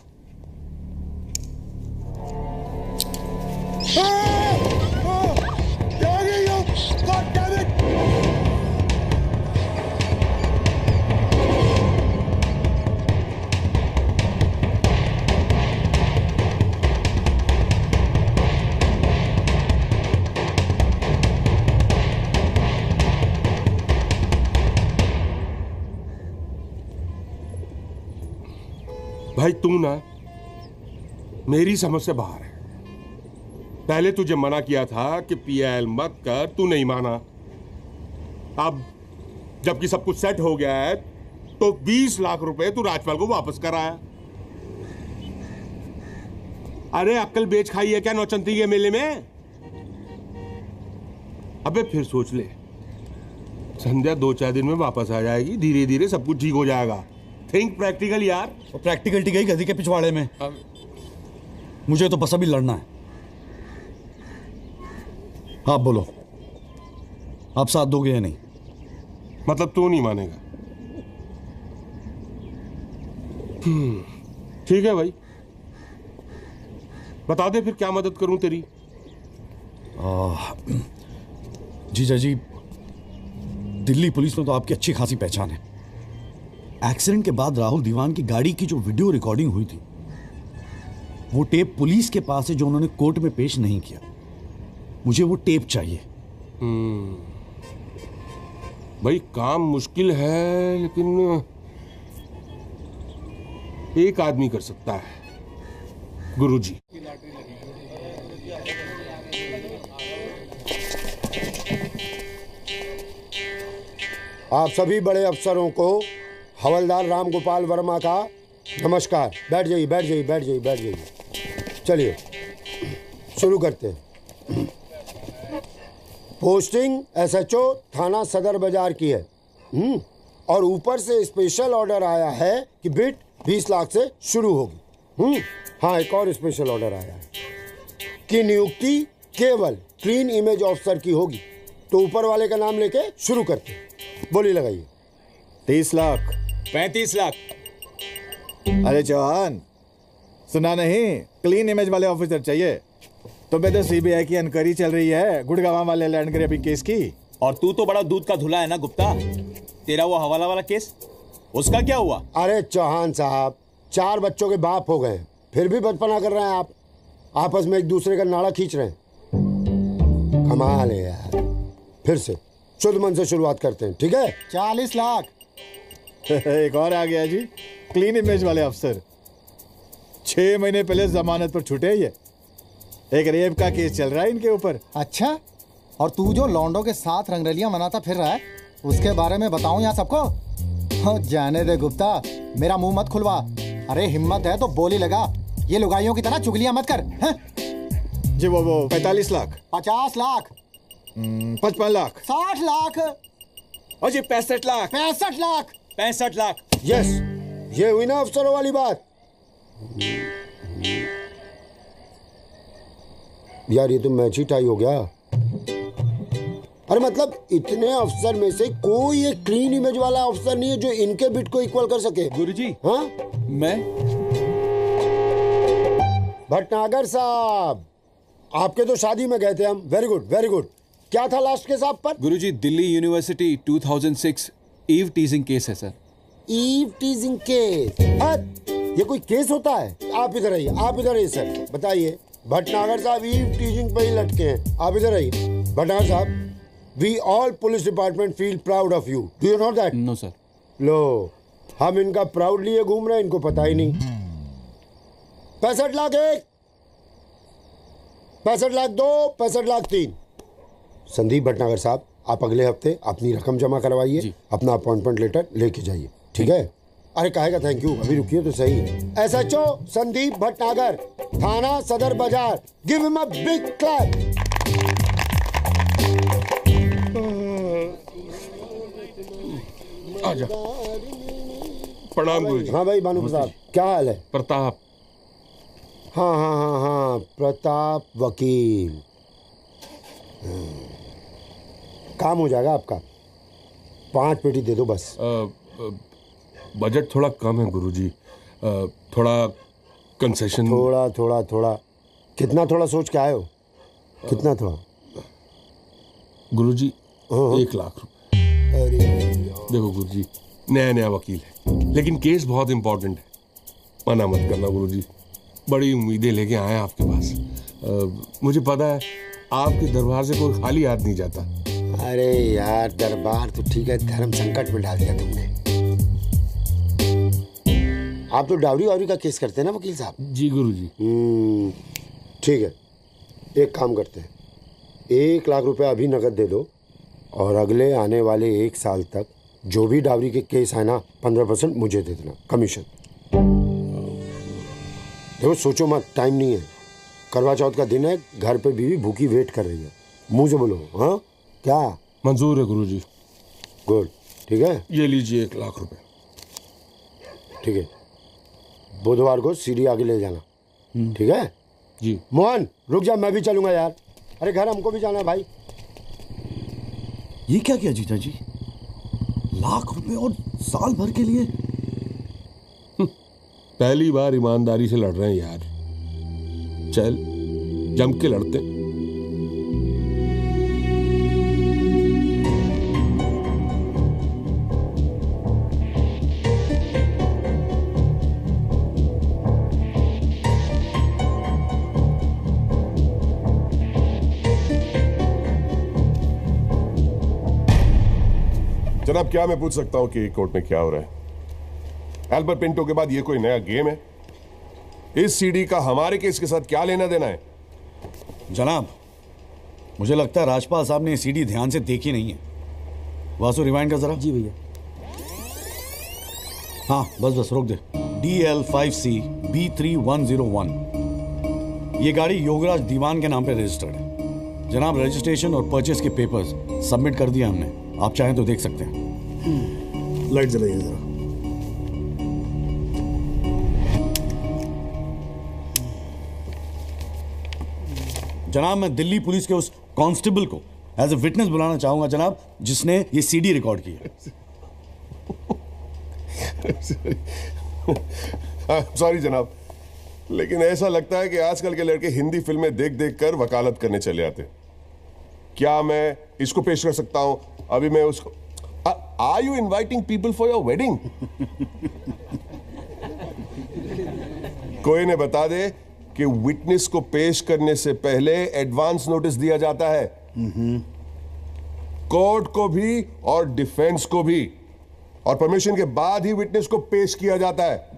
भाई तू ना मेरी समझ से बाहर है। पहले तुझे मना किया था कि पीएल मत कर, तू नहीं माना। अब जबकि सब कुछ सेट हो गया है तो 20 लाख रुपए तू राजपाल को वापस कराया। अरे अक्ल बेच खाई है क्या नौचंती के मेले में? अबे फिर सोच ले, संध्या 2-4 दिन में वापस आ जाएगी, धीरे धीरे सब कुछ ठीक हो जाएगा। थिंक प्रैक्टिकल यार। और प्रैक्टिकलिटी गई गधी के पिछवाड़े में। मुझे तो बस अभी लड़ना है। आप बोलो, आप साथ दोगे या नहीं? मतलब तू नहीं मानेगा? ठीक है भाई, बता दे फिर क्या मदद करूं तेरी। जीजा जी, दिल्ली पुलिस में तो आपकी अच्छी खासी पहचान है। एक्सीडेंट के बाद राहुल दीवान की गाड़ी की जो वीडियो रिकॉर्डिंग हुई थी, वो टेप पुलिस के पास है जो उन्होंने कोर्ट में पेश नहीं किया। मुझे वो टेप चाहिए। भाई काम मुश्किल है लेकिन एक आदमी कर सकता है, गुरुजी। आप सभी बड़े अफसरों को हवलदार राम गोपाल वर्मा का नमस्कार। बैठ जाइए, बैठ जाइए, बैठ जाइए, बैठ जाइए। चलिए शुरू करते हैं। पोस्टिंग एसएचओ थाना सदर बाजार की है। और ऊपर से स्पेशल ऑर्डर आया है कि बिट 20 लाख से शुरू होगी। हाँ, एक और स्पेशल ऑर्डर आया है कि नियुक्ति केवल क्लीन इमेज ऑफिसर की होगी। तो ऊपर वाले का नाम लेके शुरू करते हैं। बोली लगाइए। 30 लाख। 35 लाख। अरे चौहान, सुना नहीं? क्लीन इमेज वाले ऑफिसर चाहिए। तुम्हें तो सीबीआई की इंक्वायरी चल रही है गुड़गांव वाले लैंड ग्रैबिंग केस की। और तू तो बड़ा दूध का धुला है ना गुप्ता। तेरा वो हवाला वाला केस, उसका क्या हुआ? अरे चौहान साहब, 4 बच्चों के बाप हो गए, फिर भी बचपना कर रहे हैं आप। आपस में एक दूसरे का नाड़ा खींच रहे हैं। कमाल है यार। फिर से शुद्ध मन से शुरुआत करते हैं, ठीक है? 40 लाख। एक और आ गया जी, क्लीन इमेज वाले अफसर। 6 महीने पहले जमानत पर छूटे। ये एक रेप का केस चल रहा है इनके ऊपर। अच्छा, और तू जो लौंडों के साथ रंगरलियां मनाता फिर रहा है, उसके बारे में बताऊं यहाँ सबको? हो जाने दे गुप्ता, मेरा मुंह मत खुलवा। अरे हिम्मत है तो बोली लगा, ये लुगाइयों की तरह चुगलियां मत कर। हैं? जी वो 45 लाख। 50 लाख। 55 लाख। 60 लाख। और जी 65 लाख। 65 लाख। 65 लाख। यस, ये हुई ना अफसरों वाली बात। यार ये तो मैच ही टाई हो गया। अरे मतलब इतने अफसर में से कोई एक क्लीन इमेज वाला अफसर नहीं है जो इनके बिट को इक्वल कर सके। गुरुजी, हाँ मैं भटनागर साहब, आपके तो शादी में गए थे हम। Very good very good. क्या था लास्ट केस आप पर? Guruji, Delhi university 2006 eve teasing case है सर। Eve teasing case? ये कोई केस होता है? आप इधर आइए, आप इधर आइए सर, बताइए। भटनागर साहब ईव टीजिंग पे ही लटके हैं। आप इधर आइए। भटनागर साहब, we all police department feel proud of you. Do you know that? No sir. लो, हम इनका प्राउड लिए घूम रहे हैं, इनको पता ही नहीं। 65 लाख एक, 65 लाख दो, 65 लाख तीन। संदीप भटनागर साहब, आप अगले हफ्ते अपनी रकम जमा करवाइए, अपना अपॉइंटमेंट लेटर लेके जाइए, ठीक है? अरे काहे का थैंक यू, अभी रुकिए तो सही। एसएचओ संदीप भटनागर, थाना सदर बाजार, give him a big clap. आजा। प्रणाम गुरुजी। हाँ भाई भानु प्रताप, क्या हाल है? प्रताप। हाँ हाँ हाँ हाँ, प्रताप वकील। काम हो जाएगा आपका। 5 पेटी दे दो बस। बजट थोड़ा कम है गुरुजी, थोड़ा कंसेशन। थोड़ा थोड़ा थोड़ा कितना थोड़ा सोच के आए हो? कितना थोड़ा? गुरुजी 1 लाख रुपए। अरे देखो गुरुजी, नया नया वकील है, लेकिन केस बहुत इंपॉर्टेंट है। मना मत करना गुरुजी, बड़ी उम्मीदें लेके आए हैं आपके पास। मुझे पता है आपके दरबार से कोई खाली हाथ नहीं जाता। अरे यार, दरबार तो ठीक है, धर्म संकट में डाल दिया तुमने। आप तो डावरी वावरी का केस करते हैं ना वकील साहब? जी गुरुजी। ठीक है, एक काम करते हैं, 1 लाख रुपए अभी नकद दे दो और अगले आने वाले 1 साल तक जो भी डावरी के केस है ना, 15% मुझे दे देना कमीशन। देखो सोचो मत, टाइम नहीं है, करवा चौथ का दिन है, घर पे बीवी भूखी वेट कर रही है। मुंह से बोलो। हाँ क्या? मंजूर है गुरुजी। गुड, ठीक है, ये लीजिए 1 लाख रुपए। ठीक है, बुधवार को सीढ़ी आगे ले जाना, ठीक है जी। मोहन रुक जा, मैं भी चलूंगा यार। अरे घर हमको भी जाना है भाई। ये क्या किया जीजा जी? लाख रुपए और साल भर के लिए? पहली बार ईमानदारी से लड़ रहे हैं यार, चल जम के लड़ते। जनाब, क्या मैं पूछ सकता हूं कि कोर्ट में क्या हो रहा है? एल्बर्ट पिंटो के बाद ये कोई नया गेम है? इस सीडी का हमारे केस के साथ क्या लेना देना है? जनाब, मुझे लगता है राजपाल साहब ने ये सीडी ध्यान से देखी नहीं है। वासु रिवाइंड कर जरा। जी भैया। हाँ बस बस रोक दे। DL5C B3101, ये गाड़ी योगराज दीवान के नाम पे रजिस्टर्ड है। जनाब, रजिस्ट्रेशन और परचेस के पेपर्स सबमिट कर दिया हमने, आप चाहें तो देख सकते हैं। लाइट जलाइए जरा। जनाब, मैं दिल्ली पुलिस के उस कांस्टेबल को एज ए विटनेस बुलाना चाहूंगा जनाब, जिसने ये सीडी रिकॉर्ड की है। सॉरी जनाब, लेकिन ऐसा लगता है कि आजकल के लड़के हिंदी फिल्में देख देख कर वकालत करने चले आते। क्या मैं इसको पेश कर सकता हूं? अभी मैं उसको। Are you inviting people for your wedding? कोई ने बता दे कि विटनेस को पेश करने से पहले एडवांस नोटिस दिया जाता है, कोर्ट को भी और डिफेंस को भी, और परमिशन के बाद ही विटनेस को पेश किया जाता है।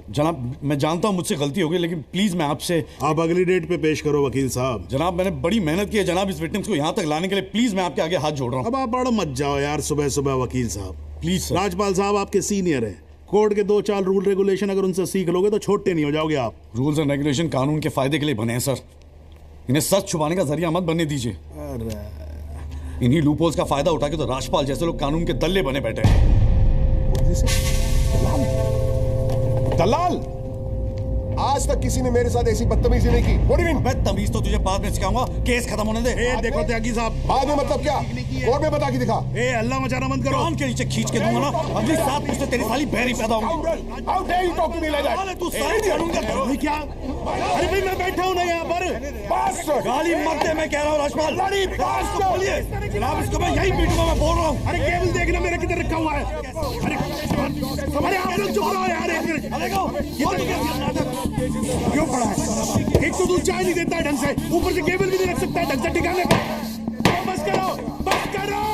जनाब, मैं जानता हूं मुझसे गलती हो गई, लेकिन प्लीज मैं आपसे। आप अगली डेट पे पेश करो वकील साहब। जनाब, मैंने बड़ी मेहनत की है जनाब इस विटनेस को यहां तक लाने के लिए, प्लीज मैं आपके आगे हाथ जोड़ रहा हूं। अब आप बड़ा मत जाओ यार सुबह सुबह वकील साहब, प्लीज सर। राजपाल साहब आपके सीनियर हैं, कोर्ट के 2-4 रूल रेगुलेशन अगर उनसे सीख लोगे तो छोटे नहीं हो जाओगे आप। रूल्स एंड रेगुलेशन कानून के फायदे के लिए बने हैं सर, इन्हें सच छुपाने का जरिया मत बनने दीजिए। इन्हीं लूपहोल्स का फायदा उठा के तो राजपाल जैसे लोग कानून के दल्ले बने बैठे हैं। दलाल, आज तक किसी ने मेरे साथ ऐसी बदतमीजी नहीं की। What do you mean? मैं तमीज तो तुझे बाद में सिखाऊंगा, केस खत्म होने दे। देखो त्यागी साहब, बाद में मतलब क्या? कोर्ट में बता के दिखा। अल्लाह मचाना बंद करो। कान के नीचे खींच के दूंगा ना, अगली 7 पुश्ते तेरी साली बहरी पैदा होंगी। How dare you talk to me like that? साले तू साइड करूंगा भाई क्या? अरे भाई मैं बैठा हूं ना यहाँ पर। गाली मत दे, मैं कह रहा हूँ राजपाल। बोलिए जनाब, इसको मैं यही पीटूंगा, मैं बोल रहा हूँ। अरे केबल देखना मेरा किधर रखा हुआ है। अरे आप लोग चुप रहो यार, एक मिनट। क्यों पड़ा है? एक तो दूध चाय नहीं देता है ढंग से, ऊपर से केबल भी नहीं रख सकता है ढंग से ठिकाने पे। बस करो, बस करो।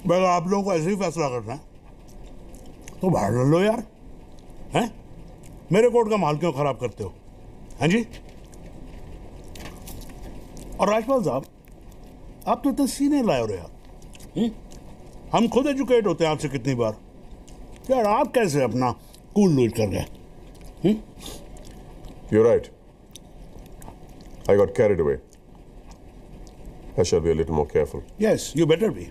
अगर आप लोगों को ऐसे ही फैसला करना है तो बाहर लड़ लो यार, हैं? मेरे कोर्ट का माहौल क्यों खराब करते हो, हैं जी? और राजपाल साहब, आप तो इतने सीने लाए हो यार। हम खुद एजुकेट होते हैं आपसे कितनी बार यार, आप कैसे अपना कूल लूज कर गए? You're right. I got carried away. I shall be a little more careful. Yes, you better be.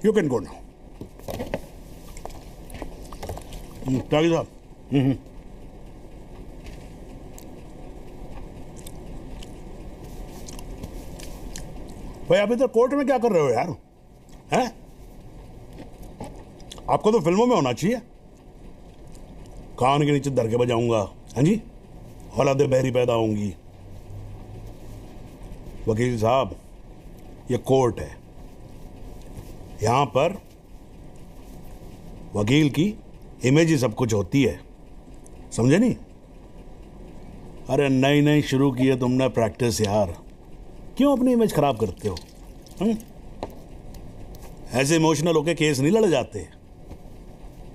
You can go now. त्यागी साहब, भाई आप इधर कोर्ट में क्या कर रहे हो यार, हैं? आपको तो फिल्मों में होना चाहिए। कान के नीचे धर के बजाऊंगा, हैं जी? औलादे बहरी पैदा होंगी। वकील साहब, ये कोर्ट है, यहां पर वकील की इमेज ही सब कुछ होती है, समझे नहीं? अरे नई नई शुरू की है तुमने प्रैक्टिस यार, क्यों अपनी इमेज खराब करते हो? ऐसे इमोशनल होके केस नहीं लड़े जाते।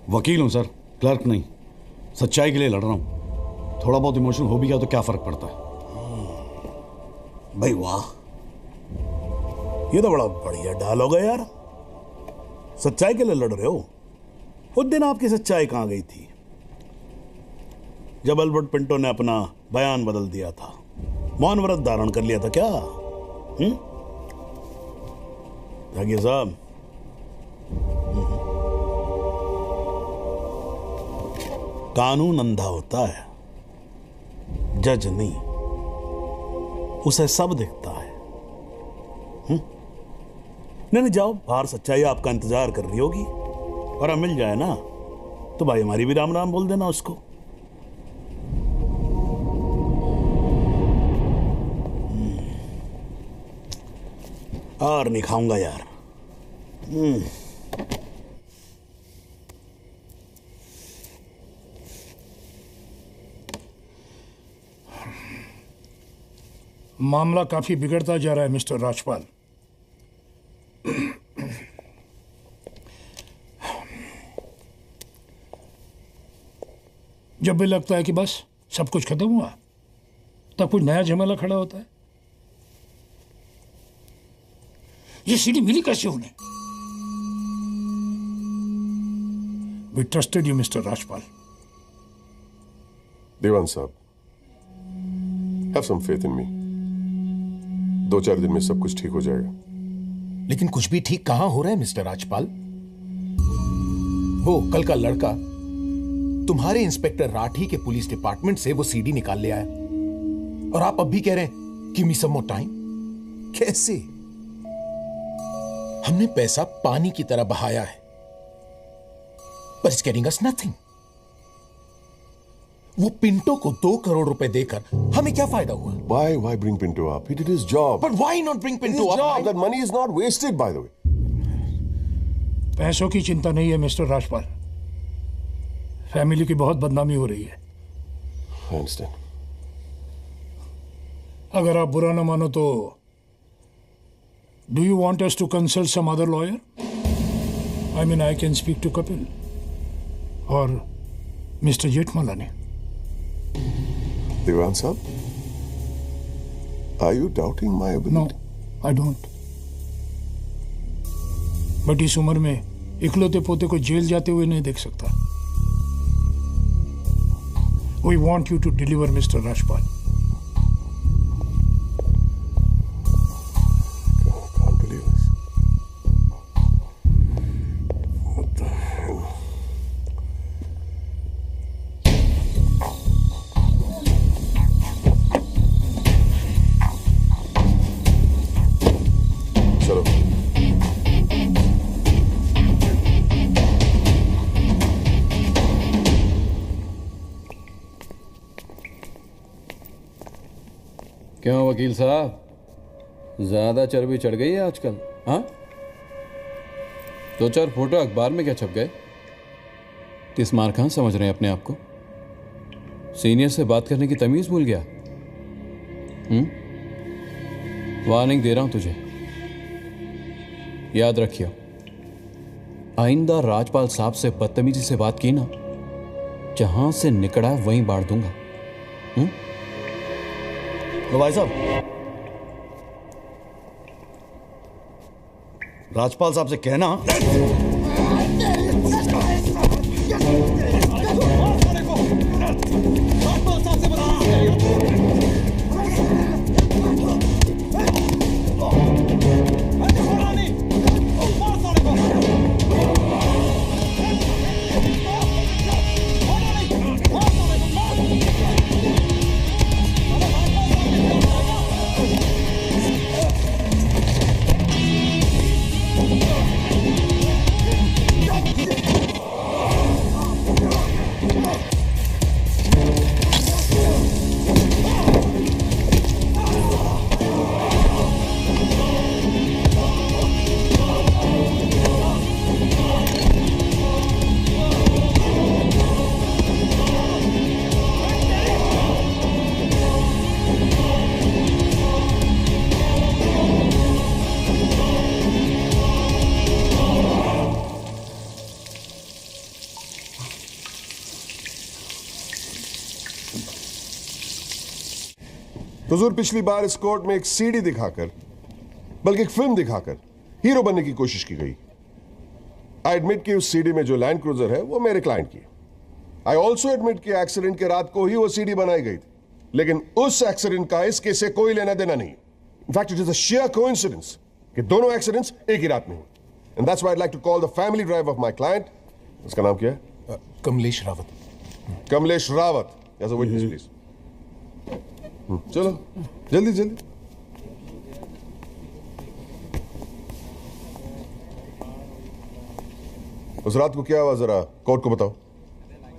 वकील हूं सर, क्लर्क नहीं। सच्चाई के लिए लड़ रहा हूं। थोड़ा बहुत इमोशन हो भी गया तो क्या फर्क पड़ता है? भाई वाह, ये तो बड़ा बढ़िया डायलॉग है यार। सच्चाई के लिए लड़ रहे हो? उस दिन आपकी सच्चाई कहां गई थी जब अल्बर्ट पिंटो ने अपना बयान बदल दिया था, मौन व्रत धारण कर लिया था क्या? त्यागी साहब, कानून अंधा होता है, जज नहीं, उसे सब दिखता है। नहीं जाओ बाहर, सच्चाई आपका इंतजार कर रही होगी, और अब मिल जाए ना तो भाई हमारी भी राम राम बोल देना उसको। और नहीं खाऊंगा यार। मामला काफी बिगड़ता जा रहा है मिस्टर राजपाल। जब भी लगता है कि बस सब कुछ खत्म हुआ, तब कुछ नया झमेला खड़ा होता है। ये सीढ़ी मिली कैसे उन्हें? We trusted you, Mr. Rajpal. दीवान साहब, have some faith in me. 2-4 दिन में सब कुछ ठीक हो जाएगा। लेकिन कुछ भी ठीक कहां हो रहा है मिस्टर राजपाल? वो कल का लड़का तुम्हारे इंस्पेक्टर राठी के पुलिस डिपार्टमेंट से वो सीडी निकाल ले आया, और आप अब भी कह रहे हैं गिव मी सम मोर टाइम। कैसे? हमने पैसा पानी की तरह बहाया है, but it's getting us nothing. वो पिंटो को 2 करोड़ रुपए देकर हमें क्या फायदा हुआ? Why bring Pinto up? He did his job. But why not bring Pinto His up? job. That money is not wasted, by the way. पैसों की चिंता नहीं है मिस्टर राजपाल, फैमिली की बहुत बदनामी हो रही है। I understand. अगर आप बुरा ना मानो तो do you want us to consult some other lawyer? I mean, I can speak to Kapil. और मिस्टर जेठमला ने। दीवान साहब, are you doubting my ability? No, I don't. But इस उम्र में इकलौते पोते को जेल जाते हुए नहीं देख सकता। We want you to deliver mister Rajpal. क्यों वकील साहब, ज्यादा चर्बी चढ़ गई है आजकल? हाँ, 2-4 फोटो अखबार में क्या छप गए? किस मार खां समझ रहे हैं अपने आप को? सीनियर से बात करने की तमीज भूल गया? वार्निंग दे रहा हूं तुझे, याद रखियो, आइंदा राजपाल साहब से बदतमीजी से बात की ना, जहां से निकला वहीं बांट दूंगा। तो भाई साहब, राजपाल साहब से कहना हुजूर, पिछली बार इस कोर्ट में एक सीडी दिखाकर, बल्कि एक फिल्म दिखाकर हीरो बनने की कोशिश की गई। आई एडमिट कि उस सीडी में जो लैंड क्रूजर है वो मेरे क्लाइंट की। आई ऑल्सो एडमिट कि एक्सीडेंट के रात को ही वो सीडी बनाई गई थी, लेकिन उस एक्सीडेंट का इस केस से कोई लेना देना नहीं। In fact it is a sheer coincidence कि दोनों एक्सीडेंट्स एक ही रात में हुए। And that's why I like to call the family drive of my client. उसका नाम क्या है? Kamlesh Rawat. Kamlesh Rawat, as a witness please. चलो जल्दी जल्दी। उस रात को क्या हुआ, जरा कोर्ट को बताओ।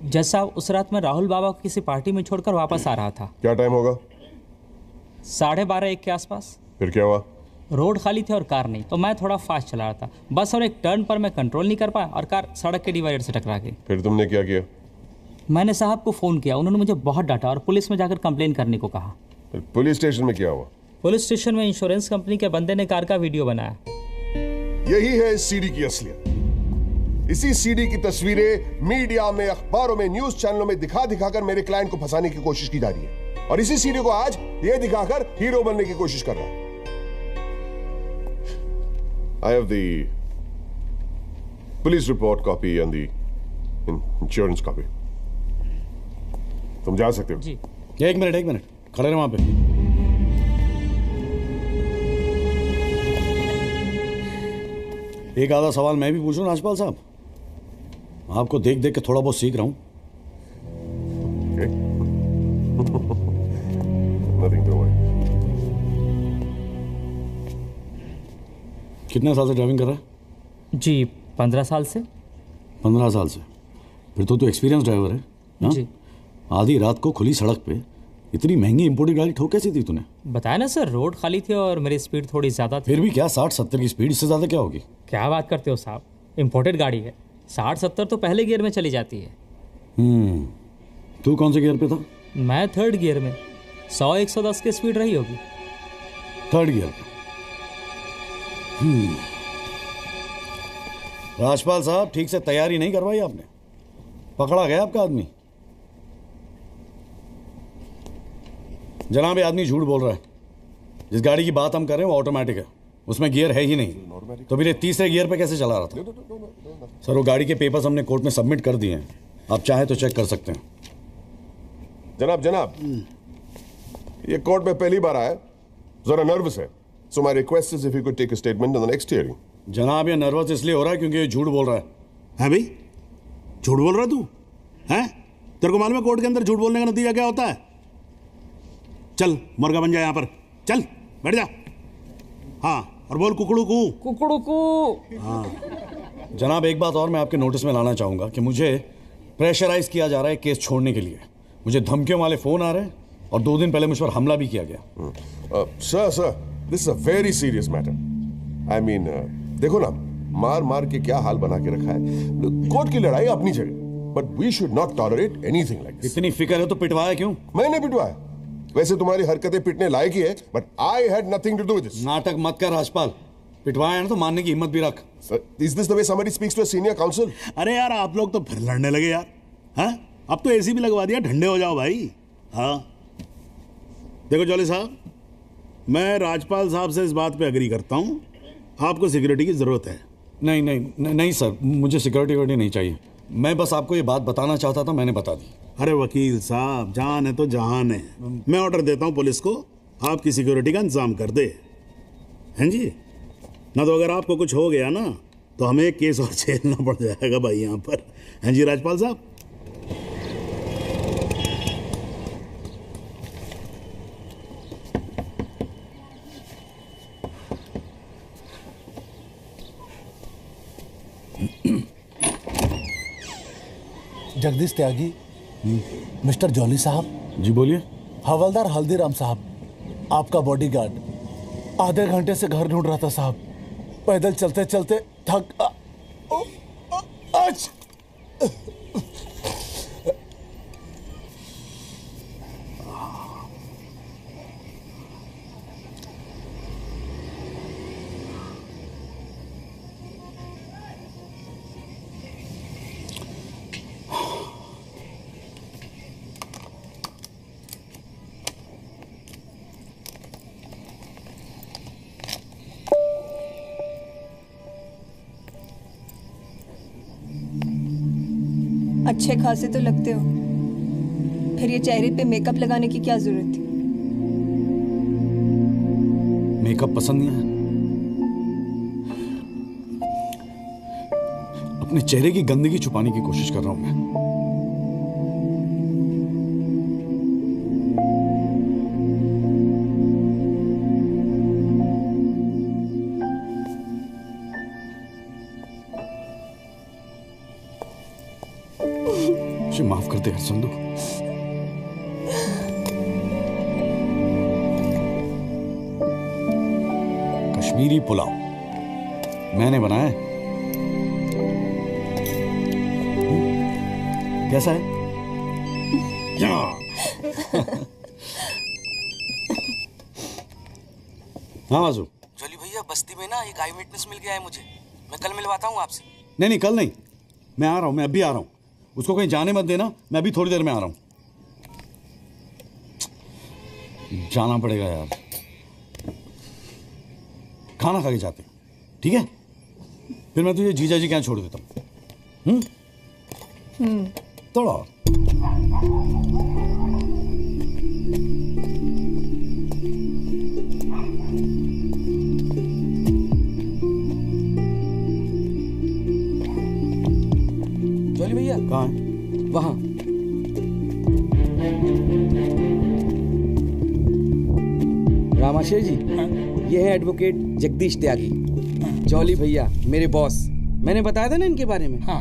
जज साहब, उस रात मैं राहुल बाबा को किसी पार्टी में छोड़कर वापस आ रहा था। क्या टाइम होगा? 12:30-1 के आसपास। फिर क्या हुआ? रोड खाली थे और कार नहीं, तो मैं थोड़ा फास्ट चला रहा था। बस और एक टर्न पर मैं कंट्रोल नहीं कर पाया और कार सड़क के डिवाइडर से टकरा गई। फिर तुमने क्या किया? मैंने साहब को फ़ोन किया, उन्होंने मुझे बहुत डांटा और पुलिस में जाकर कंप्लेन करने को कहा। फिर पुलिस स्टेशन में क्या हुआ? पुलिस स्टेशन में इंश्योरेंस कंपनी के बंदे ने कार का वीडियो बनाया। यही है इस सीडी की असलियत। इसी सीडी की तस्वीरें मीडिया में, अखबारों में, न्यूज चैनलों में दिखा दिखाकर मेरे क्लाइंट को फंसाने की कोशिश की जा रही है, और इसी सीडी को आज ये दिखाकर हीरो बनने की कोशिश कर रहा है। I have the police report copy and the insurance copy. तुम जा सकते हो। जी। एक मिनट खड़े रहे वहां पे। एक आधा सवाल मैं भी पूछूं राजपाल साहब? आपको देख देख के थोड़ा बहुत सीख रहा हूं। कितने साल से ड्राइविंग कर रहा है? जी 15 साल से। 15 साल से? फिर तो तू एक्सपीरियंस ड्राइवर है ना? जी। आधी रात को खुली सड़क पे इतनी महंगी इंपोर्टेड गाड़ी ठोक कैसी थी तूने? बताया ना सर, रोड खाली थी और मेरी स्पीड थोड़ी ज्यादा थी। फिर भी क्या 60-70 की स्पीड, इससे ज्यादा क्या होगी? क्या बात करते हो साहब, इंपोर्टेड गाड़ी है। 60-70 तो पहले गियर में चली जाती है। तू कौन से गियर पे था? मैं 3rd गियर में। 100-110 की स्पीड रही होगी। 3rd गियर पे। राजपाल साहब, ठीक से तैयारी नहीं करवाई आपने। पकड़ा गया आपका आदमी। जनाब, ये आदमी झूठ बोल रहा है। जिस गाड़ी की बात हम कर रहे हैं वो ऑटोमेटिक है, उसमें गियर है ही नहीं, तो फिर ये तीसरे गियर पे कैसे चला रहा था? सर, वो गाड़ी के पेपर्स हमने कोर्ट में सबमिट कर दिए हैं, आप चाहे तो चेक कर सकते हैं। जनाब, ये कोर्ट में पहली बार आया, जरा नर्वस है, so my request is if you could take a statement in the next hearing. जनाब, ये नर्वस इसलिए हो रहा है क्योंकि ये झूठ बोल रहा है। है भाई, झूठ बोल रहा तू? हैं? तेरे को मालूम है कोर्ट के अंदर झूठ बोलने का नतीजा क्या होता है? चल मुर्गा बन जा यहाँ पर, चल बैठ जा। हाँ, और बोल कुकड़ू कू। कुकड़ू कू। हाँ। जनाब, एक बात और मैं आपके नोटिस में लाना चाहूंगा कि मुझे प्रेशराइज किया जा रहा है केस छोड़ने के लिए। मुझे धमकियों वाले फोन आ रहे हैं और 2 दिन पहले मुझ पर हमला भी किया गया। Sir, this is a very serious matter. I mean, देखो ना, मार मार के क्या हाल बना के रखा है। कोर्ट की लड़ाई अपनी जगह, but we should not tolerate anything like this. इतनी फिक्र है तो पिटवाया क्यों? मैंने पिटवाया? वैसे तुम्हारी हरकतें पिटने लायक ही है, but I had nothing to do with this. नाटक मत कर राजपाल, पिटवाया ना तो मानने की हिम्मत भी रख। Is this the way somebody speaks to a senior counsel? अरे यार, आप लोग तो फिर लड़ने लगे यार। हाँ, अब तो एसी भी लगवा दिया, ठंडे हो जाओ भाई। हाँ, देखो जॉली साहब, मैं राजपाल साहब से इस बात पे एग्री करता हूँ, आपको सिक्योरिटी की जरूरत है। नहीं सर, मुझे सिक्योरिटी नहीं चाहिए। मैं बस आपको ये बात बताना चाहता था, मैंने बता दी। अरे वकील साहब, जान है तो जहान है। मैं ऑर्डर देता हूँ पुलिस को, आपकी सिक्योरिटी का इंतजाम कर दे। हैं जी? ना तो अगर आपको कुछ हो गया ना तो हमें एक केस और झेलना पड़ जाएगा भाई यहाँ पर। हैं जी राजपाल साहब? जगदीश त्यागी, मिस्टर जॉली साहब। जी बोलिए। हवलदार हल्दीराम साहब, आपका बॉडीगार्ड आधे घंटे से घर ढूंढ रहा था साहब। पैदल चलते चलते थक अच्छे खासे तो लगते हो, फिर ये चेहरे पे मेकअप लगाने की क्या जरूरत थी? मेकअप पसंद नहीं है? अपने चेहरे की गंदगी छुपाने की कोशिश कर रहा हूं मैं। मुझे माफ कर दे हरसंदू। कश्मीरी पुलाव मैंने बनाया है। कैसा है? हाँ आजू। जॉली भैया, बस्ती में ना एक आई विटनेस मिल गया है मुझे, मैं कल मिलवाता हूँ आपसे। नहीं, कल नहीं, मैं आ रहा हूँ, मैं अभी आ रहा हूँ। उसको कहीं जाने मत देना, मैं अभी थोड़ी देर में आ रहा हूँ। जाना पड़ेगा यार, खाना खा के जाते हैं, ठीक है? फिर मैं तुझे जीजा जी क्या छोड़ देता हूँ। थोड़ा और। जॉली भैया कहाँ है? वहां। रामाशय जी, ये है एडवोकेट जगदीश त्यागी। जॉली भैया मेरे बॉस, मैंने बताया था ना इनके बारे में। हाँ।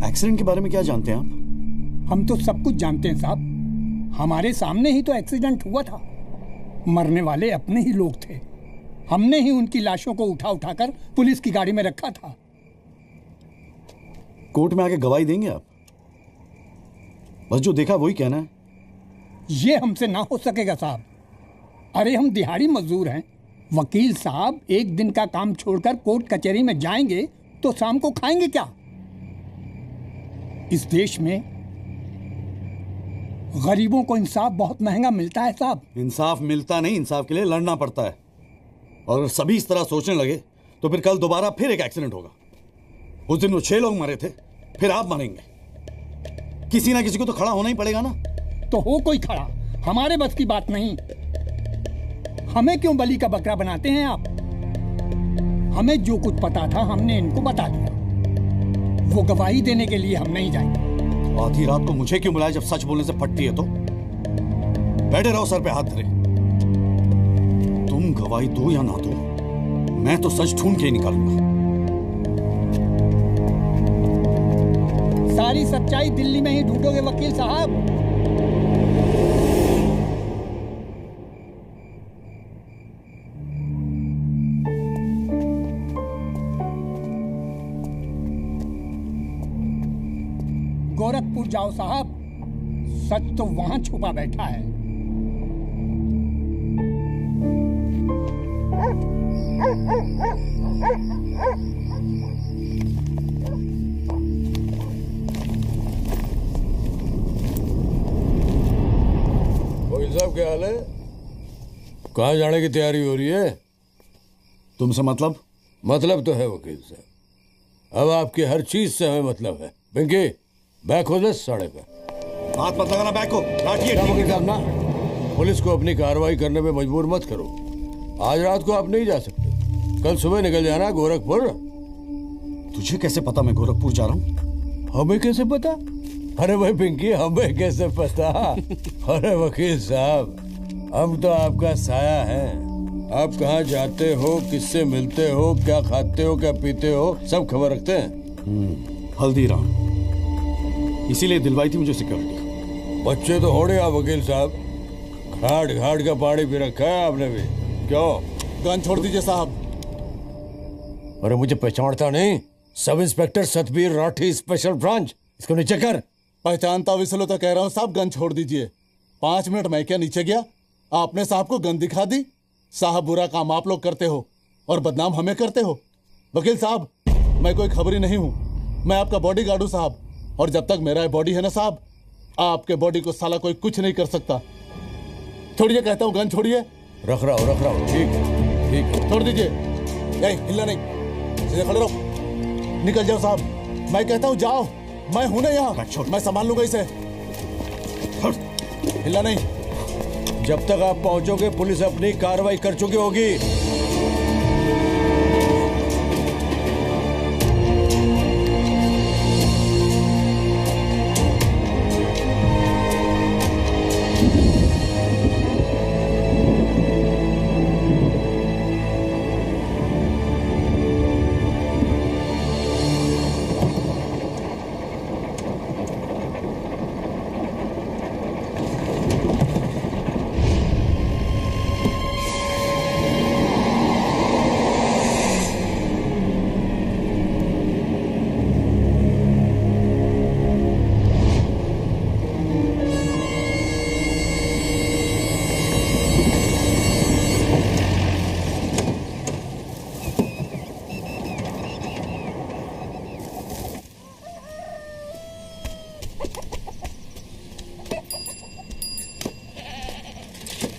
एक्सीडेंट के बारे में क्या जानते हैं आप? हम तो सब कुछ जानते हैं साहब, हमारे सामने ही तो एक्सीडेंट हुआ था। मरने वाले अपने ही लोग थे, हमने ही उनकी लाशों को उठा उठाकर पुलिस की गाड़ी में रखा था। कोर्ट में आके गवाही देंगे आप? बस जो देखा वही कहना है। ये हमसे ना हो सकेगा साहब। अरे हम दिहाड़ी मजदूर हैं। वकील साहब एक दिन का काम छोड़कर कोर्ट कचहरी में जाएंगे तो शाम को खाएंगे क्या? इस देश में गरीबों को इंसाफ बहुत महंगा मिलता है साहब। इंसाफ मिलता नहीं, इंसाफ के लिए लड़ना पड़ता है। और अगर सभी इस तरह सोचने लगे तो फिर कल दोबारा फिर एक एक्सीडेंट होगा। उस दिन वो 6 लोग मरे थे, फिर आप मरेंगे। किसी ना किसी को तो खड़ा होना ही पड़ेगा ना। तो हो कोई खड़ा, हमारे बस की बात नहीं। हमें क्यों बलि का बकरा बनाते हैं आप? हमें जो कुछ पता था हमने इनको बता दिया। वो गवाही देने के लिए हम नहीं जाएंगे। आधी रात को मुझे क्यों बुलाया जब सच बोलने से फटती है तो? बैठे रहो सर पे हाथ धरे। तुम गवाही दो या ना दो, मैं तो सच ढूंढ के ही निकालूंगा। सारी सच्चाई दिल्ली में ही ढूंढोगे वकील साहब? गोरखपुर जाओ साहब, सच तो वहां छुपा बैठा है। वकील साहब क्या हाल है? कहाँ जाने की तैयारी हो रही है? तुमसे मतलब? मतलब तो है वकील साहब, अब आपकी हर चीज से हमें मतलब है। पिंकी बैक हो दे साढ़े पे। हाथ मत लगाना बैक को। वकील साहब ना, पुलिस को अपनी कार्रवाई करने में मजबूर मत करो। आज रात को आप नहीं जा सकते, कल सुबह निकल जाना गोरखपुर। तुझे कैसे पता मैं गोरखपुर जा रहा हूँ? हमें कैसे पता? अरे भाई पिंकी, हमें कैसे पता? अरे वकील साहब, हम तो आपका साया हैं। आप कहाँ जाते हो, किससे मिलते हो, क्या खाते हो, क्या पीते हो, सब खबर रखते हैं। हल्दीराम, इसीलिए दिलवाई थी मुझे सिक्योरिटी। बच्चे तो होड़े आप वकील साहब, घाट घाट का पानी पी रखा है आपने भी। क्यों? गन छोड़ दीजिए साहब। अरे मुझे पहचानता नहीं? Sub inspector Satbir Rathi, special branch. इसको नीचे कर। पहचानता हूँ इसलिए तो कह रहा हूँ साहब, गन छोड़ दीजिए। 5 मिनट मैं क्या नीचे गया, आपने साहब को गन दिखा दी। साहब बुरा काम आप लोग करते हो और बदनाम हमें करते हो। वकील साहब, मैं कोई खबरी नहीं हूँ, मैं आपका बॉडीगार्ड हूँ साहब। और जब तक मेरा बॉडी है ना साहब, आपके बॉडी को साला कोई कुछ नहीं कर सकता। छोड़िए कहता हूँ, गन छोड़िए। रख रहा हूँ। ठीक है, ठीक है। छोड़ दीजिए। हिलना नहीं, सीधे खड़े रहो। निकल जाओ साहब, मैं कहता हूँ जाओ। मैं हूं ना यहाँ, मैं संभाल लूंगा इसे। हिलना नहीं। जब तक आप पहुंचोगे पुलिस अपनी कार्रवाई कर चुकी होगी।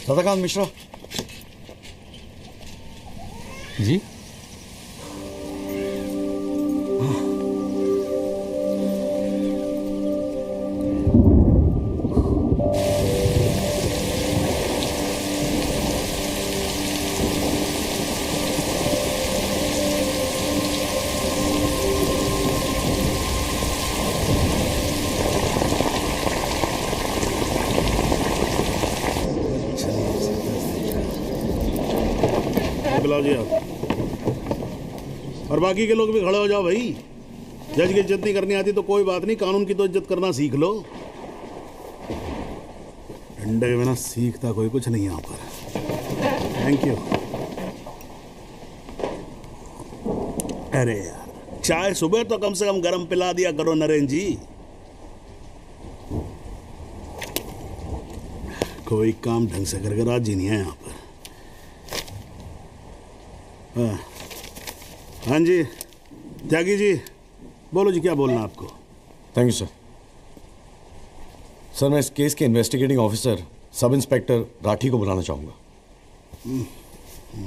सदाकांत मिश्रा जी। बुलाओ जी आप। और बाकी के लोग भी खड़े हो जाओ भाई। जज की इज्जत नहीं करनी आती तो कोई बात नहीं, कानून की तो इज्जत करना सीख लो। डंडे के बिना सीखता कोई कुछ नहीं यहाँ पर। Thank you. अरे यार, चाय सुबह तो कम से कम गर्म पिला दिया करो नरेंद्र जी। कोई काम ढंग से करके राजी नहीं है यहाँ पर। हाँ जी त्यागी जी, बोलो जी, क्या बोलना आपको? Thank you sir. सर मैं इस केस के investigating officer sub inspector Rathi को बुलाना चाहूंगा।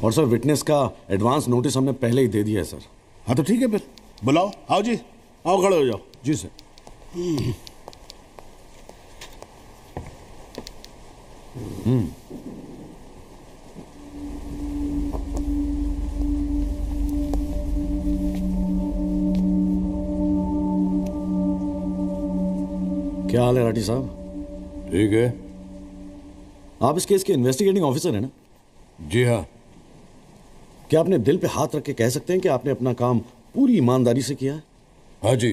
और सर विटनेस का एडवांस नोटिस हमने पहले ही दे दिया है सर। हाँ तो ठीक है, फिर बुलाओ। आओ जी, आओ खड़े हो जाओ। जी सर। क्या हाल है राठी साहब? ठीक है। आप इस केस के इन्वेस्टिगेटिंग ऑफिसर हैं ना? जी हाँ। क्या आपने दिल पे हाथ रख के कह सकते हैं कि आपने अपना काम पूरी ईमानदारी से किया है? हाँ जी,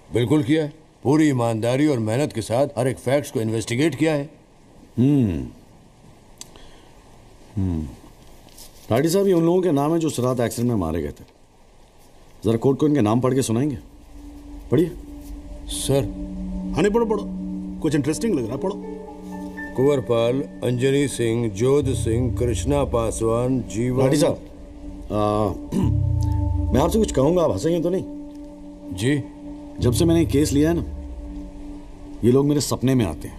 बिल्कुल किया है। पूरी ईमानदारी और मेहनत के साथ हर एक फैक्ट्स को इन्वेस्टिगेट किया है। राठी साहब, ये उन लोगों के नाम है जो उस रात एक्सीडेंट में मारे गए थे। जरा कोर्ट को इनके नाम पढ़ के सुनाएंगे? पढ़िए। सर। हाँ नहीं, पढ़ो पढ़ो, कुछ इंटरेस्टिंग लग रहा है, पढ़ो। कुंवरपाल, अंजनी सिंह, जोध सिंह, कृष्णा पासवान, जीवन। राठी साहब, मैं आपसे कुछ कहूंगा, आप हंसेंगे तो नहीं? जी। जब से मैंने ये केस लिया है ना, ये लोग मेरे सपने में आते हैं,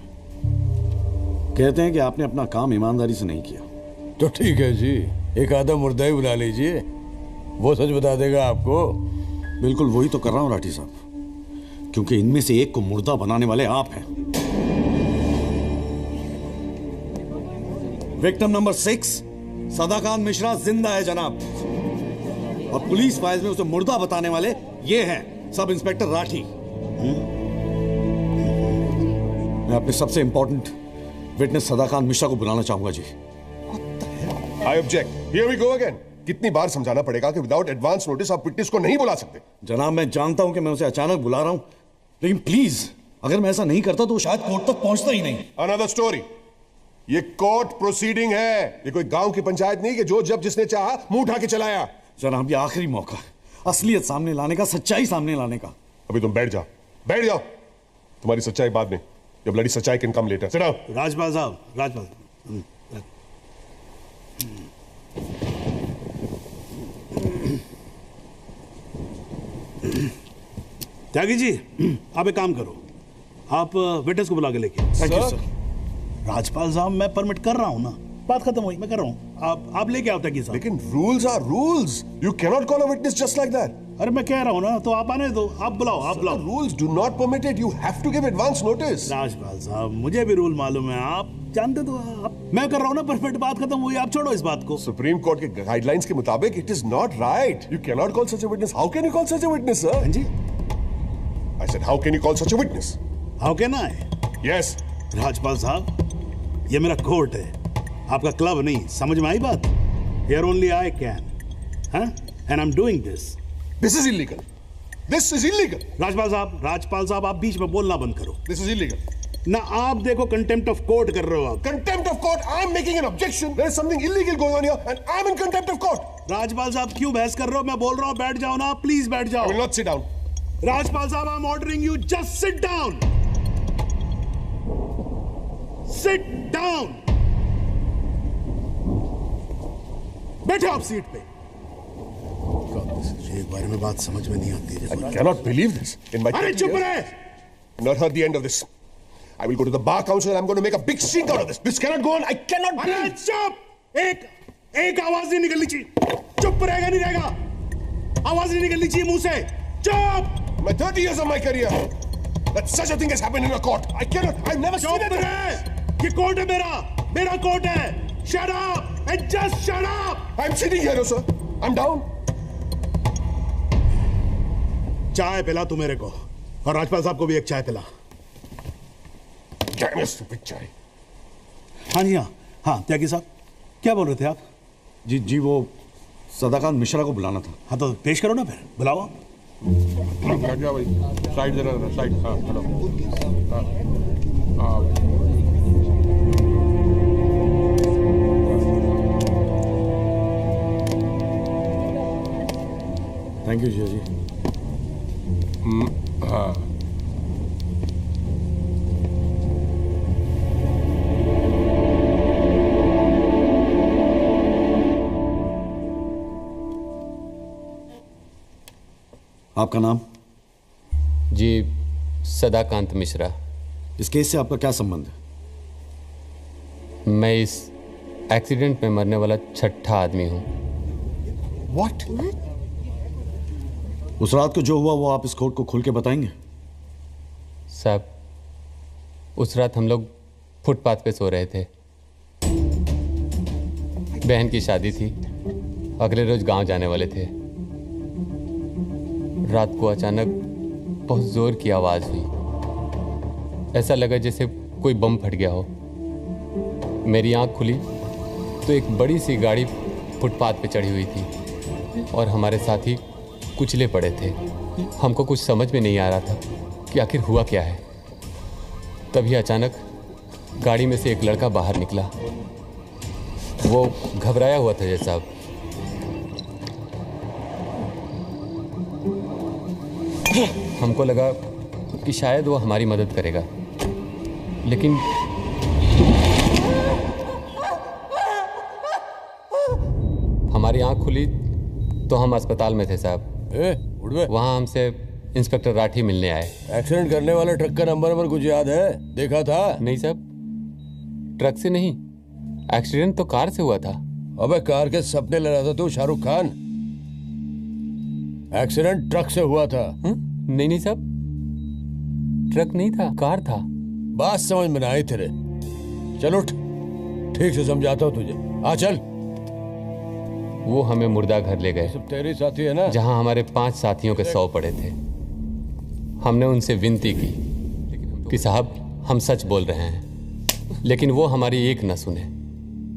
कहते हैं कि आपने अपना काम ईमानदारी से नहीं किया। तो ठीक है जी, एक आधा मुर्दा ही बुला लीजिए, वो सच बता देगा आपको। बिल्कुल वही तो कर रहा हूं राठी साहब, क्योंकि इनमें से एक को मुर्दा बनाने वाले आप हैं। विक्टिम नंबर 6 सदाकांत मिश्रा जिंदा है जनाब, और पुलिस फाइल्स में उसे मुर्दा बताने वाले ये हैं सब इंस्पेक्टर राठी। मैं अपने सबसे इंपॉर्टेंट विटनेस सदाकांत मिश्रा को बुलाना चाहूंगा जी। I object. Here we go again. कितनी बार समझाना पड़ेगा कि विदाउट एडवांस नोटिस आप विटनेस को नहीं बुला सकते? जनाब, मैं जानता हूं कि मैं उसे अचानक बुला रहा हूं, लेकिन प्लीज अगर मैं ऐसा नहीं करता तो शायद कोर्ट तक पहुंचता ही नहीं। Another story. ये कोर्ट प्रोसीडिंग है, ये कोई गांव की पंचायत नहीं कि जो जब जिसने चाहा मुंह उठा के चलाया। जनाब, ये आखिरी मौका है असलियत सामने लाने का, सच्चाई सामने लाने का। अभी तुम बैठ जाओ, बैठ जाओ। तुम्हारी सच्चाई बाद में, जब लड़ी सच्चाई can come later. Sit down. Rajpal साहब, राजपाल। त्यागी जी, आप एक काम करो, आप विटनेस को बुला के लेके। Thank you sir. राजपाल साहब, मैं परमिट कर रहा हूं ना, बात खत्म हुई, मैं कर रहा हूं। आप लेके आओ त्यागी साहब। लेकिन rules are rules, you can not call a witness just like that. अरे मैं कह रहा हूं ना, तो आप आने दो, आप बुलाओ, आप बुलाओ। Rules do not permit it, you have to give advance notice. Rajpal साहब, मुझे भी रूल मालूम है, आप जानते तो आप। मैं कर रहा हूं ना परफेक्ट, बात खत्म हुई, आप छोड़ो इस बात को। सुप्रीम कोर्ट के गाइडलाइंस के मुताबिक it is not right. You can not call such a witness. How can you call such a witness, sir? हां जी, I said how can you call such a witness? How can I? Yes. Rajpal साहब, ये मेरा कोर्ट है, आपका क्लब नहीं। समझ में आई बात? Here only I can, huh? And I'm doing this. This is illegal. This is illegal. Rajpal साहब, आप बीच में बोलना बंद करो। This is illegal. ना आप देखो कंटेम्प्ट ऑफ कोर्ट कर रहे हो आप। Contempt of court. I'm making an objection. There is something illegal going on here, and I'm in contempt of court. Rajpal साहब, क्यों बहस कर रहे हो? मैं बोल रहा हूँ, बैठ जाओ ना, प्लीज बैठ जाओ। I will not sit down. Rajpal साहब, I'm ordering you, just sit down. Sit down. बैठे आप सीट पे। एक बार में बात समझ में नहीं आती है। I cannot believe this. In my अरे चुप रहे! Not heard the end of this. I will go to the bar council and I'm going to make a big stink out of this. This cannot go on. I cannot. अरे चुप! एक आवाज नहीं निकलनी चाहिए। चुप रहेगा नहीं रहेगा। आवाज नहीं निकलनी चाहिए मुंह से। चुप! My 30 years of my career, that such a thing has happened in a court. I cannot. I've never seen it. चुप रहे! ये कोर्ट है मेरा कोर्ट है। Shut up and just shut up. I'm sitting here, sir. I'm down. चाय पिला तू मेरे को, और राजपाल साहब को भी एक चाय पिला। Damn your stupid चाय। हाँ जी, हाँ त्यागी साहब, क्या बोल रहे थे आप? जी वो सदाकांत मिश्रा को बुलाना था। हाँ तो पेश करो ना, फिर बुलाओ। क्या भाई, साइड जरा, साइड। हाँ हेलो। हाँ भाई। थैंक यू जी। हाँ। आपका नाम? जी सदाकांत मिश्रा। इस केस से आपका क्या संबंध है? मैं इस एक्सीडेंट में मरने वाला छठा आदमी हूँ। What? उस रात को जो हुआ वो आप इस कोर्ट को खुल के बताएंगे? साहब, उस रात हम लोग फुटपाथ पे सो रहे थे। बहन की शादी थी, अगले रोज गांव जाने वाले थे। रात को अचानक बहुत जोर की आवाज हुई। ऐसा लगा जैसे कोई बम फट गया हो। मेरी आंख खुली तो एक बड़ी सी गाड़ी फुटपाथ पे चढ़ी हुई थी और हमारे साथी कुचले पड़े थे। हमको कुछ समझ में नहीं आ रहा था कि आखिर हुआ क्या है। तभी अचानक गाड़ी में से एक लड़का बाहर निकला। वो घबराया हुआ था जैसा। हमको लगा कि शायद वो हमारी मदद करेगा, लेकिन हमारी आंख खुली तो हम अस्पताल में थे साहब। वहाँ हमसे इंस्पेक्टर राठी मिलने आए। एक्सीडेंट करने वाले ट्रक का नंबर कुछ याद है? देखा था? नहीं साहब, ट्रक से नहीं, एक्सीडेंट तो कार से हुआ था। अबे कार के सपने ले रहा था तू शाहरुख खान। एक्सीडेंट ट्रक से हुआ था। नहीं नहीं साहब, ट्रक नहीं था, कार था। बात समझ में आई तेरे। चल उठ, ठीक से समझाता हूँ तुझे। आ चल। वो हमें मुर्दा घर ले गए। सब तेरे साथी है ना? जहाँ हमारे 5 साथियों के 100 पड़े थे। हमने उनसे विनती की कि साहब हम सच बोल रहे हैं, लेकिन वो हमारी एक न सुने।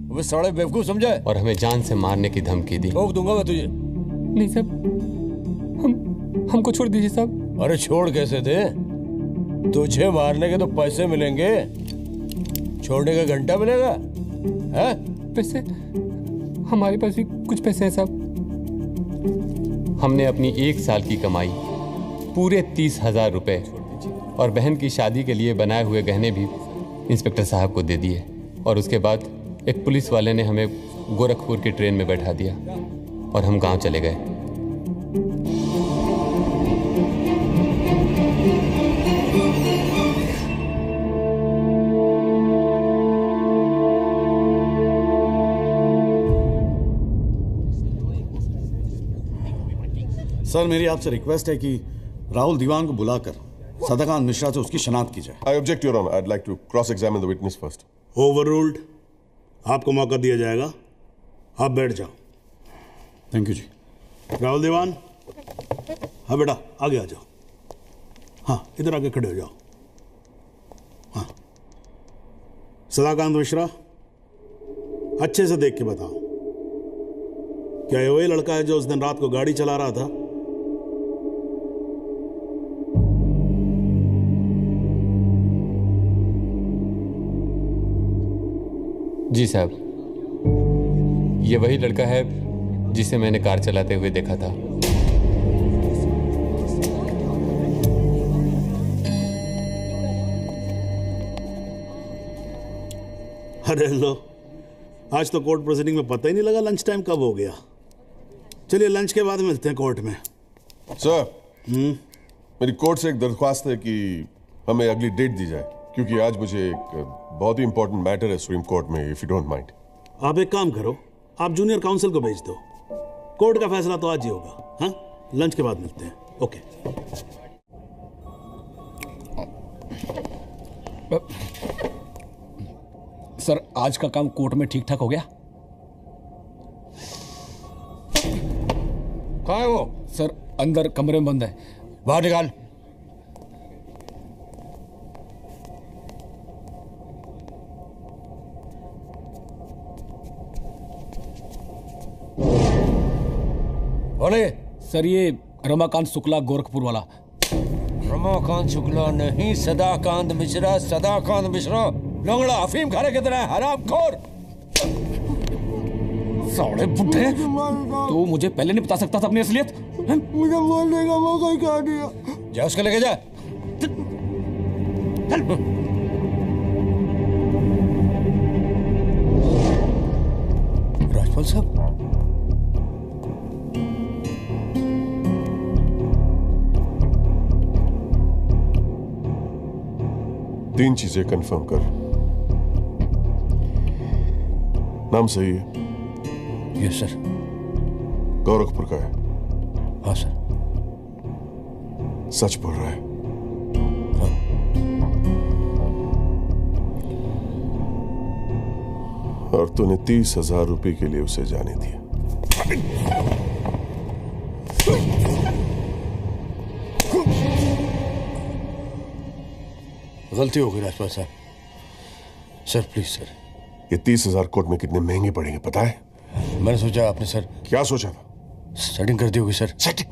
वो साले बेवकूफ समझा और हमें जान से मारने की धमकी दी। ठोक दूंगा मैं तुझे। नहीं साहब, हमको छोड़ दीजिए साहब। अरे छोड़ कैसे दे? तुझे मारने के तो पैसे मिलेंगे, छोड़ने का घंटा मिलेगा? हैं? पैसे? हमारे पास भी कुछ पैसे हैं साहब। हमने अपनी 1 साल की कमाई पूरे 30,000 रुपए और बहन की शादी के लिए बनाए हुए गहने भी इंस्पेक्टर साहब को दे दिए। और उसके बाद एक पुलिस वाले ने हमें गोरखपुर की ट्रेन में बैठा दिया और हम गांव चले गए। सर, मेरी आपसे रिक्वेस्ट है कि राहुल दीवान को बुलाकर सदाकांत मिश्रा से उसकी शनाख्त की जाए। I object, Your Honor. I'd like to cross-examine the witness first. Overruled. आपको मौका दिया जाएगा, आप बैठ जाओ। थैंक यू जी। राहुल दीवान, हाँ बेटा आगे आ जाओ। हाँ इधर आके खड़े हो जाओ। हाँ सदाकांत मिश्रा, अच्छे से देख के बताओ, क्या ये वही लड़का है जो उस दिन रात को गाड़ी चला रहा था? जी साहब, ये वही लड़का है जिसे मैंने कार चलाते हुए देखा था। अरे लो, आज तो कोर्ट प्रोसीडिंग में पता ही नहीं लगा लंच टाइम कब हो गया। चलिए लंच के बाद मिलते हैं कोर्ट में। सर, मेरी कोर्ट से एक दरख्वास्त है कि हमें अगली डेट दी जाए, क्योंकि आज मुझे एक बहुत ही इंपॉर्टेंट मैटर है सुप्रीम कोर्ट में, इफ यू डोंट माइंड। आप एक काम करो, आप जूनियर काउंसिल को भेज दो। कोर्ट का फैसला तो आज ही होगा। हाँ, लंच के बाद मिलते हैं। ओके। सर, आज का काम कोर्ट में ठीक ठाक हो गया? कहाँ है वो? सर, अंदर कमरे में बंद है। बाहर निकाल। कौन है? सर, ये रमाकांत शुक्ला, गोरखपुर वाला। रमाकांत शुक्ला नहीं, सदाकांत मिश्रा। सदाकांत मिश्रा लंगड़ा अफीम खाने की तरह हरामखोर। साले बुड्ढे, तू मुझे पहले नहीं बता सकता था अपनी असलियत? मुझे बोलने का मौका क्या दिया? जा उसको लेके जा। राजपाल साहब, 3 चीजें कंफर्म कर। नाम सही है? Yes sir. गोरखपुर का है? हाँ सर। सच बोल रहा है? और तूने 30,000 रुपए के लिए उसे जाने दिया। गलती हो गई राजपाल साहब। Sir please sir. ये 30,000 कोर्ट में कितने महंगे पड़ेंगे पता है? मैंने सोचा आपने सर। क्या सोचा था? सेटिंग कर दी होगी सर। सेटिंग?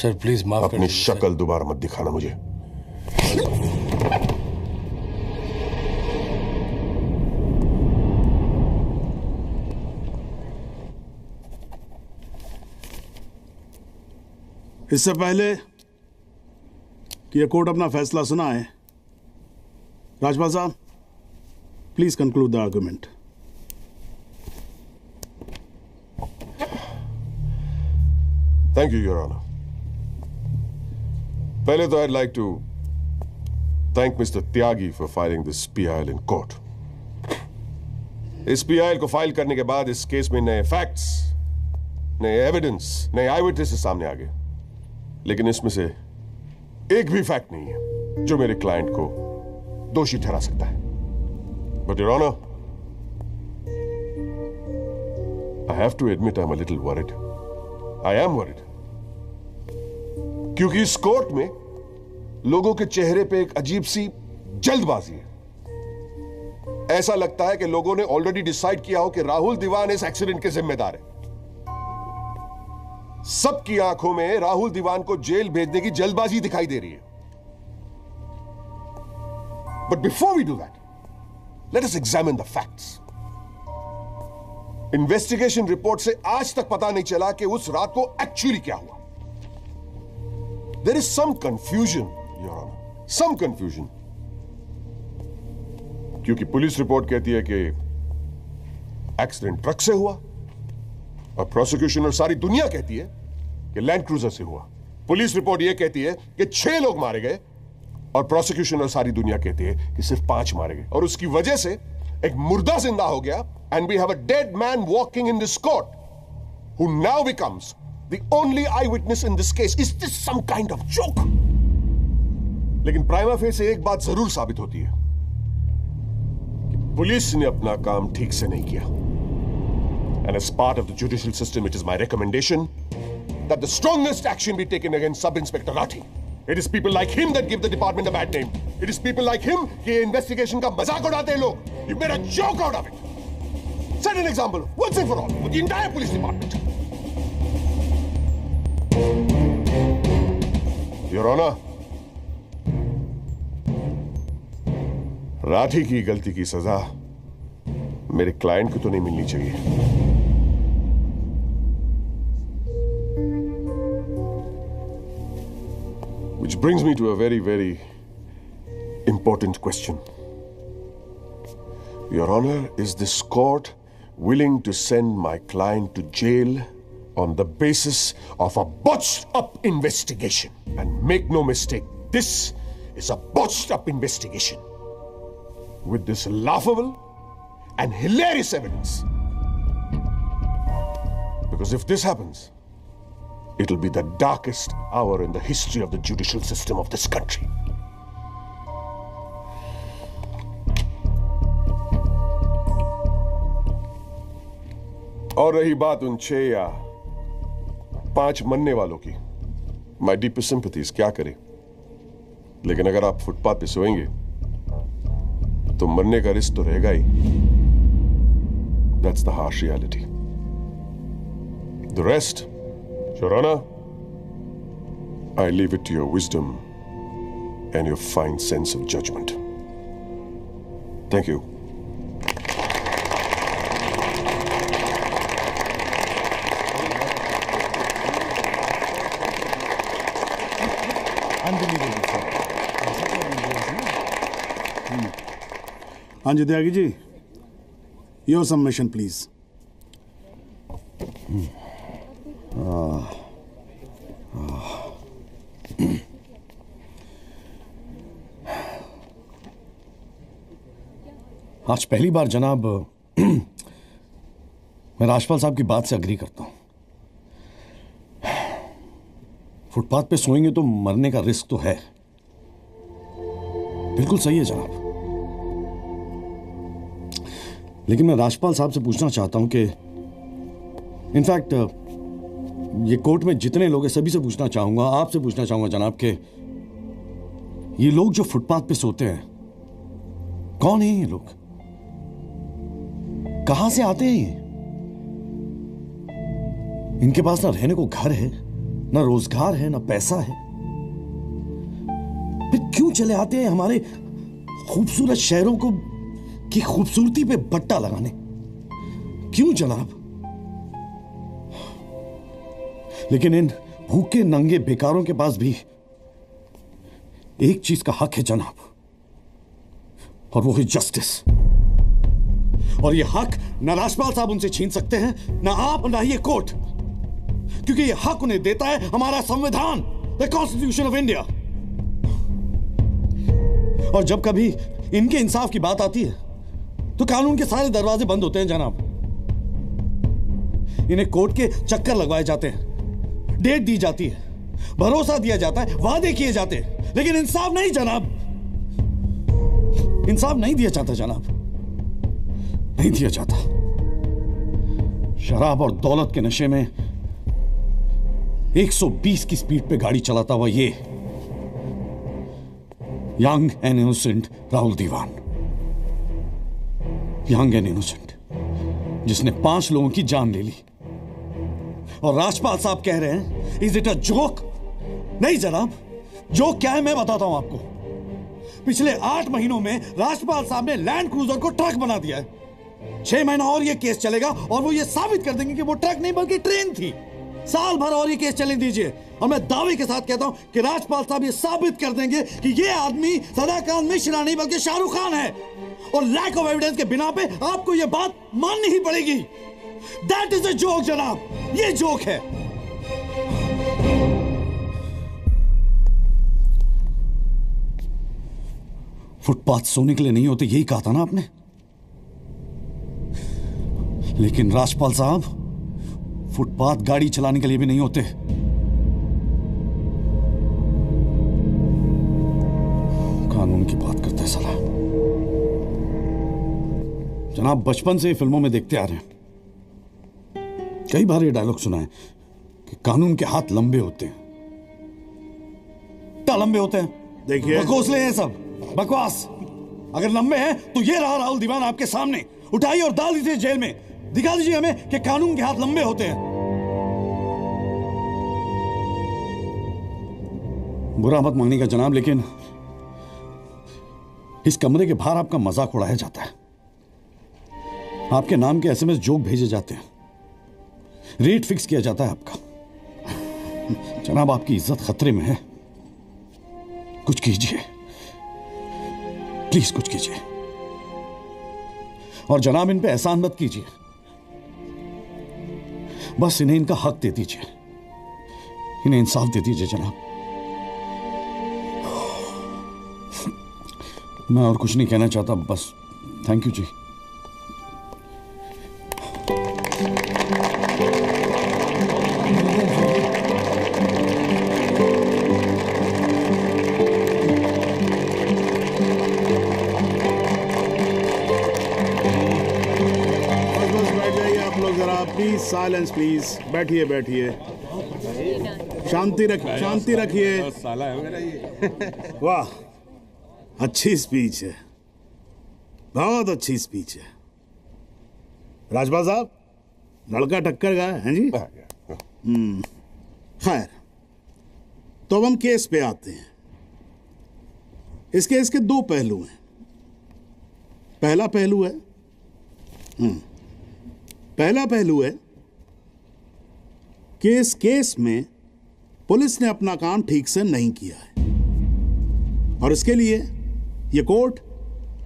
सर प्लीज माफ कर अपनी शक्ल दोबारा मत दिखाना मुझे। इससे पहले कि यह कोर्ट अपना फैसला सुनाए, राजपाल साहब please conclude the argument. Thank you your honour. पहले तो I'd like to thank Mr. Tyagi for filing this PIL in court. इस PIL को फाइल करने के बाद इस केस में नए फैक्ट्स, नए एविडेंस, नए आई विटनेसेस सामने आ गए, लेकिन इसमें से एक भी फैक्ट नहीं है जो मेरे क्लाइंट को दोषी ठहरा सकता है। But Your Honor, I have to admit I'm a little worried. I am worried. क्योंकि इस कोर्ट में लोगों के चेहरे पे एक अजीब सी जल्दबाजी है। ऐसा लगता है कि लोगों ने ऑलरेडी डिसाइड किया हो कि राहुल दीवान इस एक्सीडेंट के जिम्मेदार है। सबकी आंखों में राहुल दीवान को जेल भेजने की जल्दबाजी दिखाई दे रही है। But before we do that, let us examine the facts. Investigation report से आज तक पता नहीं चला कि उस रात को एक्चुअली क्या हुआ। There is some confusion, Your Honor. Some confusion. क्योंकि पुलिस रिपोर्ट कहती है कि एक्सीडेंट ट्रक से हुआ और प्रोसिक्यूशन और सारी दुनिया कहती है कि लैंड क्रूजर से हुआ। पुलिस रिपोर्ट यह कहती है कि 6 लोग मारे गए और प्रोसिक्यूशन और सारी दुनिया कहती है कि सिर्फ 5 मारे गए, और उसकी वजह से एक मुर्दा जिंदा हो गया। And we have a dead man walking in this court who now becomes the only eyewitness in this case. Is this some kind of joke? लेकिन प्राइमा फेसी एक बात जरूर साबित होती है कि पुलिस ने अपना काम ठीक से नहीं किया। And as part of the judicial system, it is my recommendation that the strongest action be taken against Sub-Inspector Rathi. It is people like him that give the department a bad name. It is people like him कि investigation का मजाक उड़ाते हैं लोग. You made a joke out of it. Set an example once and for all for the entire police department. Your Honor, Rathi की गलती की सजा मेरे क्लाइंट को तो नहीं मिलनी चाहिए। Which brings me to a very, very important question. Your Honor, is this court willing to send my client to jail on the basis of a botched up investigation? And make no mistake, this is a botched up investigation with this laughable and hilarious evidence. Because if this happens, it'll be the darkest hour in the history of the judicial system of this country. और रही बात उन 6 या 5 मरने वालों की, माई डीपेस्ट सिंपैथीज, क्या करें। लेकिन अगर आप फुटपाथ पे सोएंगे तो मरने का रिस्क तो रहेगा ही। That's the harsh reality. The rest, your honour, I leave it to your wisdom and your fine sense of judgement. Thank you. हाँ जी Tyagi ji, your submission please. आज पहली बार जनाब मैं राजपाल साहब की बात से अग्री करता हूं। फुटपाथ पे सोएंगे तो मरने का रिस्क तो है, बिल्कुल सही है जनाब। लेकिन मैं राजपाल साहब से पूछना चाहता हूं कि इनफैक्ट ये कोर्ट में जितने लोग हैं सभी से पूछना चाहूंगा, आपसे पूछना चाहूंगा जनाब के ये लोग जो फुटपाथ पे सोते हैं कौन है ये लोग, कहां से आते हैं ये? इनके पास ना रहने को घर है, ना रोजगार है, ना पैसा है, फिर क्यों चले आते हैं हमारे खूबसूरत शहरों को की खूबसूरती पे बट्टा लगाने? क्यों जनाब? लेकिन इन भूखे नंगे बेकारों के पास भी एक चीज का हक है जनाब, और वो है जस्टिस। और ये हक ना राजपाल साहब उनसे छीन सकते हैं, ना आप, ना ये कोर्ट, क्योंकि ये हक उन्हें देता है हमारा संविधान, द कॉन्स्टिट्यूशन ऑफ इंडिया। और जब कभी इनके इंसाफ की बात आती है तो कानून के सारे दरवाजे बंद होते हैं जनाब। इन्हें कोर्ट के चक्कर लगवाए जाते हैं, डेट दी जाती है, भरोसा दिया जाता है, वादे किए जाते हैं, लेकिन इंसाफ नहीं जनाब, इंसाफ नहीं दिया जाता जनाब, नहीं दिया जाता। शराब और दौलत के नशे में 120 की स्पीड पे गाड़ी चलाता हुआ ये young and innocent Rahul Diwan, young and innocent, जिसने 5 लोगों की जान ले ली, और राजपाल साहब कह रहे हैं इज इट अ जोक? नहीं जनाब, जोक क्या है मैं बताता हूं आपको। पिछले 8 महीनों में राजपाल साहब ने लैंड क्रूजर को ट्रक बना दिया है। 6 महीना और ये केस चलेगा और वो ये साबित कर देंगे कि वो ट्रक नहीं बल्कि ट्रेन थी। साल भर और ये केस चलने दीजिए और मैं दावे के साथ कहता हूं कि राजपाल साहब ये साबित कर देंगे कि ये आदमी सदाकांत मिश्रा नहीं बल्कि शाहरुख खान है, और लैक ऑफ एविडेंस के बिना पे आपको ये बात माननी ही पड़ेगी। दैट इज अ जोक जनाब, ये जोक है। फुटपाथ सोने के लिए नहीं होते, यही कहा था ना आपने। लेकिन राजपाल साहब फुटपाथ गाड़ी चलाने के लिए भी नहीं होते। कानून की बात करता है साला। जनाब बचपन से फिल्मों में देखते आ रहे हैं, कई बार ये डायलॉग सुना है कि कानून के हाथ लंबे होते हैं। क्या लंबे होते हैं? देखिए बकवासले हैं सब, बकवास। अगर लंबे हैं तो ये रहा राहुल दीवान आपके सामने, उठाइए और डाल दीजिए जेल में। दिखा दीजिए हमें कि कानून के हाथ लंबे होते हैं। बुरा मत मानिएगा जनाब, लेकिन इस कमरे के बाहर आपका मजाक उड़ाया जाता है, आपके नाम के एसएमएस जोक भेजे जाते हैं, रेट फिक्स किया जाता है आपका। जनाब आपकी इज्जत खतरे में है, कुछ कीजिए प्लीज, कुछ कीजिए। और जनाब इन पे एहसान मत कीजिए, बस इन्हें इनका हक दे दीजिए, इन्हें इंसाफ दे दीजिए जनाब। मैं और कुछ नहीं कहना चाहता, बस thank you ji. Please silence please, बैठिए बैठिए, शांति रखिए, शांति रखिए। वाह, अच्छी स्पीच है, बहुत अच्छी स्पीच है। राजपाल साहब लड़का टक्कर गया है जी। खैर, तो अब हम केस पे आते हैं। इस केस के 2 पहलू हैं। पहला पहलू है कि इस केस में पुलिस ने अपना काम ठीक से नहीं किया है, और इसके लिए यह कोर्ट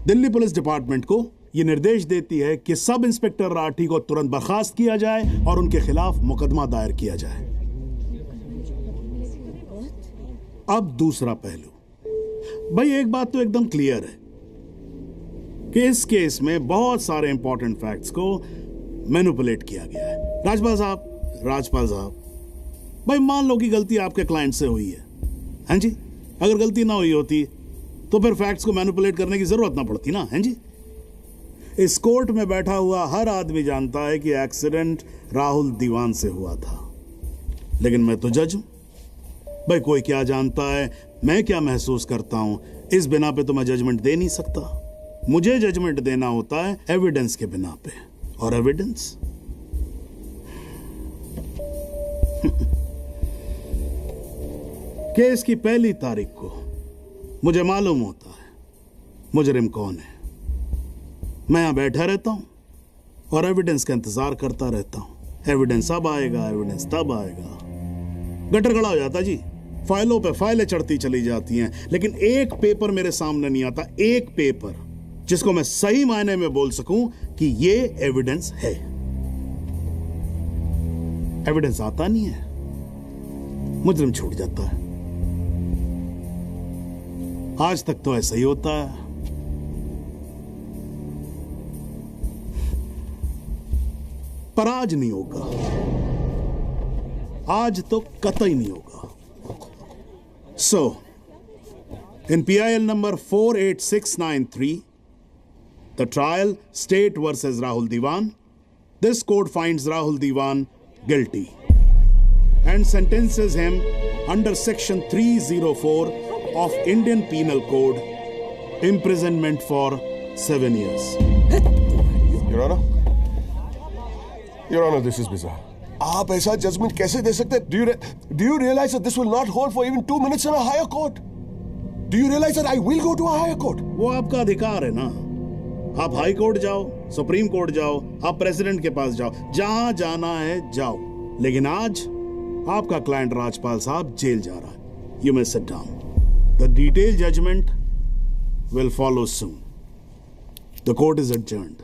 दिल्ली पुलिस डिपार्टमेंट को यह निर्देश देती है कि सब इंस्पेक्टर राठी को तुरंत बर्खास्त किया जाए और उनके खिलाफ मुकदमा दायर किया जाए। अब दूसरा पहलू, भाई एक बात तो एकदम क्लियर है कि इस केस में बहुत सारे इंपॉर्टेंट फैक्ट्स को मैनिपुलेट किया गया है। राजपाल साहब, भाई मान लो कि गलती आपके क्लाइंट से हुई है, हैं जी? अगर गलती ना हुई होती तो फिर फैक्ट्स को मैनिपुलेट करने की जरूरत ना पड़ती ना, हैं जी? इस कोर्ट में बैठा हुआ हर आदमी जानता है कि एक्सीडेंट राहुल दीवान से हुआ था, लेकिन मैं तो जज हूं। भाई कोई क्या जानता है, मैं क्या महसूस करता हूं, इस बिना पे तो मैं जजमेंट दे नहीं सकता। मुझे जजमेंट देना होता है एविडेंस के बिना पे, और एविडेंस केस की पहली तारीख को मुझे मालूम होता है मुजरिम कौन है। मैं यहां बैठा रहता हूं और एविडेंस का इंतजार करता रहता हूं। एविडेंस अब आएगा, एविडेंस तब आएगा। गटर खड़ा हो जाता जी, फाइलों पे फाइलें चढ़ती चली जाती हैं, लेकिन एक पेपर मेरे सामने नहीं आता, एक पेपर जिसको मैं सही मायने में बोल सकूं कि ये एविडेंस है। एविडेंस आता नहीं है, मुजरिम छूट जाता है। आज तक तो ऐसा ही होता है। पर आज नहीं होगा, आज तो कतई नहीं होगा। So, in PIL number 48693, the trial State versus Rahul Diwan, this court finds Rahul Diwan guilty and sentences him under section 304 of Indian Penal Code, imprisonment for 7 years. Your Honor, this is bizarre. आप ऐसा जजमेंट कैसे दे सकते हैं? Do you realize that this will not hold for even 2 minutes in a higher court? Do you realize that I will go to a higher court? वो आपका अधिकार है ना। आप हाई कोर्ट जाओ, सुप्रीम कोर्ट जाओ, आप प्रेसिडेंट के पास जाओ, जहां जाना है जाओ। लेकिन आज आपका क्लाइंट राजपाल साहब जेल जा रहा है। You may sit down. The detailed judgment will follow soon. The court is adjourned.